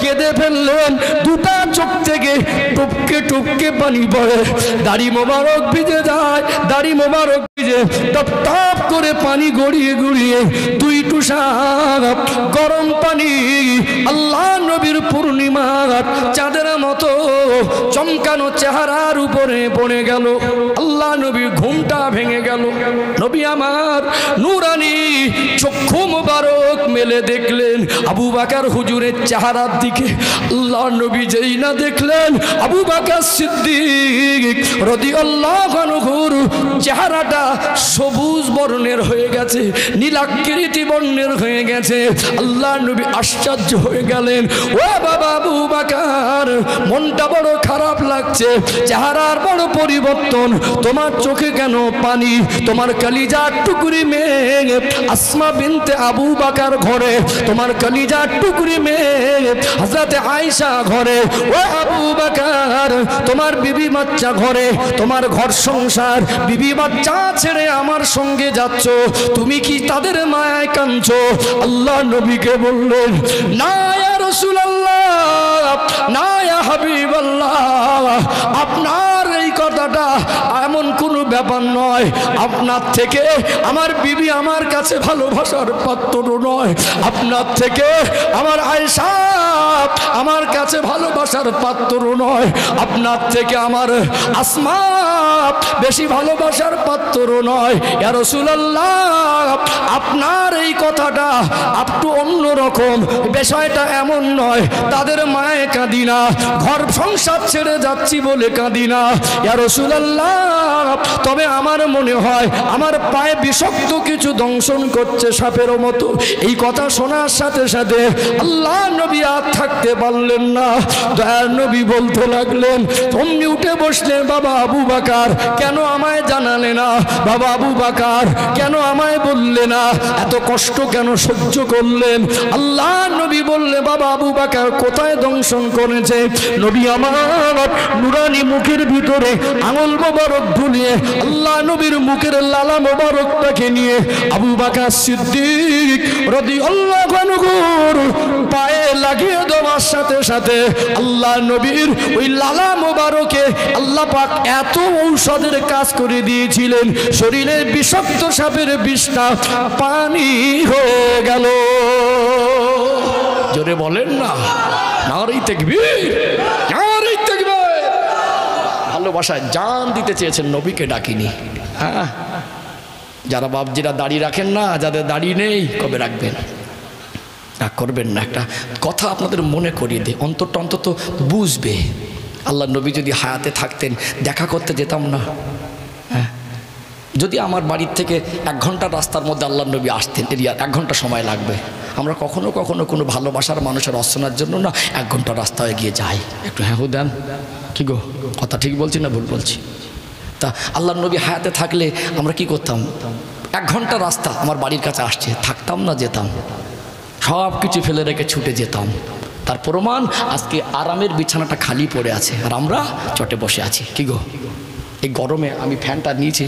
কেঁদে ফেললেন। দুটা চোখ থেকে টুপকে টুপকে পানি পড়ে, দাড়ি মোবারক ভিজে যায়, দাড়ি মোবারক ভিজে টপ টপ করে পানি গড়িয়ে গড়িয়ে 2 টুসা গরম পানি আল্লাহ নবীর পূর্ণিমা চাঁদের মতো চমকানো চেহারার উপরে পড়ে গেল। আল্লাহ নবীর ঘুমটা ভেঙে গেল। নবী আমার নূরানি চক্ষু মোবারক মেলে দেখলেন আবু বকর হুজুরের চেহারার দিকে। আল্লাহ নবী যেই না দেখলেন আবু বকর সিদ্দিক রাদিয়াল্লাহু আনহুর চেহারাটা সবুজ বর্ণের হয়ে গেছে, নীলাকৃতি বর্ণের হয়ে গেছে। আল্লাহ নবী আশ্চর্য হয়ে গেলেন, ও বাবা আবু বকর, মনটা বড় খারাপ লাগছে, চেহারার বড় পরিবর্তন, তোমার চোখে কেন পানি? তোমার কলিজার টুকরি মেয়ে আসমা বিনতে আবু বকর ঘরে, তোমার কলিজার টুকরি মেয়ে হযরত আয়েশা ঘরে। ও আবু বকর, তোমার বিবি বাচ্চা ঘরে, তোমার ঘর সংসার বিবি বাচ্চা ছেড়ে আমার সঙ্গে যাচ্ছ, তুমি কি তাদের মায়ায় কাঁদছো? আল্লাহ নবীকে বললেন, না ইয়া রাসূলুল্লাহ, না ইয়া হাবিবাল্লাহ, আপনার এই কথাটা এমন কোনো ব্যাপার নয়। আপনার থেকে আমার বিবি আমার কাছে ভালোবাসার পাত্র নয়, আপনার থেকে আমার আয়েশা আমার কাছে ভালোবাসার পাত্র নয়, আপনার থেকে আমার আসমা বেশি ভালোবাসার পাত্র নয়। ইয়া রাসূলুল্লাহ, আপনার এই কথাটা একটু অন্যরকম, বিষয়টা এমন নয় তাদের মায়ে কাঁদি না, ঘর সংসার ছেড়ে যাচ্ছি বলে কাঁদি না ইয়া রাসূলুল্লাহ, তবে আমার মনে হয় আমার পায়ে বিষাক্ত কিছু দংশন করছে সাপের মতো। এই কথা শোনার সাথে সাথে আল্লাহ নবী আর থাকতে পারলেন না, দয়ার নবী বলতে লাগলেন, অমনি উঠে বসলেন, বাবা আবু বকর কেন আমায় জানালে না? বাবা আবু বকর কেন আমায় বললে না? এত কষ্ট কেন সহ্য করলেন? আল্লাহ নবী বললে, বাবা আবু বকর কোথায় দংশন করেছে? নবী আমার নুরানি মুখের ভিতরে আঙুল মোবারক ঢুলিয়ে আল্লাহ নবীর মুখের লালা মোবারকটাকে নিয়ে আবু বকর সিদ্দিক রাদিয়াল্লাহু আনহুর পায়ে লাগিয়ে দেওয়ার সাথে সাথে আল্লাহ নবীর ওই লালা মোবারকে আল্লাহ পাক এত ঔষধের কাজ করে দিয়েছিলেন, শরীরের বিষাক্ত সাপের বিষটা পানি হয়ে গেল। জোরে বলেন না, নারে তাকবীর, নারে তাকবীর। ভালোবাসায় জান দিতে চেয়েছেন, নবীকে ডাকিনি। হ্যাঁ, যারা বাপজিরা দাড়ি রাখেন না, যাদের দাড়ি নেই, কবে রাখবেন? রাগ করবেন না। একটা কথা আপনাদের মনে করিয়ে দে, অন্তরটা অন্তত বুঝবে। আল্লাহ নবী যদি হায়াতে থাকতেন দেখা করতে যেতাম না? হ্যাঁ, যদি আমার বাড়ির থেকে 1 ঘন্টার রাস্তার মধ্যে আল্লাহ নবী আসতেন, এরিয়া 1 ঘন্টা সময় লাগবে। আমরা কখনো কখনো কোনো ভালোবাসার মানুষের অর্চনার জন্য না 1 ঘন্টা রাস্তা হয়ে গিয়ে যাই। একটু হ্যাঁ হো দেন, কি গো, কথা ঠিক বলছি না ভুল বলছি? তা আল্লাহ নবী হায়াতে থাকলে আমরা কি করতাম? 1 ঘন্টা রাস্তা আমার বাড়ির কাছে আসছে, থাকতাম না, যেতাম, সব কিছু ফেলে রেখে ছুটে যেতাম। তার প্রমাণ আজকে আরামের বিছানাটা খালি পড়ে আছে আর আমরা চটে বসে আছি। কি গো, এই গরমে আমি ফ্যানটা নিয়েছি,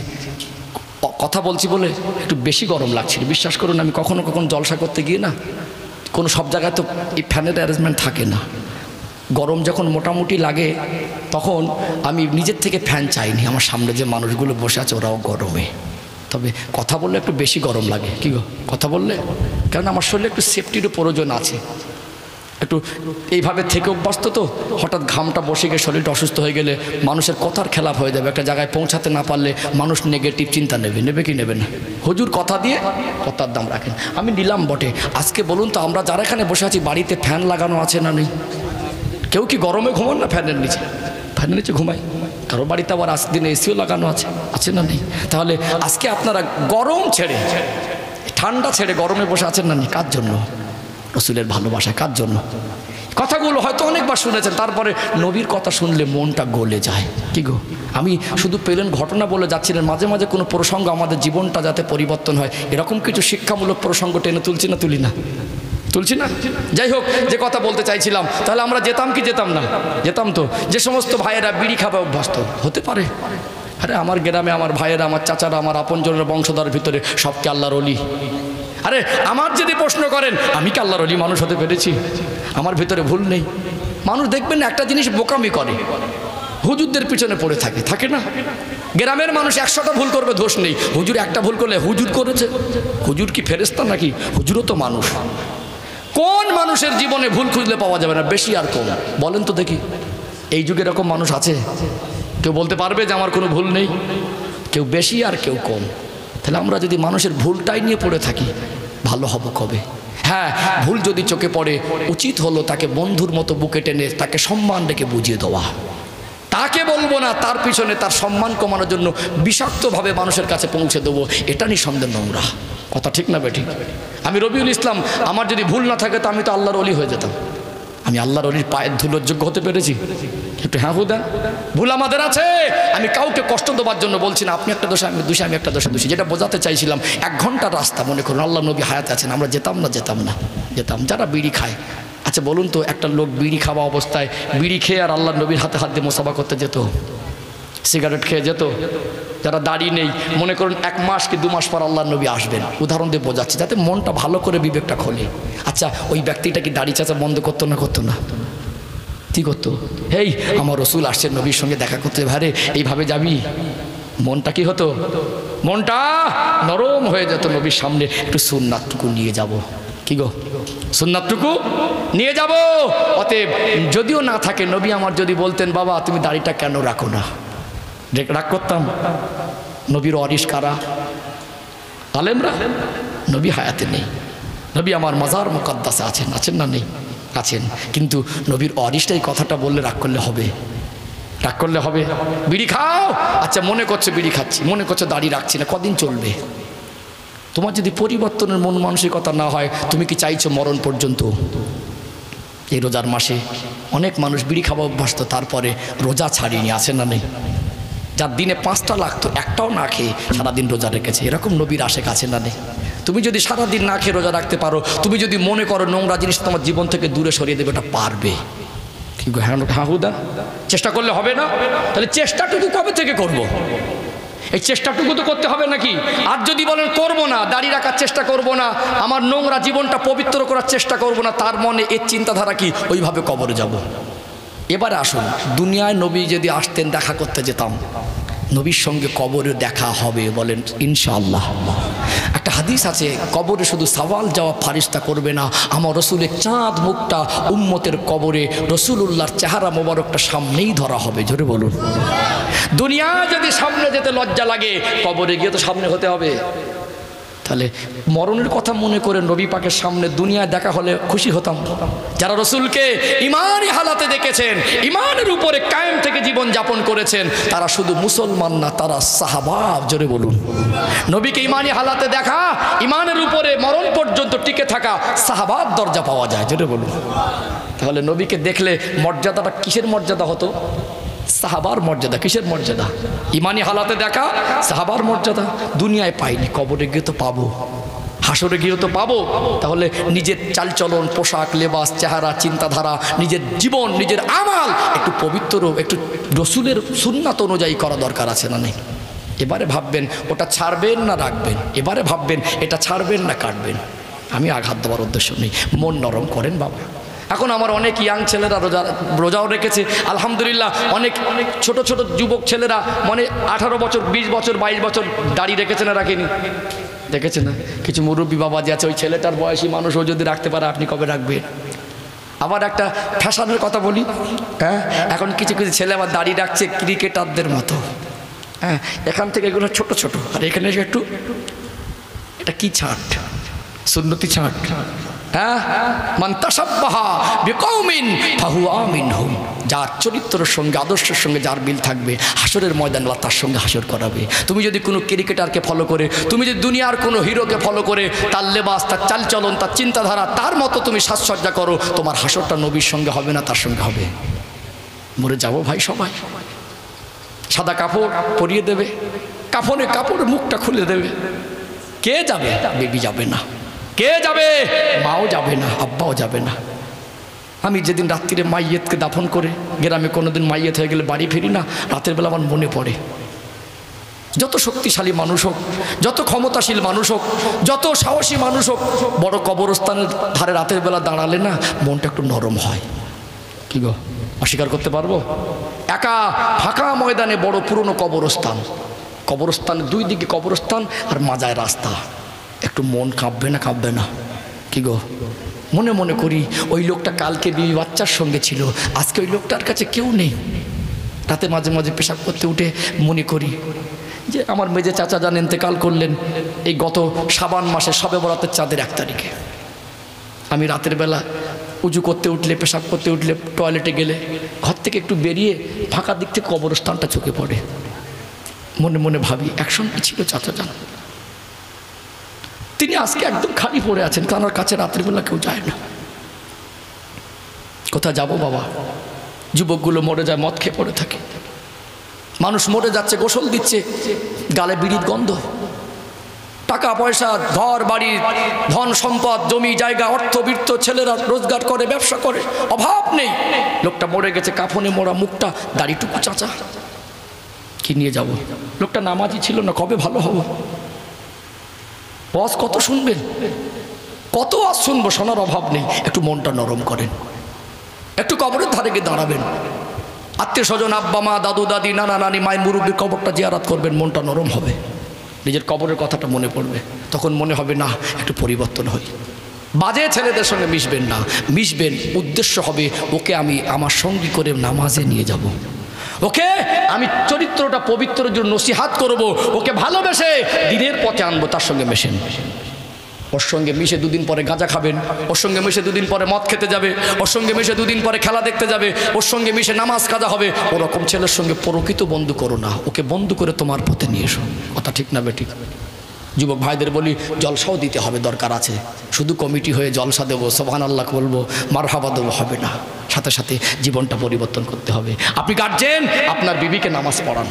কথা বলছি বলে একটু বেশি গরম লাগছিল। বিশ্বাস করুন, আমি কখনো কখনো জলসা করতে গিয়ে না, কোনো সব জায়গায় তো এই ফ্যানের অ্যারেঞ্জমেন্ট থাকে না। গরম যখন মোটামুটি লাগে তখন আমি নিজের থেকে ফ্যান চাইনি। আমার সামনে যে মানুষগুলো বসে আছে ওরাও গরমে, তবে কথা বললে একটু বেশি গরম লাগে। কি গো, কথা বললে, কারণ আমার শরীরে একটু সেফটিরও প্রয়োজন আছে। একটু এইভাবে থেকে অভ্যস্ত তো, হঠাৎ ঘামটা বসে গিয়ে শরীরটা অসুস্থ হয়ে গেলে মানুষের কথার খেলাপ হয়ে যাবে। একটা জায়গায় পৌঁছাতে না পারলে মানুষ নেগেটিভ চিন্তা নেবে, নেবে কি নেবে না? হুজুর কথা দিয়ে কথার দাম রাখেন, আমি নিলাম বটে। আজকে বলুন তো, আমরা যারা এখানে বসে আছি বাড়িতে ফ্যান লাগানো আছে না নেই? কেউ কি গরমে ঘুমান না ফ্যানের নিচে? ফ্যানের নিচে ঘুমাই। কারো বাড়িতে আবার আজকে দিনে এসিও লাগানো আছে, আছে না নেই? তাহলে আজকে আপনারা গরম ছেড়ে, ঠান্ডা ছেড়ে গরমে বসে আছেন না নেই? কার জন্য? রসুলের ভালোবাসা। কার জন্য? কথাগুলো হয়তো অনেকবার শুনেছেন, তারপরে নবীর কথা শুনলে মনটা গলে যায়। কি গো, আমি শুধু পেলেন ঘটনা বলে যাচ্ছিলেন, মাঝে মাঝে কোনো প্রসঙ্গ আমাদের জীবনটা যাতে পরিবর্তন হয় এরকম কিছু শিক্ষামূলক প্রসঙ্গ টেনে তুলছি না, তুলি না? তুলছি না? যাই হোক, যে কথা বলতে চাইছিলাম, তাহলে আমরা যেতাম কি যেতাম না? যেতাম তো। যে সমস্ত ভাইয়েরা বিড়ি খাবে অভ্যস্ত, হতে পারে, আরে আমার গ্রামে আমার ভাইয়েরা, আমার চাচারা, আমার আপনজনের বংশধরের ভিতরে সবকে আল্লাহর ওলি। আরে আমার যদি প্রশ্ন করেন, আমি কি আল্লাহর ওলি মানুষ হতে পেরেছি? আমার ভিতরে ভুল নেই? মানুষ দেখবেন একটা জিনিস বোকামি করে, হুজুরদের পিছনে পড়ে থাকে, থাকে না? গ্রামের মানুষ 100টা ভুল করবে, দোষ নেই, হুজুর একটা ভুল করলে হুজুর করেছে। হুজুর কি ফেরেশতা নাকি? হুজুরও তো মানুষ। কোন মানুষের জীবনে ভুল খুঁজলে পাওয়া যাবে না? বেশি আর কম বলেন তো দেখি। এই যুগে এরকম মানুষ আছে? কেউ বলতে পারবে যে আমার কোনো ভুল নেই? কেউ বেশি আর কেউ কম। তাহলে আমরা যদি মানুষের ভুলটাই নিয়ে পড়ে থাকি, ভালো হব কবে? হ্যাঁ, ভুল যদি চোখে পড়ে, উচিত হলো তাকে বন্ধুর মতো বুকে টেনে তাকে সম্মান রেখে বুঝিয়ে দেওয়া। তাকে বলবো না তার পিছনে তার সম্মান কমানোর জন্য বিষাক্তভাবে মানুষের কাছে পৌঁছে দেবো, এটা নিঃসন্দেহে নোংরা কথা, ঠিক না বেঠিক? আমি রবিউল ইসলাম, আমার যদি ভুল না থাকে তো আমি তো আল্লাহর ওলি হয়ে যেতাম। আমি আল্লাহর ওলির পায়ের ধুলোর যোগ্য হতে পেরেছি? একটু হ্যাঁ দেন। ভুল আমাদের আছে, আমি কাউকে কষ্ট দেওয়ার জন্য বলছি না। আপনি একটা দোষে আমি দোষী, আমি একটা দোষে দোষী, যেটা বোঝাতে চাইছিলাম। 1 ঘন্টার রাস্তা মনে করুন, আল্লাহ নবী হায়াতে আছেন, আমরা যেতাম না? যেতাম। যারা বিড়ি খায়, আচ্ছা বলুন তো, একটা লোক বিড়ি খাওয়া অবস্থায় বিড়ি খেয়ে আর আল্লাহ নবীর হাতে হাত দিয়ে মোসাফা করতে যেত? সিগারেট খেয়ে যেত? যারা দাড়ি নেই, মনে করুন 1 মাস কি 2 মাস পর আল্লাহ নবী আসবেন, উদাহরণ দিয়ে বোঝাচ্ছি যাতে মনটা ভালো করে বিবেকটা খোলে। আচ্ছা, ওই ব্যক্তিটা কি দাড়ি চাচা বন্ধ করতো না? করতো না? কি করতো? হেই, আমার রসুল আসছেন, নবীর সঙ্গে দেখা করতে, ভারে এইভাবে যাবি? মনটা কি হতো? মনটা নরম হয়ে যেত। নবীর সামনে একটু সুন্নাতটুকু নিয়ে যাব। কি গো, সুন্নাতটুকু নিয়ে যাব। অতএব যদিও না থাকে, নবী আমার যদি বলতেন, বাবা তুমি দাড়িটা কেন রাখো না, রাগ করতাম। নবীর ওয়ারিস কারা? আলেমরা। নবী হায়াতে নেই, নবী আমার মাজার মুকাদ্দাসে আছেন। আছেন না? নেই, আছেন। কিন্তু নবীর ওয়ারিসটাই কথাটা বললে রাগ করলে হবে? রাগ করলে হবে? বিড়ি খাও, আচ্ছা মনে করছো বিড়ি খাচ্ছি, মনে করছো দাড়ি রাখছি না, কদিন চলবে? তোমার যদি পরিবর্তনের মন মানসিকতা না হয়, তুমি কি চাইছো মরণ পর্যন্ত? এই রোজার মাসে অনেক মানুষ বিড়ি খাওয়া অভ্যস্ত, তারপরে রোজা ছাড়িনি। আছে না? নেই? যার দিনে 5টা লাগতো, একটাও না খেয়ে সারাদিন রোজা রেখেছে, এরকম নবীর আশেক আছে না? নেই? তুমি যদি সারাদিন না খেয়ে রোজা রাখতে পারো, তুমি যদি মনে করো নোংরা জিনিস তোমার জীবন থেকে দূরে সরিয়ে দেবে, ওটা পারবে? কিন্তু হাহুদা চেষ্টা করলে হবে না? তাহলে চেষ্টাটুকু কবে থেকে করব? এই চেষ্টাটুকু তো করতে হবে নাকি? আর যদি বলেন করবো না, দাড়ি রাখার চেষ্টা করব না, আমার নোংরা জীবনটা পবিত্র করার চেষ্টা করব না, তার মনে এর চিন্তাধারা কি? ওইভাবে কবরে যাব। এবারে আসুন, দুনিয়ায় নবী যদি আসতেন, দেখা করতে যেতাম, নবীর সঙ্গে কবরে দেখা হবে? বলেন ইনশাআল্লাহ। একটা হাদিস আছে, কবরে শুধু সওয়াল জবাব ফারিস্তা করবে না, আমার রসুলের চাঁদ মুখটা উম্মতের কবরে রসুলুল্লাহর চেহারা মোবারকটা সামনেই ধরা হবে। জোরে বলুন। দুনিয়া যদি সামনে যেতে লজ্জা লাগে, কবরে গিয়ে তো সামনে হতে হবে। তাহলে মরণের কথা মনে করে নবী পাকের সামনে দুনিয়ায় দেখা হলে খুশি হতাম। যারা রসুলকে ইমানি হালাতে দেখেছেন, ইমানের উপরে কায়েম থেকে জীবন যাপন করেছেন, তারা শুধু মুসলমান না, তারা সাহাবা। জোরে বলুন। নবীকে ইমানি হালাতে দেখা, ইমানের উপরে মরণ পর্যন্ত টিকে থাকা সাহাবার দরজা পাওয়া যায়। জোরে বলুন। তাহলে নবীকে দেখলে মর্যাদাটা কিসের মর্যাদা হতো? সাহাবার মর্যাদা। কিসের মর্যাদা? ইমানি হালাতে দেখা সাহাবার মর্যাদা। দুনিয়ায় পাইনি, কবরে গিয়ে তো পাবো, হাসরে গিয়ে তো পাবো। তাহলে নিজের চালচলন, পোশাক, লেবাস, চেহারা, চিন্তাধারা, নিজের জীবন, নিজের আমাল একটু পবিত্র, একটু রসুলের সুন্নাত অনুযায়ী করা দরকার আছে না? নেই? এবারে ভাববেন ওটা ছাড়বেন না রাখবেন, এবারে ভাববেন এটা ছাড়বেন না কাটবেন। আমি আঘাত দেওয়ার উদ্দেশ্য নেই, মন নরম করেন বাবা। এখন আমার অনেক ইয়াং ছেলেরা রোজাও রেখেছে আলহামদুলিল্লাহ। অনেক ছোট ছোট যুবক ছেলেরা, মানে 18 বছর, 20 বছর, 22 বছর দাড়ি রেখেছে না রাখেনি? দেখেছে না? কিছু মুরব্বী বাবা যে আছে, ওই ছেলেটার বয়সী মানুষও যদি রাখতে পারে, আপনি কবে রাখবেন? আবার একটা ফ্যাশনের কথা বলি, হ্যাঁ, এখন কিছু কিছু ছেলে আবার দাড়ি রাখছে ক্রিকেটারদের মতো। হ্যাঁ, এখান থেকে এগুলো ছোট ছোট, আর এখানে একটু, এটা কি ছাট? সুন্নতি ছাট। হ্যাঁ, মান তাশাব্বাহা বিকওমিন ফাহুয়া মিনহুম। যার চরিত্রের সঙ্গে, আদর্শের সঙ্গে যার মিল থাকবে, হাসরের ময়দান আল্লাহ তার সঙ্গে হাসর করাবে। তুমি যদি কোনো ক্রিকেটারকে ফলো করে, তুমি যদি দুনিয়ার কোনো হিরোকে ফলো করে, তার লেবাস, তার চালচলন, তার চিন্তাধারা, তার মতো তুমি সাজসজ্জা করো, তোমার হাসরটা নবীর সঙ্গে হবে না, তার সঙ্গে হবে। মরে যাবো ভাই সবাই। সাদা কাপড় পরিয়ে দেবে, কাফনে কাপড় মুখটা খুলে দেবে। কে যাবে? বেবি যাবে না। কে যাবে? মাও যাবে না, আব্বাও যাবে না। আমি যেদিন রাত্রিরে মাইয়েতকে দাফন করে গ্রামে কোনোদিন মাইয়েত হয়ে গেলে বাড়ি ফিরি না, রাতের বেলা আমার মনে পড়ে, যত শক্তিশালী মানুষ হোক, যত ক্ষমতাশীল মানুষ হোক, যত সাহসী মানুষ হোক, বড় কবরস্থানের ধারে রাতের বেলা দাঁড়ালে না মনটা একটু নরম হয়। কি গো, অস্বীকার করতে পারবো? একা ফাঁকা ময়দানে বড় পুরনো কবরস্থান, কবরস্থানের দুই দিকে কবরস্থান আর মাজায় রাস্তা। একটু মন কাঁপবে না? কাঁপবে না? কি গো, মনে মনে করি ওই লোকটা কালকে বিবি বাচ্চার সঙ্গে ছিল, আজকে ওই লোকটার কাছে কেউ নেই। রাতে মাঝে মাঝে পেশাব করতে উঠে মনে করি যে আমার মেজে চাচা যান ইন্তেকাল করলেন এই গত শাবান মাসে শবে বরাতের চাঁদের 1 তারিখে। আমি রাতের বেলা উজু করতে উঠলে, পেশাব করতে উঠলে, টয়লেটে গেলে ঘর থেকে একটু বেরিয়ে ফাঁকা দিক থেকে কবরস্থানটা চোখে পড়ে। মনে মনে ভাবি একসঙ্গে ছিল চাচা যান, তিনি আজকে একদম খালি পড়ে আছেন, তার কাছে রাতের বেলা কেউ যায় না। কোথায় যাব বাবা? যুবকগুলো মরে যায়, মদ খেয়ে পড়ে থাকে। মানুষ মরে যাচ্ছে, গোসল দিচ্ছে, গালে বিড়ির গন্ধ। টাকা পয়সা, ঘর বাড়ি, ধন সম্পদ, জমি জায়গা, অর্থবৃত্ত, ছেলেরা রোজগার করে, ব্যবসা করে, অভাব নেই। লোকটা মরে গেছে, কাফনে মোড়া, মুখটা, দাড়িটুকু চাচা। কি নিয়ে যাব? লোকটা নামাজি ছিল না, কবে ভালো হবো? বস কত শুনবেন? কত আজ শুনবো, শোনার অভাব নেই। একটু মনটা নরম করেন, একটু কবরের ধারে গিয়ে দাঁড়াবেন, আত্মীয় স্বজন, আব্বা মা, দাদু দাদি, নানা নানি, মায়ের মুরব্বীর কবরটা জিয়ারত করবেন, মনটা নরম হবে। নিজের কবরের কথাটা মনে পড়বে, তখন মনে হবে না একটু পরিবর্তন হই। বাজে ছেলেদের সঙ্গে মিশবেন না, মিশবেন উদ্দেশ্য হবে ওকে আমি আমার সঙ্গী করে নামাজে নিয়ে যাব, ওকে আমি চরিত্রটা পবিত্রের জন্য নসিহাত করব, ওকে ভালোবেসে দিনের পথে আনবো। তার সঙ্গে মেশেন, ওর সঙ্গে মিশে দুদিন পরে গাঁজা খাবেন, ওর সঙ্গে মিশে দুদিন পরে মদ খেতে যাবে, ওর সঙ্গে মিশে দুদিন পরে খেলা দেখতে যাবে, ওর সঙ্গে মিশে নামাজ কাজা হবে। ওরকম ছেলের সঙ্গে প্রকৃত বন্ধু করো না, ওকে বন্ধু করে তোমার পথে নিয়ে এসো। কথা ঠিক না বেঠিক? যুবক ভাইদের বলি, জলসাও দিতে হবে, দরকার আছে। শুধু কমিটি হয়ে জলসা দেবো, সুবহানাল্লাহ বলবো, মারহাবা দেবো হবে না। সাথে সাথে জীবনটা পরিবর্তন করতে হবে। আপনি গার্জেন, আপনার বিবিকে নামাজ পড়ান,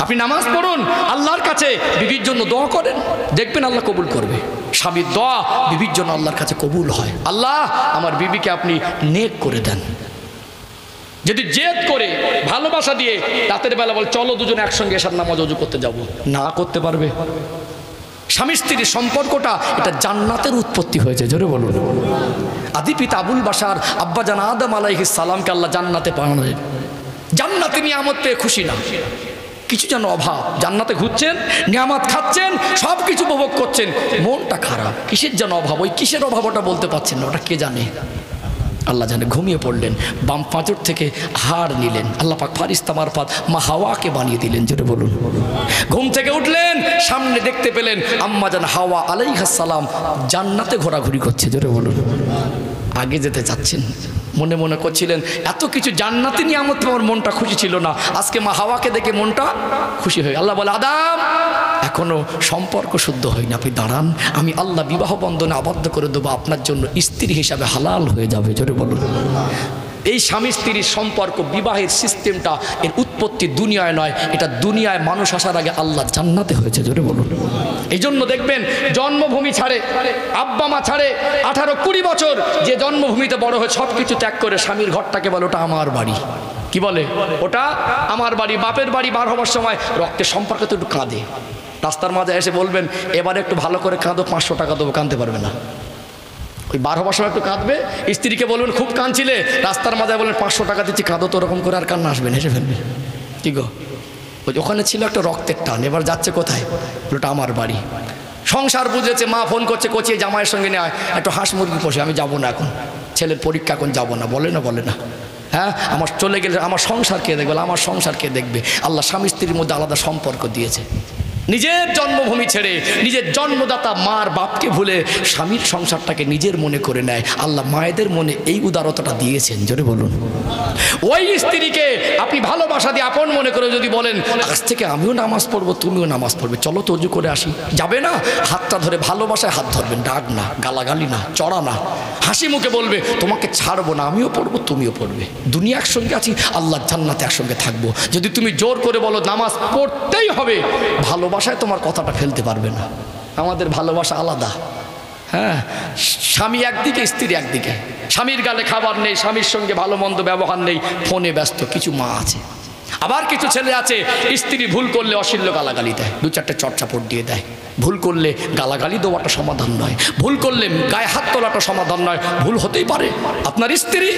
আপনি নামাজ পড়ুন, আল্লাহর কাছে বিবির জন্য দোয়া করেন, দেখবেন আল্লাহ কবুল করবে। স্বামীর দোয়া বিবির জন্য আল্লাহর কাছে কবুল হয়। আল্লাহ আমার বিবিকে আপনি নেক করে দেন। যদি জেদ করে ভালোবাসা দিয়ে রাতের বেলা বল চলো দুজনে একসঙ্গে এসার নামাজ ওযু করতে যাব, না করতে পারবে? স্বামী স্ত্রীর সম্পর্কটা এটা জান্নাতের উৎপত্তি হয়েছে, জোরে বলুন। আদি পিতা আবুল বাশার আব্বাজান আদম আলাইহিস সালামকে আল্লাহ জান্নাতে পাঠালেন। জান্নাতে নিয়ামত পেয়ে খুশি না, কিছু যেন অভাব। জান্নাতে ঘুরছেন, নিয়ামত খাচ্ছেন, সব কিছু উপভোগ করছেন, মনটা খারাপ। কিসের যেন অভাব, ওই কিসের অভাব ওটা বলতে পারছেন না, ওটা কে জানে? আল্লাহ জানে। ঘুমিয়ে পড়লেন, বাম পাঁজর থেকে হাড় নিলেন, আল্লাহ পাক ফারিস্তা মারফত মা হাওয়াকে বানিয়ে দিলেন, জোরে বলুন। ঘুম থেকে উঠলেন, সামনে দেখতে পেলেন আম্মা জান হাওয়া আলাইহিস সালাম জান্নাতে ঘোরাঘুরি করছে, জোরে বলুন। আগে যেতে চাচ্ছেন, মনে মনে করছিলেন এত কিছু জান্নাতি নিয়ামত, আমার মনটা খুশি ছিল না, আজকে মা হাওয়াকে দেখে মনটা খুশি হয়ে। আল্লাহ বলে, আদম এখনো সম্পর্ক শুদ্ধ হয়নি, আপনি দাঁড়ান, আমি আল্লাহ বিবাহ বন্ধনে আবদ্ধ করে দেবো, আপনার জন্য স্ত্রী হিসাবে হালাল হয়ে যাবে, জোরে বলুন। এই স্বামী স্ত্রীর সম্পর্ক, বিবাহের সিস্টেমটা, এর উৎপত্তি দুনিয়ায় নয়, এটা দুনিয়ায় মানুষ আসার আগে আল্লাহ জান্নাতে হয়েছে, জোরে বলুন। এই জন্য দেখবেন জন্মভূমি ছাড়ে, আব্বা মা ছাড়ে, 18-20 বছর যে জন্মভূমিতে বড় হয়ে সব কিছু ত্যাগ করে স্বামীর ঘরটাকে বলে ওটা আমার বাড়ি। কি বলে? ওটা আমার বাড়ি। বাপের বাড়ি বার হওয়ার সময় রক্তের সম্পর্কে তো একটু কাঁদে, রাস্তার মাঝে এসে বলবেন এবারে একটু ভালো করে কাঁদো, 500 টাকা দেবো, কাঁদতে পারবে না। ওই বার হবার সময় একটু কাঁদবে, স্ত্রীকে বলবেন খুব কাঁদছিলে, রাস্তার মাঝে বলবেন 500 টাকা দিচ্ছি, কাঁদো তো, ওরকম করে আর কান্না আসবেন, হেসে ফেলবে। কি গো, ওখানে ছিল একটা রক্তের টান, এবার যাচ্ছে কোথায়? ওটা আমার বাড়ি। সংসার বুঝেছে, মা ফোন করছে, কোচিয়ে জামাইয়ের সঙ্গে নেয় একটু হাঁস মুরগি পোষে, আমি যাবো না এখন, ছেলের পরীক্ষা এখন যাবো না, বলে না? বলে না? হ্যাঁ, আমার চলে গেলে আমার সংসার কে দেখবে? আমার সংসার কে দেখবে? আল্লাহ স্বামী স্ত্রীর মধ্যে আলাদা সম্পর্ক দিয়েছে। নিজের জন্মভূমি ছেড়ে, নিজের জন্মদাতা মার বাপকে ভুলে স্বামীর সংসারটাকে নিজের মনে করে নেয়। আল্লাহ মায়েদের মনে এই উদারতাটা দিয়েছেন, জোরে বলুন। ওই স্ত্রীকে আপনি ভালোবাসা দিয়ে আপন মনে করে যদি বলেন আজ থেকে আমিও নামাজ পড়বো, তুমিও নামাজ পড়বে, চলো তো ওযু করে আসি, যাবে না? হাতটা ধরে ভালোবাসায় হাত ধরবেন, ডাক না, গালাগালি না, চড়া না, হাসি মুখে বলবে তোমাকে ছাড়বো না, আমিও পড়বো, তুমিও পড়বে, দুনিয়া একসঙ্গে আছি, আল্লাহ জান্নাতে একসঙ্গে থাকবো। যদি তুমি জোর করে বলো নামাজ পড়তেই হবে, ভালোবাসায় তোমার কথাটা ফেলতে পারবে না। আমাদের ভালোবাসা আলাদা। হ্যাঁ, স্বামী একদিকে, স্ত্রী একদিকে। স্বামীর গালে খাবার নেই, স্বামীর সঙ্গে ভালো মন্দ ব্যবহার নেই, ফোনে ব্যস্ত। কিছু মা আছে, আবার কিছু ছেলে আছে স্ত্রী ভুল করলে অশ্লীল গালাগালি দেয়, 2-4টে চটচাপট দিয়ে দেয়। ভুল করলে গালাগালি দেওয়াটা সমাধান নয়, ভুল করলে গায়ে হাত তোলাটা সমাধান নয়। ভুল হতেই পারে, আপনার স্ত্রী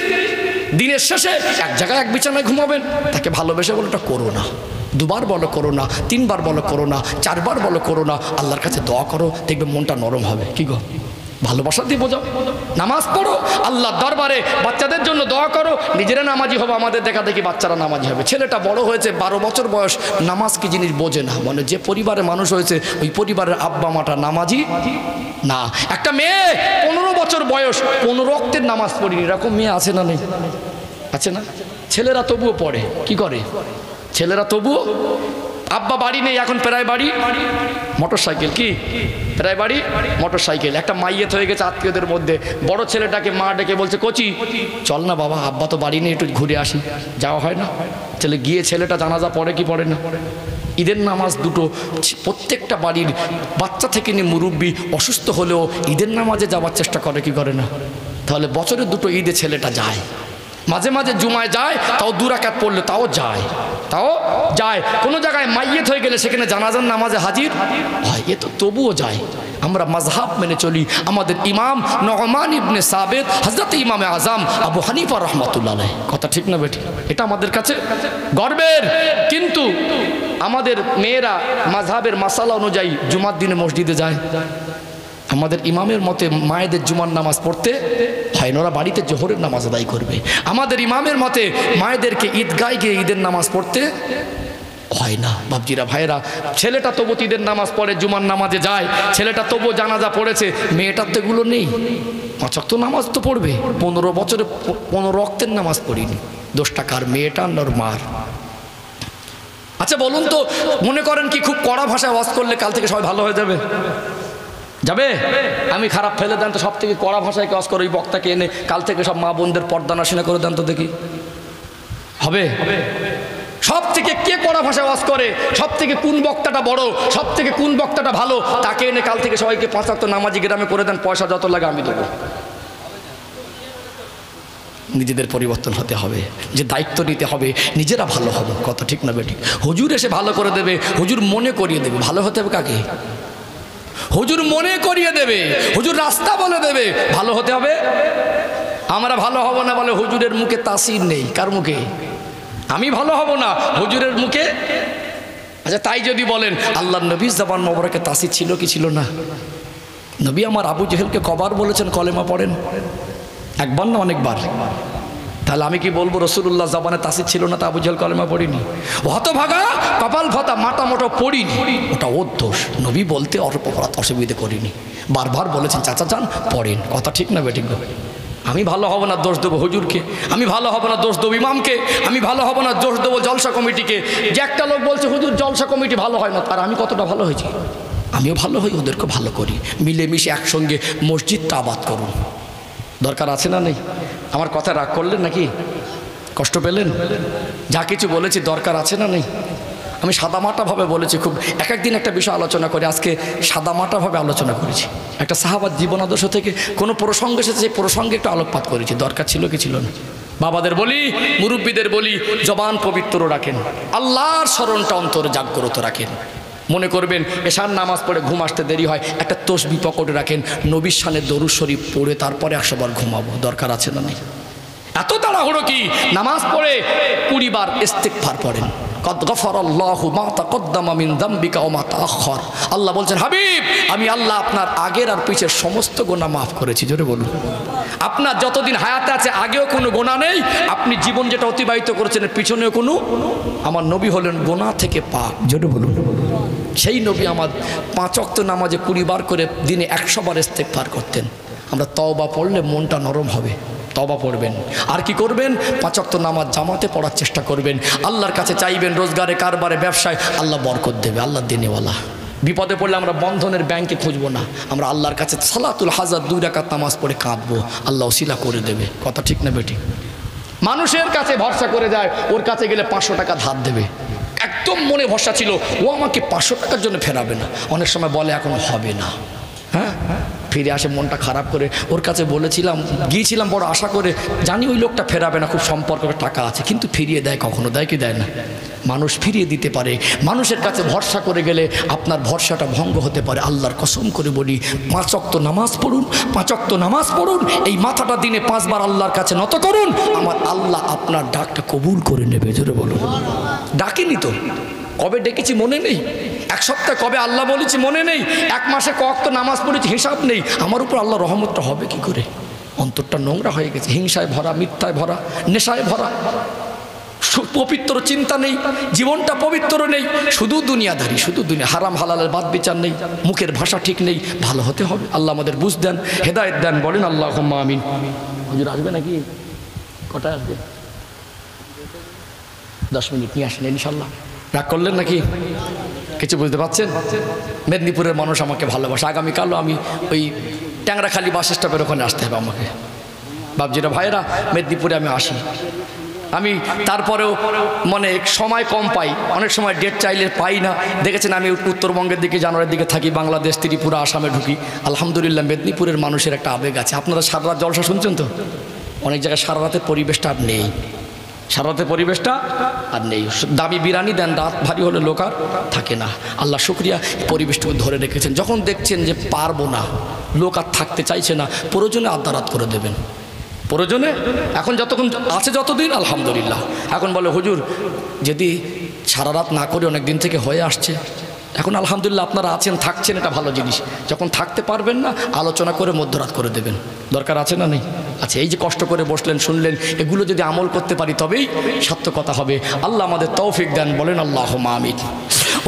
দিনের শেষে এক জায়গায় এক বিছানায় ঘুমাবেন, তাকে ভালোবেসে বলে ওটা করো না, দুবার বলো করো না, তিনবার বলো করো না, চারবার বলো করো না, আল্লাহর কাছে দোয়া করো, দেখবে মনটা নরম হবে। কি গো, ভালোবাসা দিয়ে বোঝাও। নামাজ পড়ো, আল্লাহর দরবারে বাচ্চাদের জন্য দোয়া করো, নিজেরা নামাজি হবে, আমাদের দেখা দেখি বাচ্চারা নামাজি হবে। ছেলেটা বড় হয়েছে, 12 বছর বয়স, নামাজ কি জিনিস বোঝে না, মানে যে পরিবারে মানুষ হয়েছে ওই পরিবারের আব্বা মাটা নামাজি না। একটা মেয়ে 15 বছর বয়স, 15 ওয়াক্তের নামাজ পড়িনি, এরকম মেয়ে আছে না নেই? আছে না? ছেলেরা তবুও পড়ে, কি করে ছেলেরা তবুও, আব্বা বাড়ি নেই এখন, প্রায় বাড়ি মোটর সাইকেল, কি প্রায় বাড়ি মোটর সাইকেল। একটা মাইয়েত হয়ে গেছে আত্মীয়দের মধ্যে, বড় ছেলেটাকে মা ডেকে বলছে কচি চল না বাবা, আব্বা তো বাড়ি নেই, একটু ঘুরে আসি। যাওয়া হয় না, ছেলে গিয়ে ছেলেটা জানাজা পড়ে কি পড়ে না? ঈদের নামাজ দুটো, প্রত্যেকটা বাড়ির বাচ্চা থেকে নিয়ে মুরব্বী অসুস্থ হলেও ঈদের নামাজে যাওয়ার চেষ্টা করে কি করে না? তাহলে বছরে দুটো ঈদে ছেলেটা যায়, মাঝে মাঝে জুমায় যায়, তাও 2 রাকাত পড়লে তাও যায়। কোনো জায়গায় মাইয়েত হয়ে গেলে সেখানে জানাজার নামাজে হাজির হয়, এ তো তবুও যায়। আমরা মাযহাব মেনে চলি, আমাদের ইমাম নু'মান ইবনে সাবিত, হযরত ইমামে আজম আবু হানিফা রাহমাতুল্লাহ আলাইহি, কথা ঠিক না বেটি? এটা আমাদের কাছে গর্বের। কিন্তু আমাদের মেয়েরা মাযহাবের মাসালা অনুযায়ী জুমার দিনে মসজিদে যায়, আমাদের ইমামের মতে মায়েদের জুমার নামাজ পড়তে হয় না, ওরা বাড়িতে জোহরের নামাজ আদায় করবে। আমাদের ইমামের মতে মায়েদেরকে ঈদগায় গিয়ে ঈদের নামাজ পড়তে হয় না। বাবজিরা ভাইয়েরা, ছেলেটা তবু ঈদের নামাজ পড়ে, জুমার নামাজে যায়, ছেলেটা তবু জানাজা পড়েছে, মেয়েটার তো এগুলো নেই। 5 ওয়াক্ত নামাজ তো পড়বে, 15 বছরে 15 ওয়াক্তের নামাজ পড়িনি, দোষটা কার? মেয়েটা আর মার। আচ্ছা বলুন তো, মনে করেন কি খুব কড়া ভাষায় ওয়াজ করলে কাল থেকে সবাই ভালো হয়ে যাবে? যাবে? আমি খারাপ ফেলে দেন তো, সব থেকে কড়া ভাষায় ওয়াজ করে ওই বক্তাকে এনে কাল থেকে সব মা বোনদের পর্দা নাশিনা করে দেন তো দেখি, হবে? সব থেকে কে কড়া ভাষায় ওয়াজ করে, সব থেকে কোন বক্তাটা বড়, সব থেকে কোন বক্তাটা ভালো, তাকে এনে কাল থেকে সবাইকে 5 ওয়াক্ত নামাজি গ্রামে করে দেন, পয়সা যত লাগে আমি দেবো। নিজেদের পরিবর্তন হতে হবে, যে দায়িত্ব নিতে হবে, নিজেরা ভালো হবে, কথা ঠিক না বেটি? হুজুর এসে ভালো করে দেবে, হুজুর মনে করিয়ে দেবে, ভালো হতে হবে কাকে? হুজুর মনে করিয়ে দেবে, হুজুর রাস্তা বলে দেবে, ভালো হতে হবে। আমরা ভালো হব না বলে হুজুরের মুখে তাসির নেই, কার মুখে? আমি ভালো হব না, হুজুরের মুখে। আচ্ছা তাই যদি বলেন, আল্লাহর নবীর জবান মোবারকে তাসির ছিল কি ছিল না? নবী আমার আবু জেহেলকে কবার বলেছেন কলেমা পড়েন? একবার না অনেকবার। তাহলে আমি কি বলবো রাসূলুল্লাহ জবানে তাসির ছিল না, তা আবু জেহেল কলেমা পড়িনি? হতভাগা, কপাল ফাতা, মাটা মোটা পড়িনি, ওটা ওর দোষ। নবী বলতে অপরাধ অসুবিধে করিনি, বারবার বলেছেন চাচা যান পড়েন, কথা ঠিক না বেঠিক? আমি ভালো হব না দোষ দেবো হুজুরকে, আমি ভালো হব না দোষ দেবো ইমামকে, আমি ভালো হব না দোষ দেবো জলসা কমিটিকে। যে একটা লোক বলছে হুজুর জলসা কমিটি ভালো হয় না, তার আমি কতটা ভালো হয়েছি? আমিও ভালো হই, ওদেরকে ভালো করি, মিলেমিশে একসঙ্গে মসজিদটা আবাদ করুন। দরকার আছে না নেই? আমার কথা রাগ করলেন নাকি? কষ্ট পেলেন? যা কিছু বলেছি দরকার আছে না নেই? আমি সাদামাটাভাবে বলেছি, খুব একদিন একটা বিষয় আলোচনা করে, আজকে সাদামাটাভাবে আলোচনা করেছি। একটা সাহাবার জীবন আদর্শ থেকে কোনো প্রসঙ্গ এসেছে, সেই প্রসঙ্গে একটু আলোকপাত করেছি। দরকার ছিল কি ছিল না? বাবাদের বলি, মুরব্বীদের বলি, জবান পবিত্র রাখেন, আল্লাহর স্মরণটা অন্তরে জাগ্রত রাখেন। মনে করবেন এশার নামাজ পড়ে ঘুম আসতে দেরি হয়, একটা তসবিহ পকেটে রাখেন, নবীর শানে দরুদ শরীফ পড়ে তারপরে 100 বার ঘুমাবো। দরকার আছে না নেই? এত তাড়াহুড়ো কি? নামাজ পড়ে 20 বার ইস্তিগফার পড়েন, কদ গফারাল্লাহু মা তাকদ্দামা মিন যামবিকা ওয়া মা তাআখার। আল্লাহ বলছেন, হাবিব আমি আল্লাহ আপনার আগের আর পিছের সমস্ত গুনাহ মাফ করেছি। জোরে বলুন। আপনার যতদিন হায়াতে আছে আগেও কোনো গুনাহ নেই, আপনি জীবন যেটা অতিবাহিত করেছেন পিছনেও কোনো, আমার নবী হলেন গুনাহ থেকে পাক। জোরে বলুন। সেই নবী আমার 5 ওয়াক্ত নামাজে 20 বার করে দিনে 100 বার ইস্তিগফার করতেন। আমরা তওবা পড়লে মনটা নরম হবে, তওবা পড়বেন। আর কি করবেন? 5 ওয়াক্ত নামাজ জামাতে পড়ার চেষ্টা করবেন, আল্লাহর কাছে চাইবেন, রোজগারে কারবারে ব্যবসায় আল্লাহ বরকত দেবে, আল্লাহ দিনেওয়ালা। বিপদে পড়লে আমরা বন্ধনের ব্যাংকে খুঁজবো না, আমরা আল্লাহর কাছে সালাতুল হাজার 2 রাকাত নামাজ পড়ে কাঁদবো, আল্লাহ ওসিলা করে দেবে। কথা ঠিক না বেটি? মানুষের কাছে ভরসা করে যায়, ওর কাছে গেলে 500 টাকা ধার দেবে, একদম মনে ভরসা ছিল ও আমাকে 500 টাকার জন্য ফেরাবে না, অনেক সময় বলে এখন হবে না, হ্যাঁ ফিরে আসে মনটা খারাপ করে। ওর কাছে বলেছিলাম, গিয়েছিলাম বড় আশা করে, জানি ওই লোকটা ফেরাবে না, খুব সম্পর্ক টাকা আছে, কিন্তু ফিরিয়ে দেয় কখনো, দেয় কি দেয় না? মানুষ ফিরিয়ে দিতে পারে। মানুষের কাছে ভরসা করে গেলে আপনার ভরসাটা ভঙ্গ হতে পারে। আল্লাহর কসম করে বলি, 5 ওয়াক্ত নামাজ পড়ুন, 5 ওয়াক্ত নামাজ পড়ুন, এই মাথাটা দিনে 5 বার আল্লাহর কাছে নত করুন, আমার আল্লাহ আপনার ডাকটা কবুল করে নেবে। জোরে বলুন। ডাকিনি তো, কবে ডেকেছি মনে নেই, 1 সপ্তাহে কবে আল্লাহ বলেছি মনে নেই, 1 মাসে কত নামাজ পড়েছি হিসাব নেই। আমার উপর আল্লাহ রহমতটা হবে কি করে? অন্তরটা নোংরা হয়ে গেছে, হিংসায় ভরা, মিথ্যায় ভরা, নেশায় ভরা, পবিত্র চিন্তা নেই, জীবনটা পবিত্র নেই, শুধু দুনিয়াদারি, শুধু দুনিয়া, হারাম হালালের বাদ বিচার নেই, মুখের ভাষা ঠিক নেই। ভালো হতে হবে। আল্লাহ আমাদের বুঝ দেন, হেদায়েত দেন, বলেন আল্লাহুম্মা আমিন। হুজুর আসবে নাকি? কটায় আসবে? 10 মিনিট নিয়ে আসেন ইনশাল্লাহ। রাগ করলেন নাকি? কিছু বুঝতে পারছেন? মেদিনীপুরের মানুষ আমাকে ভালোবাসে। আগামীকালও আমি ওই ট্যাংরাখালি বাস স্টপের ওখানে আসতে হবে আমাকে। বাবজিরা ভাইয়েরা, মেদিনীপুরে আমি আসি, আমি তারপরেও মানে সময় কম পাই, অনেক সময় ডেট চাইলে পাই না। দেখেছেন আমি উত্তরবঙ্গের দিকে, জানুয়ারির দিকে থাকি, বাংলাদেশ, ত্রিপুরা, আসামে ঢুকি। আলহামদুলিল্লাহ মেদিনীপুরের মানুষের একটা আবেগ আছে। আপনারা সারা রাত জলসা শুনছেন তো? অনেক জায়গায় সারা রাতের পরিবেশটা আর নেই, সারা রাতের পরিবেশটা আর নেই। দামি বিরিয়ানি দেন, রাত ভারী হলে লোক আর থাকে না। আল্লাহ শুকরিয়া, পরিবেশটুকু ধরে রেখেছেন। যখন দেখছেন যে পারবো না, লোক আর থাকতে চাইছে না, প্রয়োজনে আদ্যারাত করে দেবেন, প্রয়োজনে। এখন যতক্ষণ আছে, যতদিন আলহামদুলিল্লাহ। এখন বলে হুজুর যদি সারা রাত না করে অনেক দিন থেকে হয়ে আসছে, এখন আলহামদুলিল্লাহ আপনারা আছেন, থাকছেন, এটা ভালো জিনিস। যখন থাকতে পারবেন না, আলোচনা করে মধ্যরাত করে দেবেন, দরকার আছে না নেই? আচ্ছা, এই যে কষ্ট করে বসলেন, শুনলেন, এগুলো যদি আমল করতে পারি তবেই সার্থকতা হবে। আল্লাহ আমাদের তৌফিক দেন, বলেন আল্লাহুম্মা আমিন।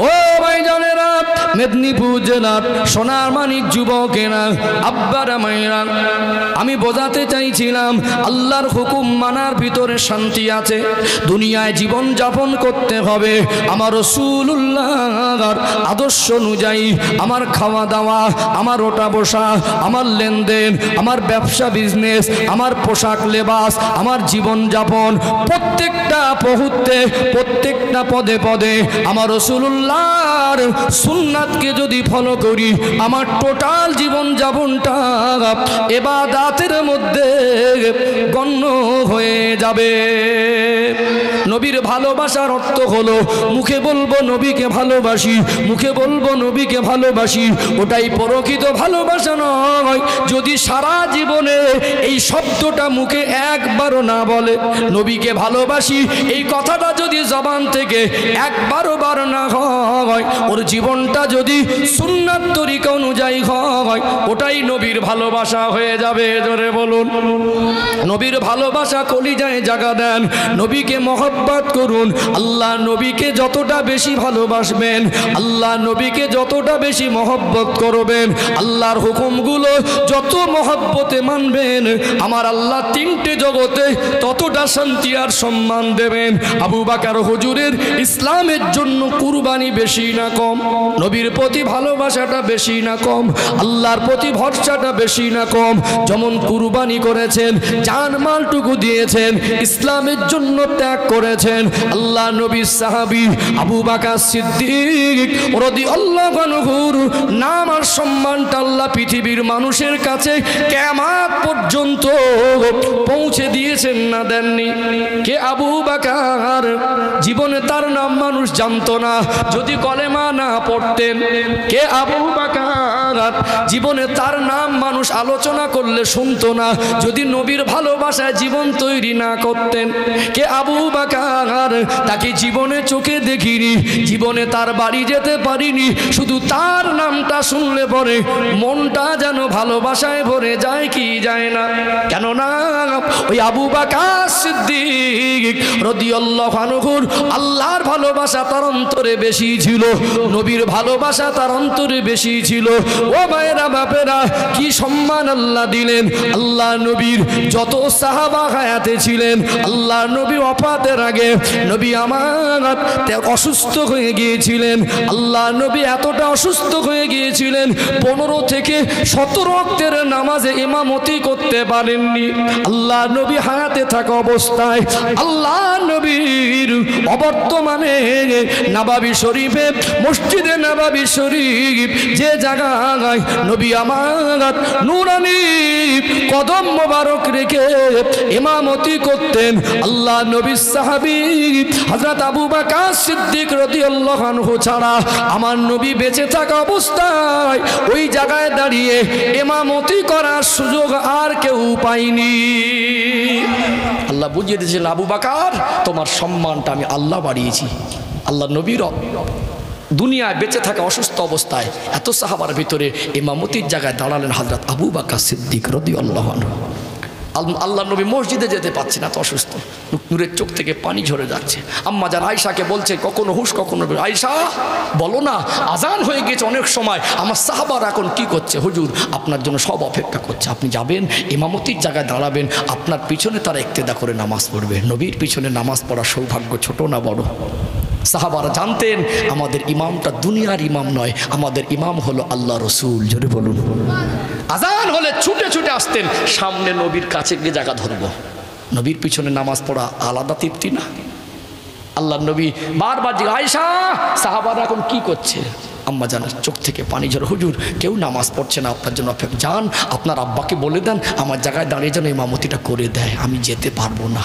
ও ভাইজানেরা, মেদিনীপুর জেলার সোনার মানিক যুবকেরা, আব্বারা মায়েরা, আমি বোঝাতে চাইছিলাম আল্লাহর হুকুম মানার ভিতরে শান্তি আছে। দুনিয়ায় জীবন যাপন করতে হবে আমার রাসূলুল্লাহর আদর্শ অনুযায়ী। আমার খাওয়া দাওয়া, আমার ওঠা বসা, আমার লেনদেন, আমার ব্যবসা বিজনেস, আমার পোশাক লেবাস, আমার জীবন যাপন, প্রত্যেকটা মুহূর্তে, প্রত্যেকটা পদে পদে আমার রাসূলুল্লাহর সুন্নাতকে যদি ফলো করি, আমার টোটাল জীবন যাপনটা ইবাদতের মধ্যে গণ্য হয়ে যাবে। নবীর ভালোবাসার অর্থ হলো মুখে বলবো নবীকে ভালোবাসি, মুখে বলবো নবীকে ভালোবাসি, ওটাই প্রকৃত ভালোবাসা নয়। যদি সারা জীবনে এই শব্দটা মুখে একবারও না বলে, নবীকে ভালোবাসি এই কথাটা যদি জবান থেকে একবারও বার না হয়, ওর জীবনটা যদি সুন্নাত তরিকা অনুযায়ী হয়, ওটাই নবীর ভালোবাসা হয়ে যাবে। জোরে বলুন। নবীর ভালোবাসা কলিজায় জায়গা দেন, নবীকে মহব্বত করুন। আল্লাহ নবীকে যতটা বেশি ভালোবাসবেন, আল্লাহ নবীকে যতটা বেশি মহব্বত করবেন, আল্লাহর হুকুমগুলো যত মহব্বতে মানবেন, আমার আল্লাহ 3টে জগতে ততটা শান্তি আর সম্মান দেবেন। আবু বকর হুজুরের ইসলামের জন্য কুরবানি বেশি না কম? নবীর প্রতি ভালোবাসাটা বেশি না কম? আল্লাহর প্রতি ভরসাটা বেশি না কম? যেমন কুরবানি করেছেন, জানমালটুকু দিয়েছেন, ইসলামের জন্য ত্যাগ করেছেন। আল্লাহ নবীর সাহাবী আবু বকর সিদ্দিক রাদিয়াল্লাহু আনহুর নাম আর সম্মানটা আল্লাহ পৃথিবীর মানুষের কাছে কিয়ামত পর্যন্ত পৌঁছে দিয়েছেন না দেননি? কে আবু বকর? জীবনে তার নাম মানুষ জানতো না যদি কলেমা না পড়তেন। কে আবু বকর? জীবনে তার নাম মানুষ আলোচনা করলে শুনতো না যদি নবীর ভালোবাসায় জীবন তৈরি না করতেন। কে আবু বকর? তাকে জীবনে চোখে দেখিনি, জীবনে তার বাড়ি যেতে পারিনি, শুধু তার নামটা শুনলে পরে মনটা যেন ভালোবাসায় ভরে যায় কি যায় না? কেননা ওই আবু বকর সিদ্দিক রাদিয়াল্লাহু আনহুর আল্লাহর ভালোবাসা তার অন্তরে বেশি ছিল, নবীর ভালোবাসা তার অন্তরে বেশি ছিল। ও মায়েরা, বাপেরা, কি সম্মান আল্লাহ দিলেন! আল্লাহ নবীর যত সাহাবা হায়াতে ছিলেন, আল্লাহ নবী ওফাতের আগে নবী আমার অসুস্থ হয়ে গিয়েছিলেন। আল্লাহ নবী এতটা অসুস্থ হয়ে গিয়েছিলেন 15 থেকে 17 ওয়াক্তের নামাজে ইমামতি করতে পারেননি। আল্লাহ নবী হায়াতে থাকা অবস্থায় আল্লাহ নবীর অবর্তমানে নববী শরীফে, মসজিদে নববী শরীফ যে জায়গায় জায়গায় নবী আমার নূরানি কদম মোবারক রেখে ইমামতি করতেন আল্লাহ নবীর সাহাবী হযরত আবু বকর সিদ্দিক রাদিয়াল্লাহু আনহু ছাড়া আমার নবী বেঁচে থাকা অবস্থায় ওই জায়গায় দাঁড়িয়ে ইমামতি করার সুযোগ আর কেউ পায়নি। আল্লাহ বুঝিয়ে দিয়েছিলেন আবু বকর তোমার সম্মানটা আমি আল্লাহ বাড়িয়েছি। আল্লাহ নবীর দুনিয়ায় বেঁচে থাকা অসুস্থ অবস্থায় এত সাহাবার ভিতরে ইমামতির জায়গায় দাঁড়ালেন হযরত আবু বকর সিদ্দিক রাদিয়াল্লাহু আনহু। আল্লাহ নবী মসজিদে যেতে পারছেন এত অসুস্থ, নূরের চোখ থেকে পানি ঝরে যাচ্ছে। আম্মা জান আয়েশাকে বলছে কখনো হুশ কখনো আয়েশা বলো না আজান হয়ে গেছে অনেক সময়, আমার সাহাবারা এখন কি করছে? হুজুর আপনার জন্য সব অপেক্ষা করছে, আপনি যাবেন ইমামতির জায়গায় দাঁড়াবেন, আপনার পিছনে তারা ইক্তেদা করে নামাজ পড়বে। নবীর পিছনে নামাজ পড়ার সৌভাগ্য ছোট না বড়? সাহাবারা জানতেন আমাদের ইমামটা দুনিয়ার ইমাম নয়, আমাদের ইমাম হলো আল্লাহ রসুল। জোরে বলুন। আজান হলে ছুটে ছুটে আসতেন, সামনে নবীর কাছে গিয়ে জায়গা ধরবো। নবীর পিছনে নামাজ পড়া আলাদা তৃপ্তি না? আল্লাহ নবী বারবার জিজ্ঞাসা আয়েশা সাহাবারা এখন কি করছে? আম্মা জানার চোখ থেকে পানি ঝরে হুজুর কেউ নামাজ পড়ছে না, আপনার জন্য অপেক্ষা। যান আপনার আব্বাকে বলে দেন আমার জায়গায় দাঁড়িয়ে যেন ইমামতিটা করে দেয়, আমি যেতে পারবো না।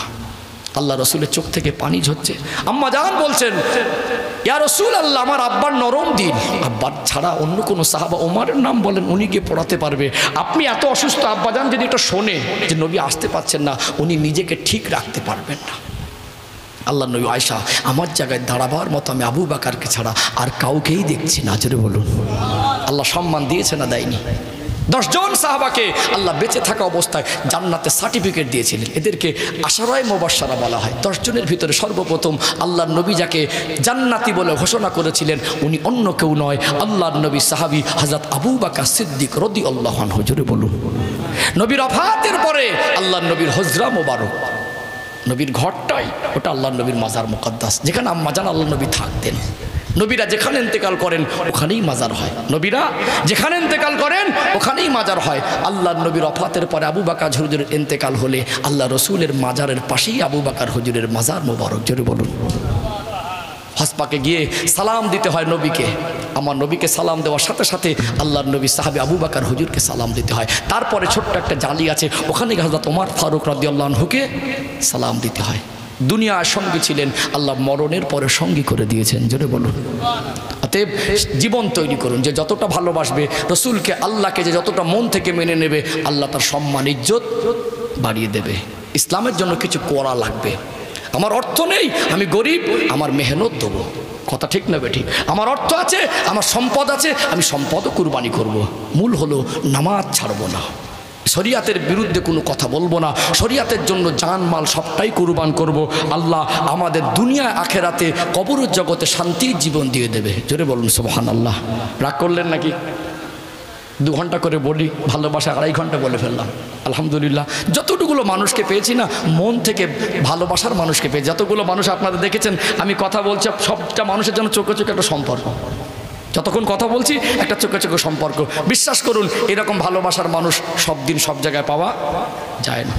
আল্লাহ রসুলের চোখ থেকে পানি ঝরছে। আম্মা জান বলছেন ইয়া রসুল আল্লাহ আমার আব্বার নরম দিন, আব্বার ছাড়া অন্য কোনো সাহাবা ওমরের নাম বলেন উনি গিয়ে পড়াতে পারবে, আপনি এত অসুস্থ আব্বা জান যদি এটা শোনে যে নবী আসতে পারছেন না উনি নিজেকে ঠিক রাখতে পারবেন না। আল্লাহ নবী আয়েশা আমার জায়গায় দাঁড়াবার মতো আমি আবু বকরকে ছাড়া আর কাউকেই দেখছি না। জোরে বলুন। আল্লাহ সম্মান দিয়েছে না দেয়নি? 10 জন সাহাবাকে আল্লাহ বেঁচে থাকা অবস্থায় জান্নাতে সার্টিফিকেট দিয়েছিলেন, এদেরকে আশারায়ে মুবাশশারা বলা হয়। 10 জনের ভিতরে সর্বপ্রথম আল্লাহর নবী যাকে জান্নাতি বলে ঘোষণা করেছিলেন উনি অন্য কেউ নয়, আল্লাহর নবী সাহাবী হযরত আবু বকর সিদ্দিক রাদিয়াল্লাহু আনহু। জোরে বলুন। নবীর ওফাতের পরে আল্লাহর নবীর হুজরা মোবারক, নবীর ঘরটাই ওটা আল্লাহর নবীর মাজার মুকদ্দাস, যেখানে আম্মা জান আল্লাহর নবী থাকতেন। নবীরা যেখানে ইন্তেকাল করেন ওখানেই মাজার হয়, নবীরা যেখানে ইন্তেকাল করেন ওখানেই মাজার হয়। আল্লাহর নবীর ওফাতের পরে আবু বকর হুজুরের ইন্তেকাল হলে আল্লাহ রসুলের মাজারের পাশেই আবু বকর হুজুরের মাজার মোবারক। জোরে বলুন। হসপাকে গিয়ে সালাম দিতে হয় নবীকে, আমার নবীকে সালাম দেওয়ার সাথে সাথে আল্লাহর নবী সাহাবী আবু বকর হুজুরকে সালাম দিতে হয়। তারপরে ছোট্ট একটা জালি আছে ওখানে হযরত ওমর ফারুক রাদিয়াল্লাহু আনহুকে সালাম দিতে হয়। দুনিয়ার সঙ্গী ছিলেন, আল্লাহ মরণের পরে সঙ্গী করে দিয়েছেন। জোরে বলুন। অতএব জীবন তৈরি করুন যে যতটা ভালোবাসবে রসুলকে, আল্লাহকে যে যতটা মন থেকে মেনে নেবে আল্লাহ তার সম্মান ইজ্জত বাড়িয়ে দেবে। ইসলামের জন্য কিছু করা লাগবে। আমার অর্থ নেই, আমি গরিব, আমার মেহনত দেবো, কথা ঠিক না বেঠিক? আমার অর্থ আছে, আমার সম্পদ আছে, আমি সম্পদও কুরবানি করব। মূল হলো নামাজ ছাড়বো না, শরিয়াতের বিরুদ্ধে কোনো কথা বলবো না, শরিয়াতের জন্য জান মাল সবটাই কুরবান করব। আল্লাহ আমাদের দুনিয়া আখেরাতে কবরের জগতে শান্তির জীবন দিয়ে দেবে। জোরে বলুন সুবহানাল্লাহ। রাগ করলেন নাকি? 2 ঘন্টা করে বলি, ভালোবাসা 2.5 ঘন্টা বলে ফেললাম। আলহামদুলিল্লাহ যতটুকুলো মানুষকে পেয়েছি না, মন থেকে ভালোবাসার মানুষকে পেয়েছি। যতগুলো মানুষ আপনারা দেখেছেন আমি কথা বলছি, সবটা মানুষের জন্য চোখে চোখে একটা সম্পর্ক। যতক্ষণ কথা বলছি একটা চোখে চোখে সম্পর্ক। বিশ্বাস করুন এরকম ভালোবাসার মানুষ সব দিন সব জায়গায় পাওয়া যায় না।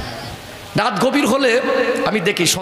রাত গভীর হলে আমি দেখি